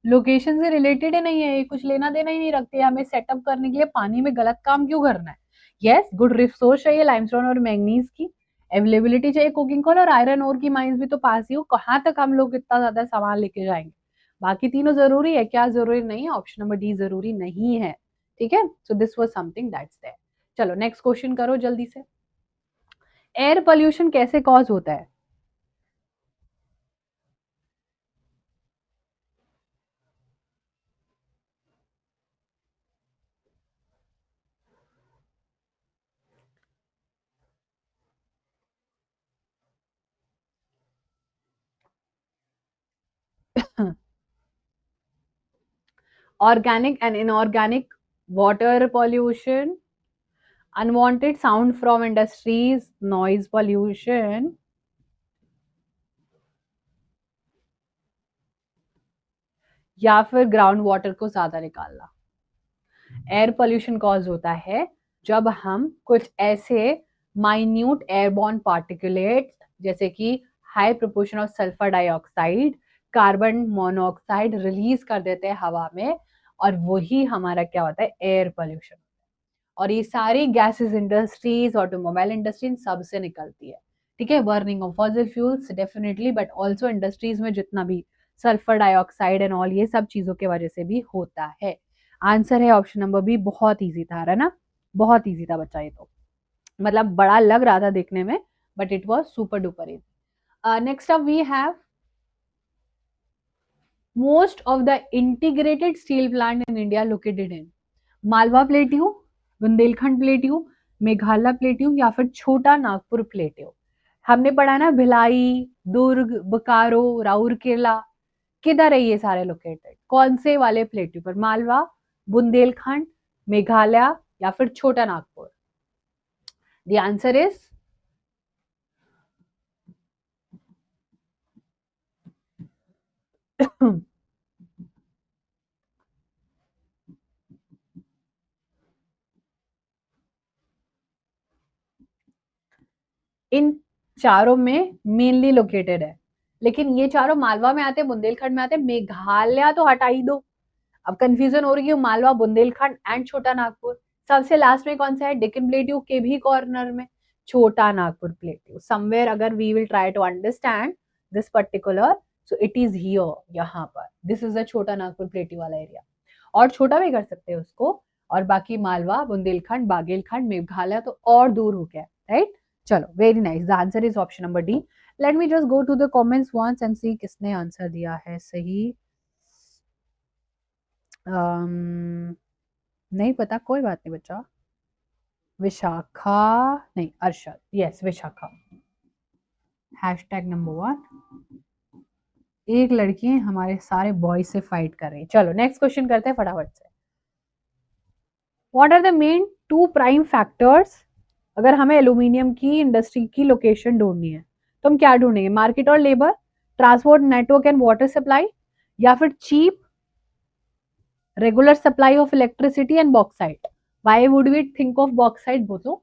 लोकेशन से रिलेटेड ही नहीं है, ये कुछ लेना देना ही नहीं रखते हैं हमें सेटअप करने के लिए पानी में गलत काम क्यों करना है। यस, गुड रिसोर्स चाहिए लाइमस्टोन और मैंगनीज की, अवेलेबिलिटी चाहिए कोकिंग कोल, और आयरन ओर की माइंस भी तो पास ही हो, कहाँ तक हम लोग इतना ज्यादा सामान लेके जाएंगे। बाकी तीनों जरूरी है क्या, जरूरी नहीं है, ऑप्शन नंबर डी जरूरी नहीं है। ठीक है, so this was something that's there. चलो नेक्स्ट क्वेश्चन करो जल्दी से। एयर पोल्यूशन कैसे कॉज होता है? Organic and inorganic water pollution, unwanted sound from industries, noise pollution, या फिर ग्राउंड वाटर को ज्यादा निकालना। एयर पोल्यूशन कॉज होता है जब हम कुछ ऐसे माइन्यूट एयरबॉर्न पार्टिकुलेट जैसे कि high proportion of sulphur dioxide, carbon monoxide release कर देते हैं हवा में, और वही हमारा क्या होता है, एयर पोल्यूशन। और ये सारी गैसेस इंडस्ट्रीज, ऑटोमोबाइल इंडस्ट्री, इन सब से निकलती है। ठीक है, burning of fossil fuels definitely, but also industries में जितना भी सल्फर डाइऑक्साइड एंड ऑल, ये सब चीजों की वजह से भी होता है। आंसर है ऑप्शन नंबर बी, बहुत ईजी था, है ना, बहुत ईजी था बच्चा ये तो, मतलब बड़ा लग रहा था देखने में, but it was super duper easy. Next up we have most of the integrated steel plant in India located in Malwa plateau, Bundelkhand plateau, Meghalaya plateau, या फिर छोटा नागपुर प्लेट्यू। हमने पढ़ा ना भिलाई, दुर्ग, बोकारो, राउरकेला, किधर है ये सारे लोकेटेड, कौन से वाले प्लेट्यू पर, मालवा, बुंदेलखंड, मेघालय, या फिर छोटा Nagpur. The answer is in चारों में मेनली लोकेटेड है, लेकिन ये चारों मालवा में आते, बुंदेलखंड में आते, मेघालय तो हटा ही दो। अब कंफ्यूजन हो रही है मालवा, बुंदेलखंड एंड छोटा नागपुर। सबसे लास्ट में कौन सा है, डेक्कन प्लेट्यू के भी कॉर्नर में छोटा नागपुर प्लेट्यू समवेयर। अगर we will try to understand this particular, so it is here, यहाँ पर दिस इज द छोटा नागपुर प्लेट्यू वाला एरिया, और छोटा भी कर सकते हैं उसको, और बाकी मालवा, बुंदेलखंड, बागेलखंड, मेघालय तो और दूर हो गया, राइट। चलो very nice, the answer is option number D. Let me just go to the comments once and see किसने आंसर दिया है सही। नहीं पता, कोई बात नहीं बच्चा। विशाखा, नहीं Arshad, yes Vishakha, hashtag number 1। एक लड़की हमारे सारे बॉयज से फाइट कर रही है। चलो नेक्स्ट क्वेश्चन करते हैं फटाफट से। What are the main two prime factors, अगर हमें एल्यूमिनियम की इंडस्ट्री की लोकेशन ढूंढनी है तो हम क्या ढूंढेंगे, मार्केट और labour, transport network and water supply, या फिर cheap regular supply of electricity and bauxite. Why would we think of bauxite बोलो।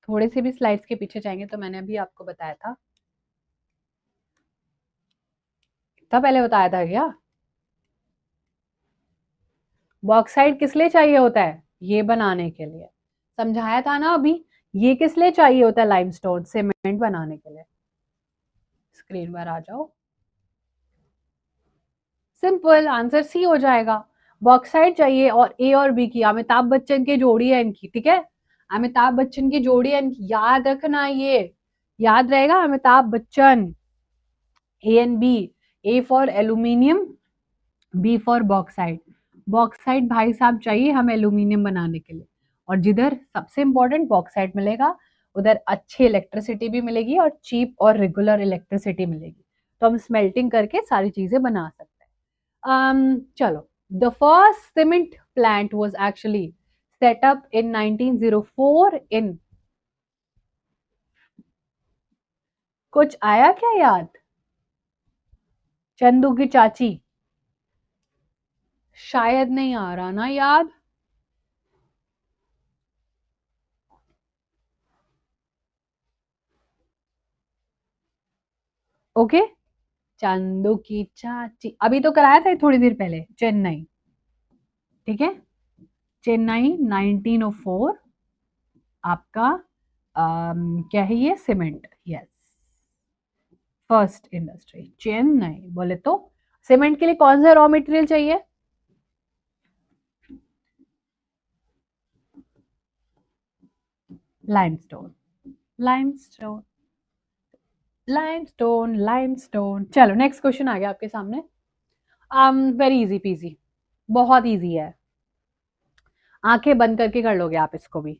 थोड़े से भी स्लाइड्स के पीछे जाएंगे तो मैंने अभी आपको बताया था, इतना पहले बताया था क्या, बॉक्साइट किस लिए चाहिए होता है, ये बनाने के लिए, समझाया था ना अभी। ये किस लिए चाहिए होता है, लाइमस्टोन सीमेंट बनाने के लिए। स्क्रीन पर आ जाओ, सिंपल आंसर सी हो जाएगा। बॉक्साइट चाहिए, और ए और बी की अमिताभ बच्चन की जोड़ी है इनकी, ठीक है, अमिताभ बच्चन की जोड़ी है इनकी, याद रखना ये, याद रहेगा, Amitabh Bachchan, A and B, A for aluminium, B for bauxite. Bauxite भाई साहब चाहिए हमें एल्यूमिनियम बनाने के लिए, और जिधर सबसे इंपॉर्टेंट बॉक्साइट मिलेगा उधर अच्छी इलेक्ट्रिसिटी भी मिलेगी और चीप और रेगुलर इलेक्ट्रिसिटी मिलेगी, तो हम स्मेल्टिंग करके सारी चीजें बना सकते हैं। चलो, the first cement plant was actually set up in 1904 इन, कुछ आया क्या याद? चंदू की चाची, शायद नहीं आ रहा ना याद। ओके, चंदू की चाची अभी तो कराया था थोड़ी देर पहले, चेन्नई। ठीक है, चेन्नई 1904 आपका क्या है ये, cement, yes, first industry Chennai. बोले तो सीमेंट के लिए कौन सा रॉ मटेरियल चाहिए? Limestone, limestone, limestone, limestone. चलो नेक्स्ट क्वेश्चन आ गया आपके सामने। वेरी इजी पीजी, बहुत इजी है, आंखें बंद करके कर लोगे आप इसको भी।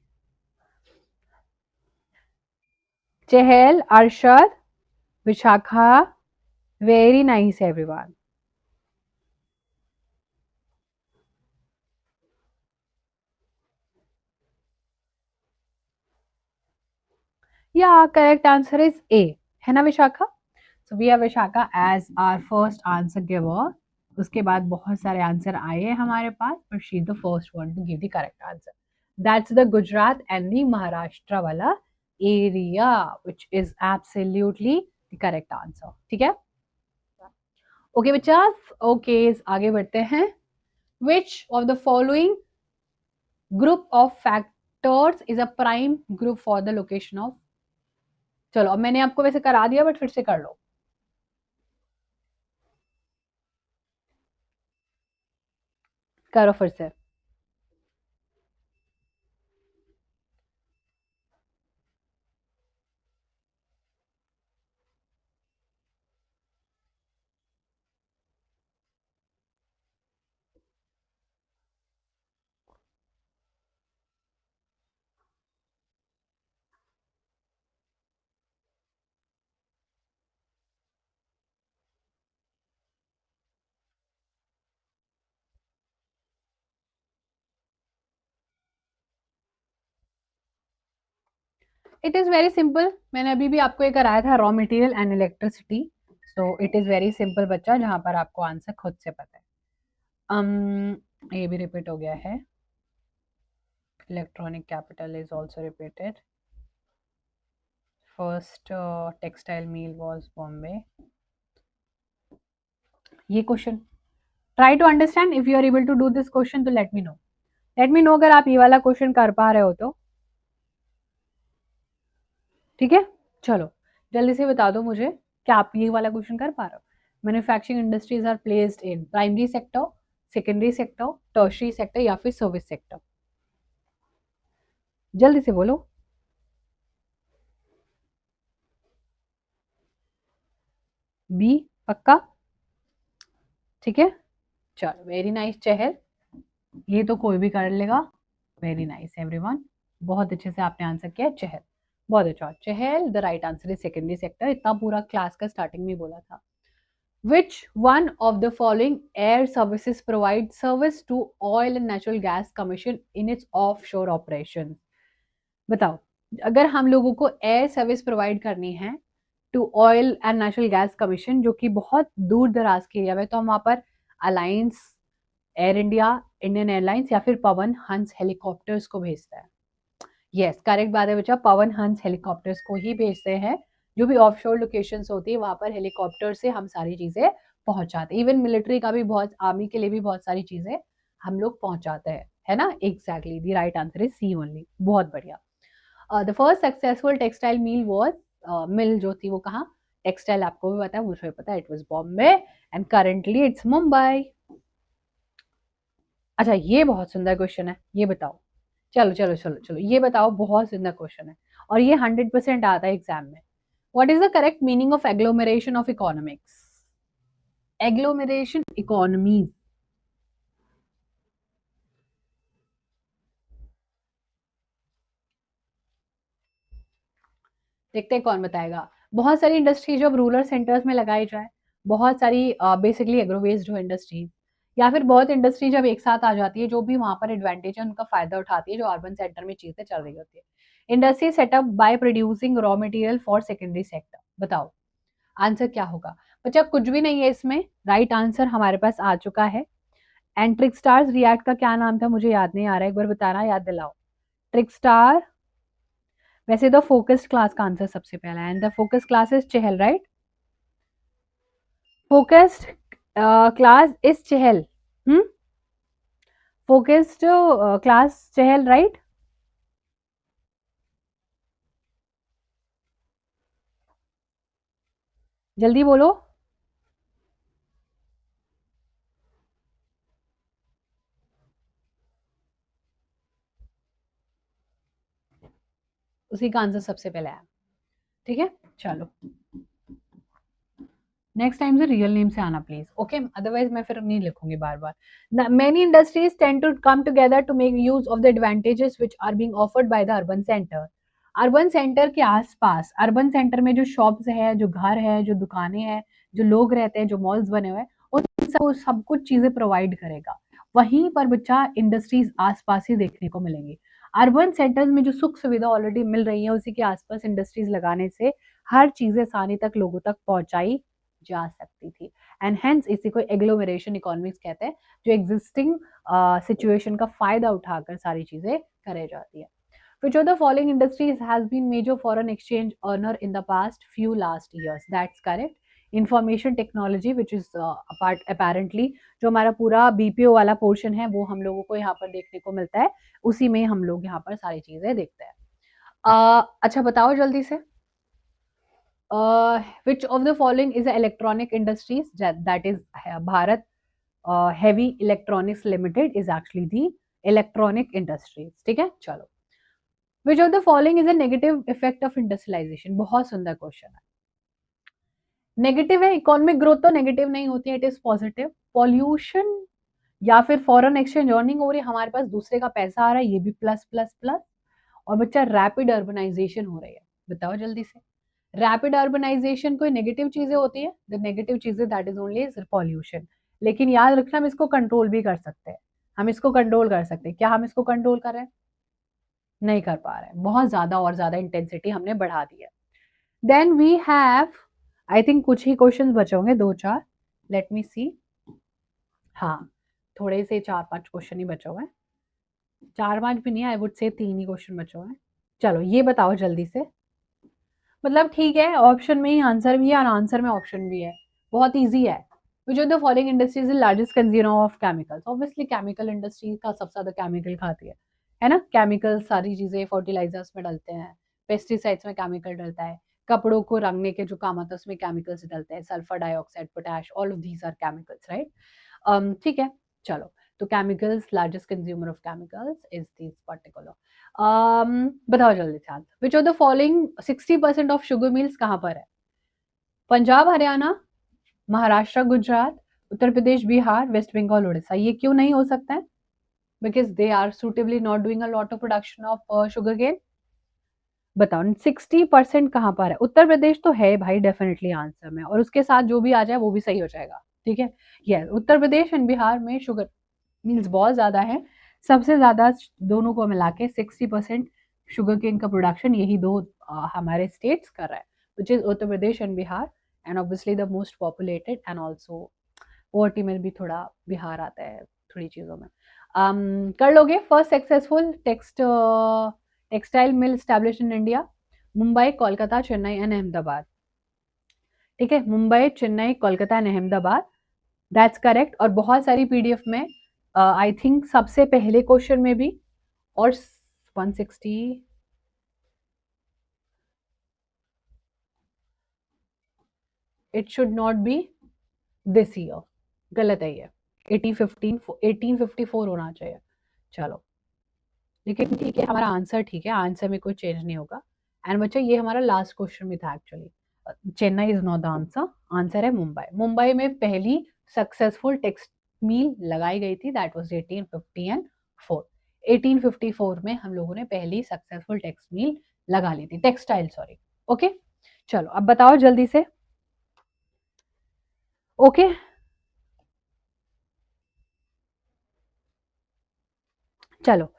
Chahal, Arshad, Vishakha, very nice everyone. या करेक्ट आंसर इज ए, है ना Vishakha? So we have Vishakha as our first answer giver. उसके बाद बहुत सारे आंसर आए हैं हमारे पास, but she is the first one to give the correct answer. That's the Gujarat and the Maharashtra वाला area, which is absolutely the correct answer. ठीक है, ओके बच्चा, ओके आगे बढ़ते हैं। Which of the following group of factors is a prime group for the location of, चलो अब मैंने आपको वैसे करा दिया बट फिर से कर लो। करो फिर से। इट इज वेरी सिंपल, मैंने अभी भी आपको एक कराया था, raw material and electricity. So it is very simple बच्चा, जहां पर आपको आंसर खुद से पता है। ये भी रिपीट हो गया है, electronic capital is also repeated, first textile mill was Bombay. ये question try to understand, if you are able to do this question तो let me know, let me know अगर आप ये वाला क्वेश्चन कर पा रहे हो तो। ठीक है, चलो जल्दी से बता दो मुझे, क्या आप ये वाला क्वेश्चन कर पा रहे हो? Manufacturing industries are placed in primary sector, secondary sector, tertiary sector या फिर सर्विस सेक्टर? जल्दी से बोलो। बी पक्का? ठीक है, चलो वेरी नाइस चहल, ये तो कोई भी कर लेगा। वेरी नाइस एवरीवन, बहुत अच्छे से आपने आंसर किया चहल, बहुत अच्छा Chahal. The right answer is secondary sector, इतना पूरा क्लास का स्टार्टिंग में बोला था। Which one of the following air services provide service to oil and natural gas commission in its offshore operation? बताओ, अगर हम लोगों को एयर सर्विस प्रोवाइड करनी है to oil and natural gas commission, जो कि बहुत दूर दराज के एरिया में, तो हम वहां पर alliance, air India, Indian airlines या फिर पवन हंस हेलीकॉप्टर्स को भेजता है। यस करेक्ट बात है बच्चा, पवन हंस हेलीकॉप्टर्स को ही भेजते हैं। जो भी ऑफशोर लोकेशंस होती है वहां पर हेलीकॉप्टर से हम सारी चीजें पहुंचाते हैं, इवन मिलिट्री का भी बहुत, आर्मी के लिए भी बहुत सारी चीजें हम लोग पहुंचाते हैं, है ना? Exactly the right answer is C only, बहुत बढ़िया। The first successful textile mill was, mill जो थी वो कहाँ, टेक्सटाइल आपको भी पता है, मुझे भी पता है, it was Bombay and currently it's Mumbai. अच्छा ये बहुत सुंदर क्वेश्चन है, ये बताओ, चलो चलो चलो चलो ये बताओ, बहुत सुंदर क्वेश्चन है और ये 100% आता है एग्जाम में। What is the correct meaning of agglomeration of economics? Agglomeration economies, देखते हैं कौन बताएगा। बहुत सारी इंडस्ट्री जो अब रूरल सेंटर्स में लगाई जाए, बहुत सारी बेसिकली एग्रो बेस्ड जो इंडस्ट्रीज, या फिर बहुत इंडस्ट्री जब एक साथ आ जाती है, जो भी वहाँ पर एडवांटेज है उनका फायदा उठाती है, जो अर्बन सेंटर में चीजें चल रही होती है। Industry setup by producing raw material for secondary sector, बताओ आंसर क्या होगा। बच्चा कुछ भी नहीं है इसमें, राइट आंसर हमारे पास आ चुका है। एंड ट्रिकस्टार्स रिएक्ट का क्या नाम था, मुझे याद नहीं आ रहा है, एक बार बताना, याद दिलाओ। ट्रिकस्टार, वैसे तो फोकस्ड क्लास का आंसर सबसे पहला है, and the focus class is Chahal, right. Focused class is Chahal. Hmm, focused class Chahal, right. जल्दी बोलो। उसी का आंसर सबसे पहले आया, ठीक है। चलो नेक्स्ट टाइम से रियल नेम से आना प्लीज, ओके, अदरवाइज मैं फिर नहीं लिखूंगी बार बार। Many industries tend to come together to make use of the advantages which are being offered by the urban centre. Urban centre के आसपास, अर्बन सेंटर में जो शॉप्स है, जो घर है, जो दुकानें हैं, जो लोग रहते हैं, जो मॉल्स बने हुए हैं, उन सब कुछ चीजें प्रोवाइड करेगा। वहीं पर बच्चा इंडस्ट्रीज आसपास ही देखने को मिलेंगी। अर्बन सेंटर्स में जो सुख सुविधा ऑलरेडी मिल रही है, उसी के आसपास इंडस्ट्रीज लगाने से हर चीजें आसानी तक लोगों तक पहुंचाई जा सकती थी। एंड हेंस इसी को एग्लोमेरेशन इकोनॉमिक्स कहते हैं, जो एग्जिस्टिंग सिचुएशन का फायदा उठाकर सारी चीजें करे जाती है। Which of the following industries has been major foreign exchange earner in the past few last years? That's correct. Information technology, which is apart apparently जो हमारा पूरा बीपीओ वाला पोर्शन है, वो हम लोगों को यहाँ पर देखने को मिलता है, उसी में हम लोग यहाँ पर सारी चीजें देखते हैं। अच्छा बताओ जल्दी से, which of the following is a electronic industries, that is Bharat heavy electronics limited is actually the electronic industries, ठीक है। चलो, which of the following is a negative effect of industrialization, बहुत सुंदर क्वेश्चन है। नेगेटिव है, economic growth तो negative नहीं होती है, इट इज पॉजिटिव। पॉल्यूशन या फिर फॉरेन एक्सचेंज अर्निंग हो रही है, हमारे पास दूसरे का पैसा आ रहा है, ये भी प्लस प्लस प्लस। और बच्चा रैपिड अर्बनाइजेशन हो रही है, बताओ जल्दी से। रैपिड अर्बनाइजेशन कोई नेगेटिव चीजें होती है, द नेगेटिव चीजें दैट इज ओनली पॉल्यूशन। लेकिन याद रखना, हम इसको कंट्रोल भी कर सकते हैं, हम इसको कंट्रोल कर सकते हैं। क्या हम इसको कंट्रोल कर रहे हैं? नहीं कर पा रहे हैं, बहुत ज्यादा और ज्यादा इंटेंसिटी हमने बढ़ा दी है। Then we have, I think कुछ ही क्वेश्चन बचे होंगे, दो चार, लेट मी सी। हाँ, थोड़े से चार पांच क्वेश्चन ही बचे हुए हैं, चार पांच भी नहीं, आई वुड से तीन ही क्वेश्चन बचे हुए हैं। चलो ये बताओ जल्दी से, मतलब ठीक है, ऑप्शन में ही आंसर भी है और आंसर में ऑप्शन भी है, बहुत इजी है। विच of the following industries is largest consumer of chemicals? Obviously chemical industry का सबसे ज्यादा केमिकल खाती है ना। केमिकल सारी चीजें फर्टिलाइजर्स में डलते हैं, पेस्टिसाइड्स में केमिकल डलता है, कपड़ों को रंगने के जो काम आता है उसमें केमिकल्स डलते हैं, sulphur dioxide, potash, all of these are chemicals, right. ठीक है, चलो, तो chemicals, largest consumer of chemicals is this particular. बताओ जल्दी से answer. Which of the following 60% of sugar mills कहाँ पर है? पंजाब, हरियाणा, महाराष्ट्र, गुजरात, उत्तर प्रदेश, बिहार, वेस्ट बंगाल, उड़ीसा। ये क्यों नहीं हो सकता है? Because they are suitably not doing a lot of production of sugar cane. बताओ 60% कहाँ पर है? उत्तर प्रदेश तो है भाई डेफिनेटली आंसर में, और उसके साथ जो भी आ जाए वो भी सही हो जाएगा, ठीक है। यस, उत्तर प्रदेश एंड बिहार में शुगर मीन्स बहुत ज्यादा है, सबसे ज्यादा दोनों को मिला के 60% शुगर केन का प्रोडक्शन यही दो हमारे स्टेट्स कर रहा है, which is Uttar Pradesh and Bihar. And obviously the most populated, and also OT में भी थोड़ा बिहार आता है थोड़ी चीजों में। कर लोगे। First successful textile mill establish in India, Mumbai, Kolkata, Chennai and Ahmedabad. ठीक है, Mumbai, Chennai, Kolkata and Ahmedabad, that's correct. और बहुत सारी पीडीएफ में आई थिंक सबसे पहले क्वेश्चन में भी, और 160, it should not be this year, गलत है ये, 1854 होना चाहिए। चलो, लेकिन ठीक है, हमारा आंसर ठीक है, आंसर में कोई चेंज नहीं होगा। एंड बच्चा ये हमारा लास्ट क्वेश्चन भी था actually. Chennai is not the answer, answer है मुंबई। मुंबई में पहली सक्सेसफुल टेक्स्ट मील लगाई गई थी, दैट वाज 1854। 1854 में हम लोगों ने पहली सक्सेसफुल टेक्स्ट मील लगा ली थी, टेक्सटाइल, सॉरी। ओके, चलो अब बताओ जल्दी से। ओके, चलो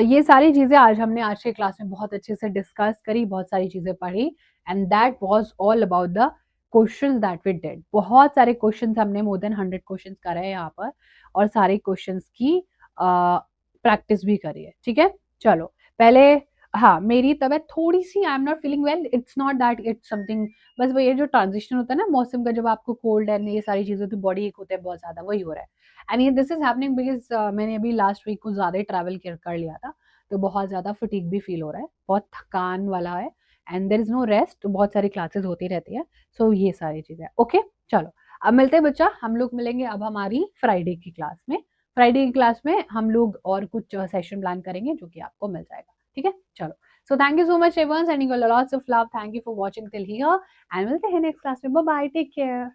ये सारी चीजें आज हमने आज के क्लास में बहुत अच्छे से डिस्कस करी, बहुत सारी चीजें पढ़ी, and that was all about the questions that we did. बहुत सारे क्वेश्चंस हमने मोर देन 100 क्वेश्चंस करे हैं यहाँ पर, और सारे क्वेश्चंस की प्रैक्टिस भी करी है। ठीक है, चलो पहले, हाँ मेरी तबीयत थोड़ी सी, I am not feeling well, it's not that it's something, बस वो ये जो ट्रांजिशन होता है ना मौसम का, जब आपको कोल्ड एंड ये सारी चीजें, तो बॉडी एक होता है बहुत ज्यादा, वही हो रहा है। एंड ये दिस इज हैपनिंग बिकॉज मैंने अभी लास्ट वीक कुछ ज्यादा ही ट्रैवल कर लिया था, तो बहुत ज्यादा फटीग भी फील हो रहा है, बहुत थकान वाला है, and there is no rest, बहुत सारी क्लासेस होती रहती है। सो ये सारी चीजें ओके। चलो अब मिलते हैं बच्चा, हम लोग मिलेंगे अब हमारी फ्राइडे की क्लास में। फ्राइडे की क्लास में हम लोग और कुछ सेशन प्लान करेंगे जो कि आपको मिल जाएगा। ठीक है, चलो, so thank you so much everyone, sending you lots of love, thank you for watching till here, and मिलते हैं नेक्स्ट क्लास में। Bye bye, take care.